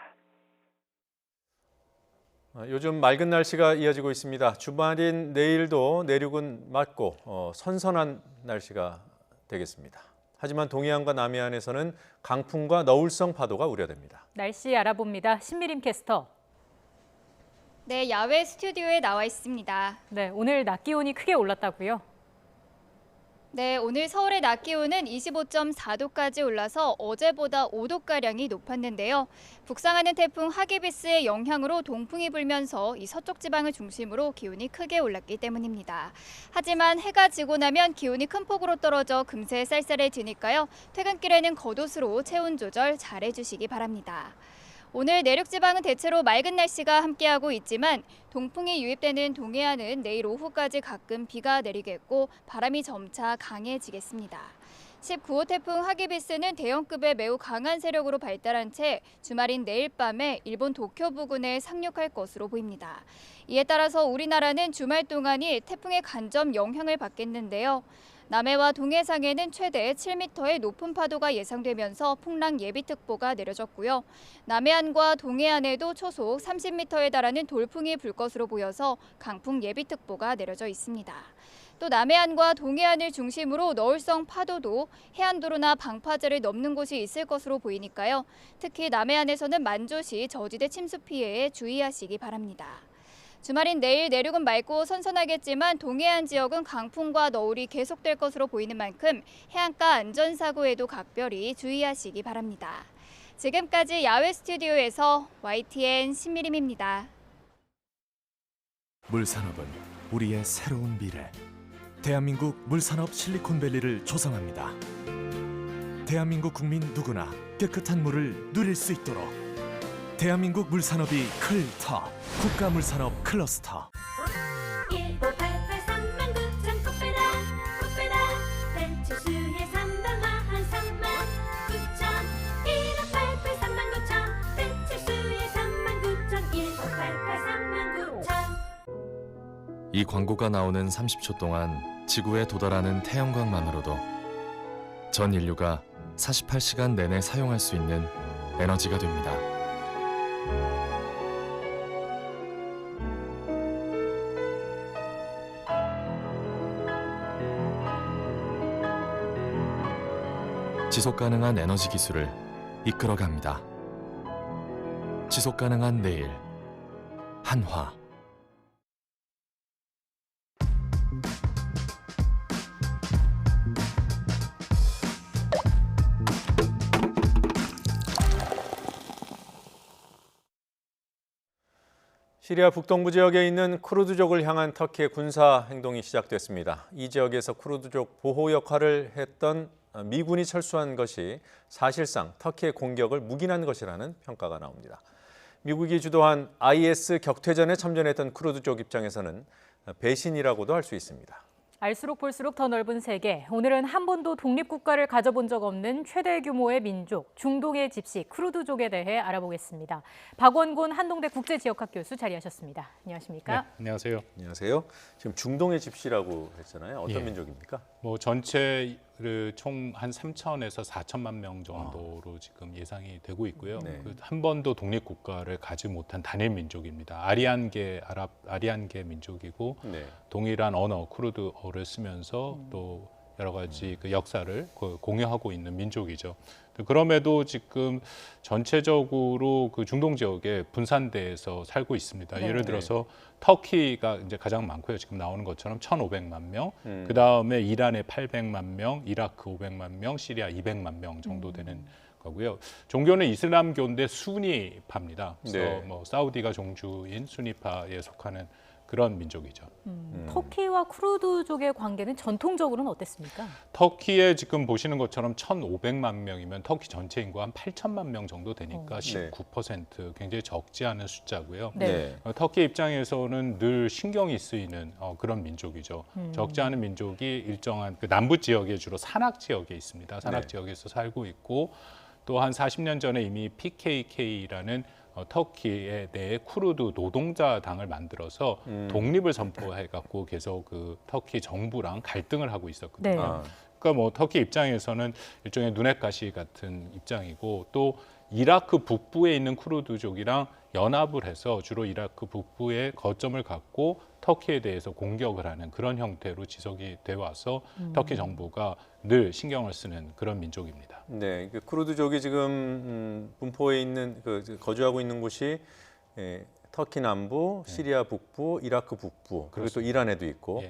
요즘 맑은 날씨가 이어지고 있습니다. 주말인 내일도 내륙은 맑고 선선한 날씨가 되겠습니다. 하지만 동해안과 남해안에서는 강풍과 너울성 파도가 우려됩니다. 날씨 알아봅니다. 신미림 캐스터. 네, 야외 스튜디오에 나와 있습니다. 네, 오늘 낮 기온이 크게 올랐다고요? 네, 오늘 서울의 낮 기온은 25.4도까지 올라서 어제보다 5도가량이 높았는데요. 북상하는 태풍 하기비스의 영향으로 동풍이 불면서 이 서쪽 지방을 중심으로 기온이 크게 올랐기 때문입니다. 하지만 해가 지고 나면 기온이 큰 폭으로 떨어져 금세 쌀쌀해지니까요. 퇴근길에는 겉옷으로 체온 조절 잘 해주시기 바랍니다. 오늘 내륙 지방은 대체로 맑은 날씨가 함께하고 있지만 동풍이 유입되는 동해안은 내일 오후까지 가끔 비가 내리겠고 바람이 점차 강해지겠습니다. 19호 태풍 하기비스는 대형급의 매우 강한 세력으로 발달한 채 주말인 내일 밤에 일본 도쿄 부근에 상륙할 것으로 보입니다. 이에 따라서 우리나라는 주말 동안이 태풍의 간접 영향을 받겠는데요. 남해와 동해상에는 최대 7m의 높은 파도가 예상되면서 풍랑 예비특보가 내려졌고요. 남해안과 동해안에도 초속 30m에 달하는 돌풍이 불 것으로 보여서 강풍 예비특보가 내려져 있습니다. 또 남해안과 동해안을 중심으로 너울성 파도도 해안도로나 방파제를 넘는 곳이 있을 것으로 보이니까요. 특히 남해안에서는 만조시 저지대 침수 피해에 주의하시기 바랍니다. 주말인 내일 내륙은 맑고 선선하겠지만 동해안 지역은 강풍과 너울이 계속될 것으로 보이는 만큼 해안가 안전사고에도 각별히 주의하시기 바랍니다. 지금까지 야외 스튜디오에서 YTN 신미림입니다. 물산업은 우리의 새로운 미래. 대한민국 물산업 실리콘밸리를 조성합니다. 대한민국 국민 누구나 깨끗한 물을 누릴 수 있도록 대한민국 물산업이 클터 국가물산업 클러스터. 15883만 9천 코페다 배추수의 3단 화한 3만 9천 15883만 9천 배추수의 3만 9천 15883만 9천. 이 광고가 나오는 30초 동안 지구에 도달하는 태양광만으로도 전 인류가 48시간 내내 사용할 수 있는 에너지가 됩니다. 지속가능한 에너지 기술을 이끌어갑니다. 지속가능한 내일, 한화. 시리아 북동부 지역에 있는 쿠르드족을 향한 터키의 군사 행동이 시작됐습니다. 이 지역에서 쿠르드족 보호 역할을 했던 미군이 철수한 것이 사실상 터키의 공격을 묵인한 것이라는 평가가 나옵니다. 미국이 주도한 IS 격퇴전에 참전했던 쿠르드족 입장에서는 배신이라고도 할 수 있습니다. 알수록 볼수록 더 넓은 세계. 오늘은 한 번도 독립국가를 가져본 적 없는 최대 규모의 민족, 중동의 집시 쿠르드족에 대해 알아보겠습니다. 박원곤 한동대 국제지역학 교수 자리하셨습니다. 안녕하십니까? 네, 안녕하세요. 안녕하세요. 지금 중동의 집시라고 했잖아요. 어떤 예. 민족입니까? 뭐 전체 총 한 3천에서 4천만 명 정도로 지금 예상이 되고 있고요. 네. 한 번도 독립국가를 가지 못한 단일 민족입니다. 아리안계 민족이고 네. 동일한 언어 쿠르드어를 쓰면서 또 여러 가지 그 역사를 공유하고 있는 민족이죠. 그럼에도 지금 전체적으로 그 중동 지역에 분산돼서 살고 있습니다. 네. 예를 들어서 터키가 이제 가장 많고요. 지금 나오는 것처럼 1,500만 명, 그 다음에 이란에 800만 명, 이라크 500만 명, 시리아 200만 명 정도 되는 거고요. 종교는 이슬람교인데 수니파입니다. 그래서 네. 뭐 사우디가 종주인 수니파에 속하는 그런 민족이죠. 터키와 쿠르드족의 관계는 전통적으로는 어땠습니까? 터키에 지금 보시는 것처럼 1,500만 명이면 터키 전체 인구 한 8천만 명 정도 되니까 19% 굉장히 적지 않은 숫자고요. 네. 터키 입장에서는 늘 신경이 쓰이는 그런 민족이죠. 적지 않은 민족이 일정한 그 남부 지역에 주로 산악 지역에 있습니다. 산악 지역에서 살고 있고 또 한 40년 전에 이미 PKK라는 터키에 대해 쿠르드 노동자당을 만들어서 독립을 선포해갖고 계속 그 터키 정부랑 갈등을 하고 있었거든요. 네. 그러니까 뭐 터키 입장에서는 일종의 눈엣 가시 같은 입장이고 또 이라크 북부에 있는 쿠르드족이랑 연합을 해서 주로 이라크 북부에 거점을 갖고 터키에 대해서 공격을 하는 그런 형태로 지속이 돼 와서 터키 정부가 늘 신경을 쓰는 그런 민족입니다. 네, 그 쿠르드족이 지금 분포에 있는 거주하고 있는 곳이 터키 남부, 시리아 북부, 이라크 북부, 그리고 또 이란에도 있고.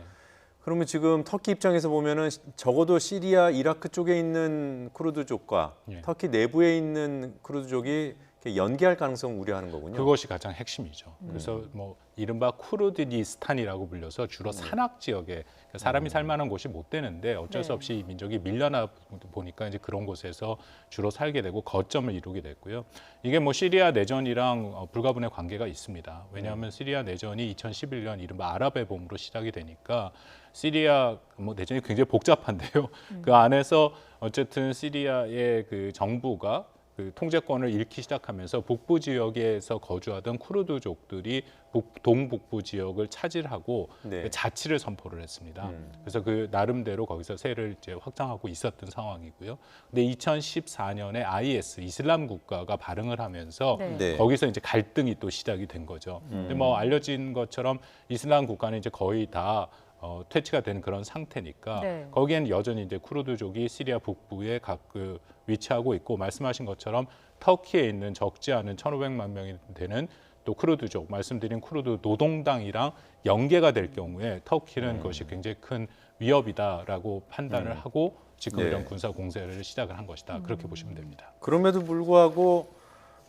그러면 지금 터키 입장에서 보면은 적어도 시리아, 이라크 쪽에 있는 쿠르드족과 터키 내부에 있는 쿠르드족이 연계할 가능성을 우려하는 거군요. 그것이 가장 핵심이죠. 그래서 뭐 이른바 쿠르드니스탄이라고 불려서 주로 산악 지역에 사람이 살 만한 곳이 못 되는데 어쩔 수 없이 이 민족이 밀려나 보니까 이제 그런 곳에서 주로 살게 되고 거점을 이루게 됐고요. 이게 뭐 시리아 내전이랑 불가분의 관계가 있습니다. 왜냐하면 시리아 내전이 2011년 이른바 아랍의 봄으로 시작이 되니까 시리아 뭐 내전이 굉장히 복잡한데요. 그 안에서 어쨌든 시리아의 그 정부가 그 통제권을 잃기 시작하면서 북부 지역에서 거주하던 쿠르드족들이 동북부 지역을 차지하고 자치를 선포를 했습니다. 그래서 그 나름대로 거기서 세를 이제 확장하고 있었던 상황이고요. 근데 2014년에 IS 이슬람 국가가 발흥을 하면서 거기서 이제 갈등이 또 시작이 된 거죠. 근데 뭐 알려진 것처럼 이슬람 국가는 이제 거의 다 퇴치가 된 그런 상태니까 거기엔 여전히 이제 쿠르드족이 시리아 북부에 그 위치하고 있고 말씀하신 것처럼 터키에 있는 적지 않은 1,500만 명이 되는 또 쿠르드족, 말씀드린 쿠르드 노동당이랑 연계가 될 경우에 터키는 그것이 굉장히 큰 위협이다라고 판단을 하고 지금 이런 군사 공세를 시작을 한 것이다. 그렇게 보시면 됩니다. 그럼에도 불구하고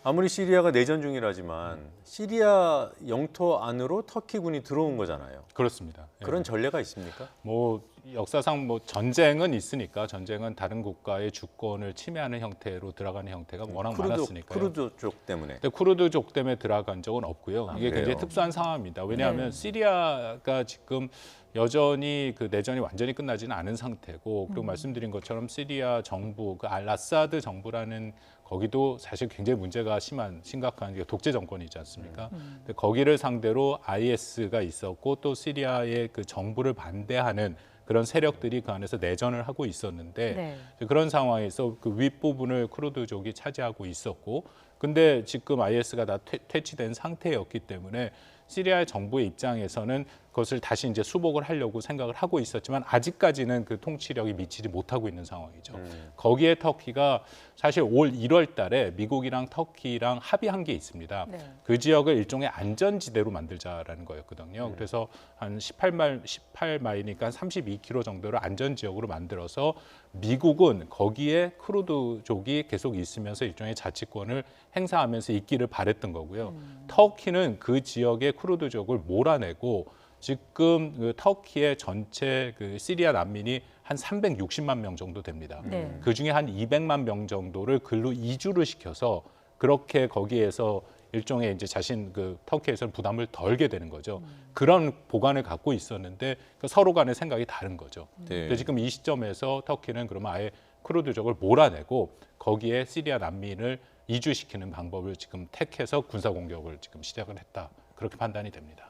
아무리 시리아가 내전 중이라지만 시리아 영토 안으로 터키군이 들어온 거잖아요. 그렇습니다. 그런 전례가 있습니까? 뭐 역사상 뭐 전쟁은 있으니까 전쟁은 다른 국가의 주권을 침해하는 형태로 들어가는 형태가 워낙 많았으니까요. 쿠르드족 때문에. 근데 쿠르드족 때문에 들어간 적은 없고요. 이게 그래요? 굉장히 특수한 상황입니다. 왜냐하면 시리아가 지금 여전히 그 내전이 완전히 끝나지는 않은 상태고 그리고 말씀드린 것처럼 시리아 정부, 그 알아사드 정부라는 거기도 사실 굉장히 문제가 심각한 독재 정권이지 않습니까? 근데 거기를 상대로 IS가 있었고 또 시리아의 그 정부를 반대하는 그런 세력들이 그 안에서 내전을 하고 있었는데 그런 상황에서 그 윗부분을 쿠르드족이 차지하고 있었고 근데 지금 IS가 다 퇴치된 상태였기 때문에 시리아의 정부의 입장에서는 그것을 다시 이제 수복을 하려고 생각을 하고 있었지만 아직까지는 그 통치력이 미치지 못하고 있는 상황이죠. 거기에 터키가 사실 올 1월 달에 미국이랑 터키랑 합의한 게 있습니다. 그 지역을 일종의 안전지대로 만들자라는 거였거든요. 그래서 한 18마일이니까 32km 정도를 안전지역으로 만들어서 미국은 거기에 쿠르드족이 계속 있으면서 일종의 자치권을 행사하면서 있기를 바랬던 거고요. 터키는 그 지역의 쿠르드족을 몰아내고 지금 그 터키의 전체 그 시리아 난민이 한 360만 명 정도 됩니다. 그 중에 한 200만 명 정도를 글로 이주를 시켜서 그렇게 거기에서 일종의 이제 자신 그 터키에서는 부담을 덜게 되는 거죠. 그런 보관을 갖고 있었는데 서로 간의 생각이 다른 거죠. 근데 지금 이 시점에서 터키는 그러면 아예 쿠르드족을 몰아내고 거기에 시리아 난민을 이주시키는 방법을 지금 택해서 군사 공격을 지금 시작을 했다. 그렇게 판단이 됩니다.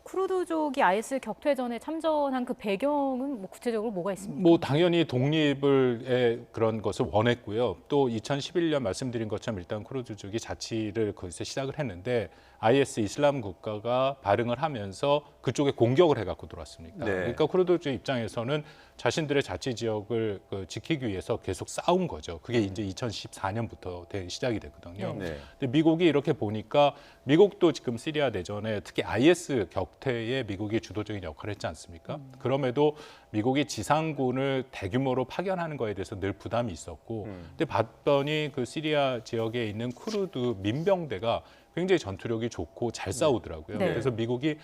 쿠르드족이 IS 격퇴전에 참전한 그 배경은 뭐 구체적으로 뭐가 있습니까? 뭐 당연히 독립을 그런 것을 원했고요. 또 2011년 말씀드린 것처럼 일단 쿠르드족이 자치를 거기서 시작을 했는데 IS 이슬람 국가가 발흥을 하면서 그쪽에 공격을 해갖고 들어왔습니다. 그러니까 쿠르드족 입장에서는 자신들의 자치 지역을 지키기 위해서 계속 싸운 거죠. 그게 이제 2014년부터 시작이 됐거든요. 근데 미국이 이렇게 보니까 미국도 지금 시리아 내전에 특히 IS 격퇴에 미국이 주도적인 역할을 했지 않습니까? 그럼에도 미국이 지상군을 대규모로 파견하는 거에 대해서 늘 부담이 있었고 근데 봤더니 그 시리아 지역에 있는 쿠르드 민병대가 굉장히 전투력이 좋고 잘 싸우더라고요. 그래서 미국이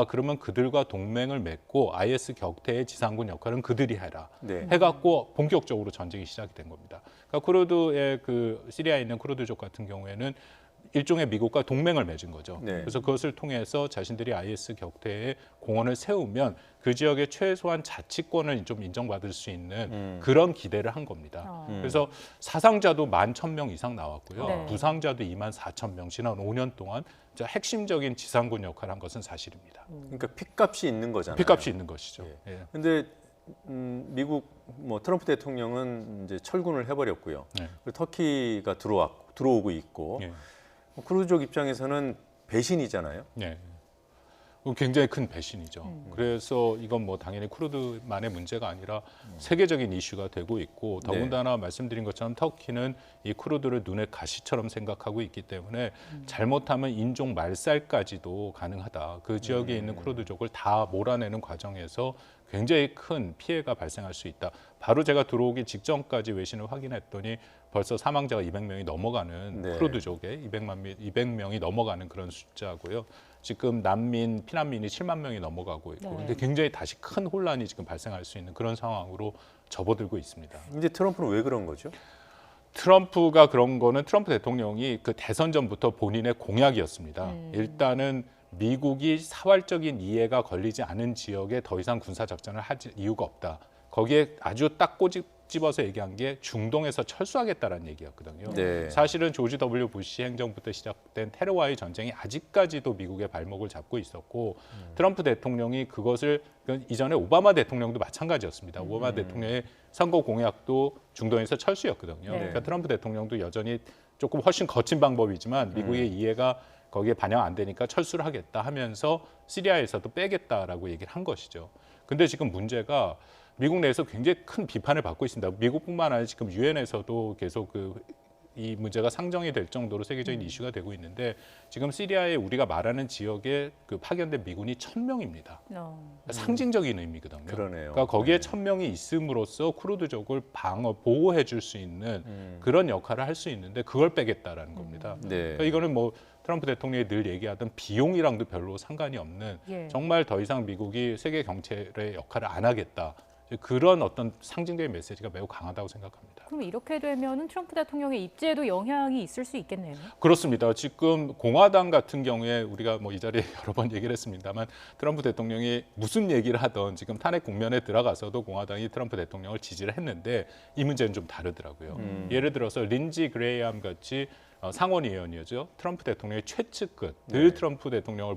그러면 그들과 동맹을 맺고 IS 격퇴의 지상군 역할은 그들이 해라. 해갖고 본격적으로 전쟁이 시작이 된 겁니다. 그러니까 쿠르드의 그 시리아에 있는 쿠르드족 같은 경우에는 일종의 미국과 동맹을 맺은 거죠. 그래서 그것을 통해서 자신들이 IS 격퇴에 공헌을 세우면 그 지역의 최소한 자치권을 좀 인정받을 수 있는 그런 기대를 한 겁니다. 그래서 사상자도 11,000명 이상 나왔고요. 부상자도 24,000명 지난 5년 동안 핵심적인 지상군 역할을 한 것은 사실입니다. 그러니까 핏값이 있는 거잖아요. 핏값이 있는 것이죠. 근데 미국 뭐 트럼프 대통령은 이제 철군을 해버렸고요. 그리고 터키가 들어오고 있고 쿠르드족 입장에서는 배신이잖아요. 굉장히 큰 배신이죠. 그래서 이건 뭐 당연히 쿠르드만의 문제가 아니라 세계적인 이슈가 되고 있고 더군다나 말씀드린 것처럼 터키는 이 쿠르드를 눈의 가시처럼 생각하고 있기 때문에 잘못하면 인종 말살까지도 가능하다. 그 지역에 있는 쿠르드족을 다 몰아내는 과정에서 굉장히 큰 피해가 발생할 수 있다. 바로 제가 들어오기 직전까지 외신을 확인했더니 벌써 사망자가 200명이 넘어가는 네. 쿠르드족에 200명이 넘어가는 그런 숫자고요. 지금 난민, 피난민이 7만 명이 넘어가고 있고, 네. 근데 굉장히 다시 큰 혼란이 지금 발생할 수 있는 그런 상황으로 접어들고 있습니다. 이제 트럼프는 왜 그런 거죠? 트럼프가 그런 거는 트럼프 대통령이 그 대선 전부터 본인의 공약이었습니다. 일단은 미국이 사활적인 이해가 걸리지 않은 지역에 더 이상 군사 작전을 할 이유가 없다. 거기에 아주 딱 꼬집어서 얘기한 게 중동에서 철수하겠다라는 얘기였거든요. 네. 사실은 조지 W 부시 행정부터 시작된 테러와의 전쟁이 아직까지도 미국의 발목을 잡고 있었고 트럼프 대통령이 그것을 이전에 오바마 대통령도 마찬가지였습니다. 오바마 대통령의 선거 공약도 중동에서 철수였거든요. 네. 그러니까 트럼프 대통령도 여전히 조금 훨씬 거친 방법이지만 미국의 이해가 거기에 반영 안 되니까 철수를 하겠다 하면서 시리아에서도 빼겠다라고 얘기를 한 것이죠. 근데 지금 문제가 미국 내에서 굉장히 큰 비판을 받고 있습니다. 미국뿐만 아니라 지금 유엔에서도 계속 이 문제가 상정이 될 정도로 세계적인 이슈가 되고 있는데 지금 시리아에 우리가 말하는 지역에 파견된 미군이 1,000명입니다. 상징적인 의미거든요. 그러네요. 그러니까 거기에 1,000명이 있음으로써 쿠르드족을 보호해 줄 수 있는 그런 역할을 할 수 있는데 그걸 빼겠다라는 겁니다. 네. 그러니까 이거는 뭐 트럼프 대통령이 늘 얘기하던 비용이랑도 별로 상관이 없는 정말 더 이상 미국이 세계 경찰의 역할을 안 하겠다. 그런 어떤 상징적인 메시지가 매우 강하다고 생각합니다. 그럼 이렇게 되면은 트럼프 대통령의 입지에도 영향이 있을 수 있겠네요. 그렇습니다. 지금 공화당 같은 경우에 우리가 뭐 이 자리에 여러 번 얘기를 했습니다만 트럼프 대통령이 무슨 얘기를 하던 지금 탄핵 국면에 들어가서도 공화당이 트럼프 대통령을 지지를 했는데 이 문제는 좀 다르더라고요. 예를 들어서 린지 그레이엄 같이 상원의원이었죠. 트럼프 대통령의 최측근, 늘 트럼프 대통령을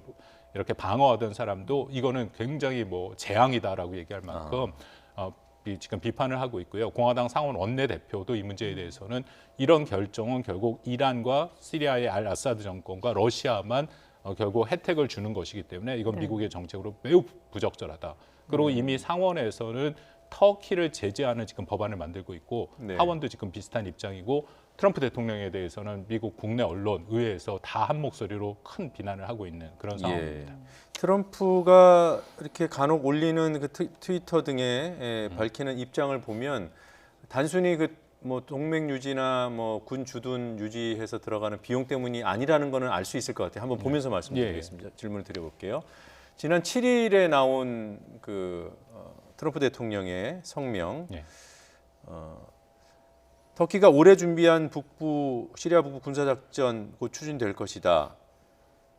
이렇게 방어하던 사람도 이거는 굉장히 뭐 재앙이다라고 얘기할 만큼 지금 비판을 하고 있고요. 공화당 상원 원내대표도 이 문제에 대해서는 이런 결정은 결국 이란과 시리아의 알 아사드 정권과 러시아만 결국 혜택을 주는 것이기 때문에 이건 미국의 정책으로 매우 부적절하다. 그리고 이미 상원에서는 터키를 제재하는 지금 법안을 만들고 있고 하원도 지금 비슷한 입장이고 트럼프 대통령에 대해서는 미국 국내 언론, 의회에서 다 한 목소리로 큰 비난을 하고 있는 그런 상황입니다. 트럼프가 이렇게 간혹 올리는 그 트위터 등에 밝히는 입장을 보면 단순히 뭐 동맹 유지나 뭐 군 주둔 유지해서 들어가는 비용 때문이 아니라는 거는 알 수 있을 것 같아요. 한번 보면서 말씀드리겠습니다. 질문을 드려볼게요. 지난 7일에 나온 트럼프 대통령의 성명. 터키가 올해 준비한 시리아 북부 군사작전 곧 추진될 것이다.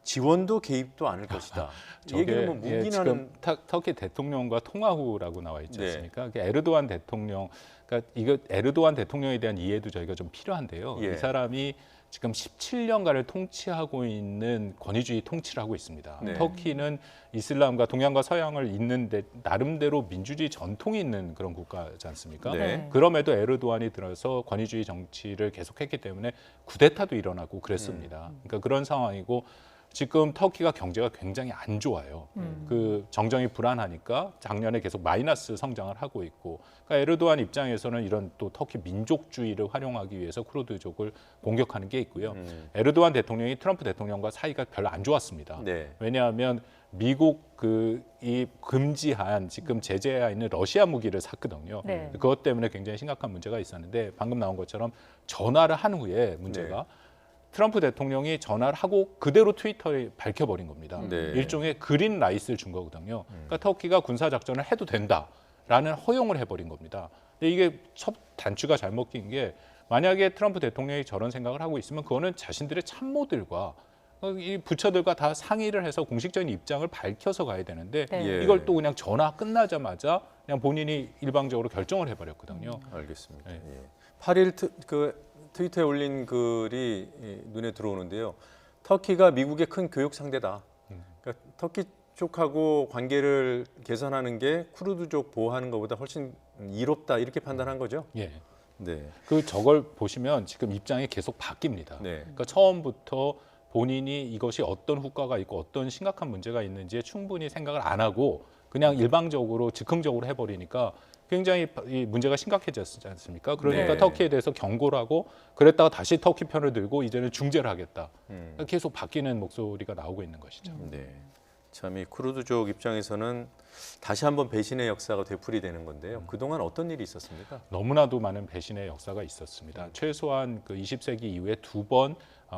지원도 개입도 않을 것이다. 이 얘기는 뭐 무기나는 지금 터키 대통령과 통화 후라고 나와 있지 않습니까? 에르도안 대통령, 그러니까 이거 에르도안 대통령에 대한 이해도 저희가 좀 필요한데요. 이 사람이 지금 17년간을 통치하고 있는 권위주의 통치를 하고 있습니다. 터키는 이슬람과 동양과 서양을 잇는데 나름대로 민주주의 전통이 있는 그런 국가지 않습니까? 그럼에도 에르도안이 들어서 권위주의 정치를 계속했기 때문에 쿠데타도 일어나고 그랬습니다. 그러니까 그런 상황이고 지금 터키가 경제가 굉장히 안 좋아요. 그 정정이 불안하니까 작년에 계속 마이너스 성장을 하고 있고, 그러니까 에르도안 입장에서는 이런 또 터키 민족주의를 활용하기 위해서 쿠르드족을 공격하는 게 있고요. 에르도안 대통령이 트럼프 대통령과 사이가 별로 안 좋았습니다. 왜냐하면 미국 이 금지한 지금 제재하에 있는 러시아 무기를 샀거든요. 그것 때문에 굉장히 심각한 문제가 있었는데 방금 나온 것처럼 전화를 한 후에 문제가 트럼프 대통령이 전화를 하고 그대로 트위터에 밝혀버린 겁니다. 일종의 그린 라이트를 준 거거든요. 그러니까 터키가 군사작전을 해도 된다라는 허용을 해버린 겁니다. 근데 이게 첫 단추가 잘못 낀 게 만약에 트럼프 대통령이 저런 생각을 하고 있으면 그거는 자신들의 참모들과 이 부처들과 다 상의를 해서 공식적인 입장을 밝혀서 가야 되는데 이걸 또 그냥 전화 끝나자마자 그냥 본인이 일방적으로 결정을 해버렸거든요. 알겠습니다. 8일 트위터에 올린 글이 눈에 들어오는데요. 터키가 미국의 큰 교육 상대다. 그러니까 터키 쪽하고 관계를 개선하는 게 쿠르드족 보호하는 것보다 훨씬 이롭다 이렇게 판단한 거죠. 저걸 보시면 지금 입장이 계속 바뀝니다. 그러니까 처음부터 본인이 이것이 어떤 후과가 있고 어떤 심각한 문제가 있는지에 충분히 생각을 안 하고 그냥 일방적으로 즉흥적으로 해버리니까 굉장히 이 문제가 심각해졌지 않습니까? 그러니까 터키에 대해서 경고를 하고 그랬다가 다시 터키 편을 들고 이제는 중재를 하겠다. 계속 바뀌는 목소리가 나오고 있는 것이죠. 참 이 쿠르드족 입장에서는 다시 한번 배신의 역사가 되풀이되는 건데요. 그동안 어떤 일이 있었습니까? 너무나도 많은 배신의 역사가 있었습니다. 최소한 그 20세기 이후에 2번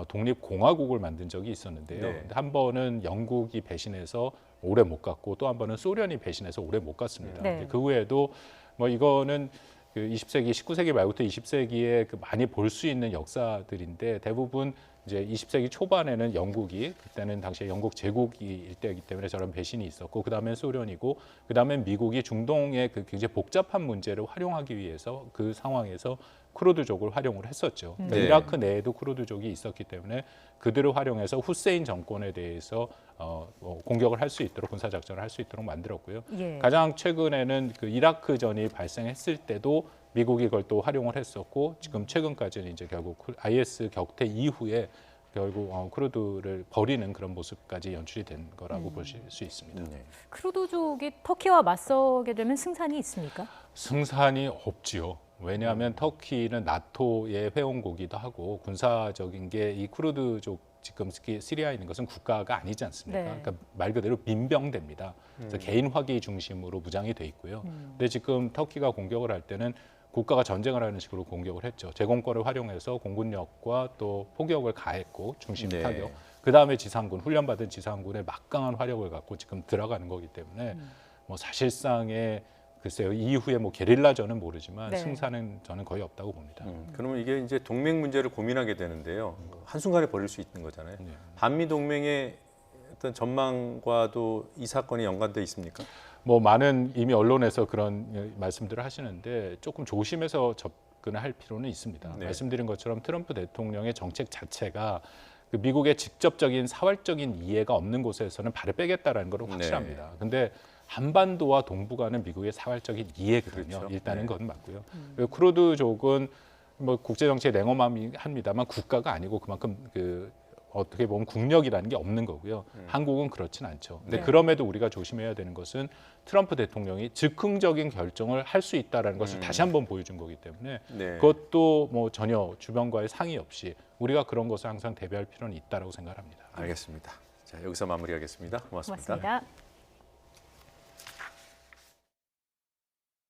독립공화국을 만든 적이 있었는데요. 네. 한 번은 영국이 배신해서 오래 못 갔고 또 한 번은 소련이 배신해서 오래 못 갔습니다. 네. 그 외에도 뭐 이거는 그 20세기, 19세기 말부터 20세기에 그 많이 볼 수 있는 역사들인데 대부분 이제 20세기 초반에는 영국이 그때는 당시에 영국 제국일 때이기 때문에 저런 배신이 있었고 그다음엔 소련이고 그다음엔 미국이 중동의 그 굉장히 복잡한 문제를 활용하기 위해서 그 상황에서 쿠르드족을 활용을 했었죠. 그러니까 네. 이라크 내에도 쿠르드족이 있었기 때문에 그들을 활용해서 후세인 정권에 대해서 공격을 할 수 있도록 군사 작전을 할 수 있도록 만들었고요. 예. 가장 최근에는 그 이라크전이 발생했을 때도 미국이 그걸 또 활용을 했었고 지금 최근까지는 이제 결국 IS 격퇴 이후에 결국 쿠르드를 버리는 그런 모습까지 연출이 된 거라고 보실 수 있습니다. 네. 쿠르드족이 터키와 맞서게 되면 승산이 있습니까? 승산이 없지요. 왜냐하면 터키는 나토의 회원국이기도 하고 군사적인 게 이 쿠르드족 지금 시리아에 있는 것은 국가가 아니지 않습니까? 네. 그러니까 말 그대로 민병대입니다. 그래서 개인 화기 중심으로 무장이 돼 있고요. 근데 지금 터키가 공격을 할 때는 국가가 전쟁을 하는 식으로 공격을 했죠. 제공권을 활용해서 공군력과 또 포격을 가했고 중심 네. 타격. 그다음에 지상군, 훈련받은 지상군의 막강한 화력을 갖고 지금 들어가는 거기 때문에 뭐 사실상의 글쎄요 이후에 뭐 게릴라전은 모르지만 네. 승산은 저는 거의 없다고 봅니다. 그러면 이게 이제 동맹 문제를 고민하게 되는데요. 한순간에 벌일 수 있는 거잖아요. 한미 동맹의 어떤 전망과도 이 사건이 연관돼 있습니까? 뭐 많은 이미 언론에서 그런 말씀들을 하시는데 조금 조심해서 접근을 할 필요는 있습니다. 네. 말씀드린 것처럼 트럼프 대통령의 정책 자체가 그 미국의 직접적인 사활적인 이해가 없는 곳에서는 발을 빼겠다라는 건 확실합니다. 근데 한반도와 동북아는 미국의 사활적인 이해거든요. 그렇죠. 일단은 네. 그건 맞고요. 그리고 쿠르드족은 뭐 국제 정치에 냉엄합니다만 국가가 아니고 그만큼 그 어떻게 보면 국력이라는 게 없는 거고요. 한국은 그렇진 않죠. 근데 네. 그럼에도 우리가 조심해야 되는 것은 트럼프 대통령이 즉흥적인 결정을 할 수 있다라는 것을 다시 한번 보여준 거기 때문에 네. 그것도 뭐 전혀 주변과의 상의 없이 우리가 그런 것을 항상 대비할 필요는 있다라고 생각합니다. 알겠습니다. 자, 여기서 마무리하겠습니다. 고맙습니다. 고맙습니다.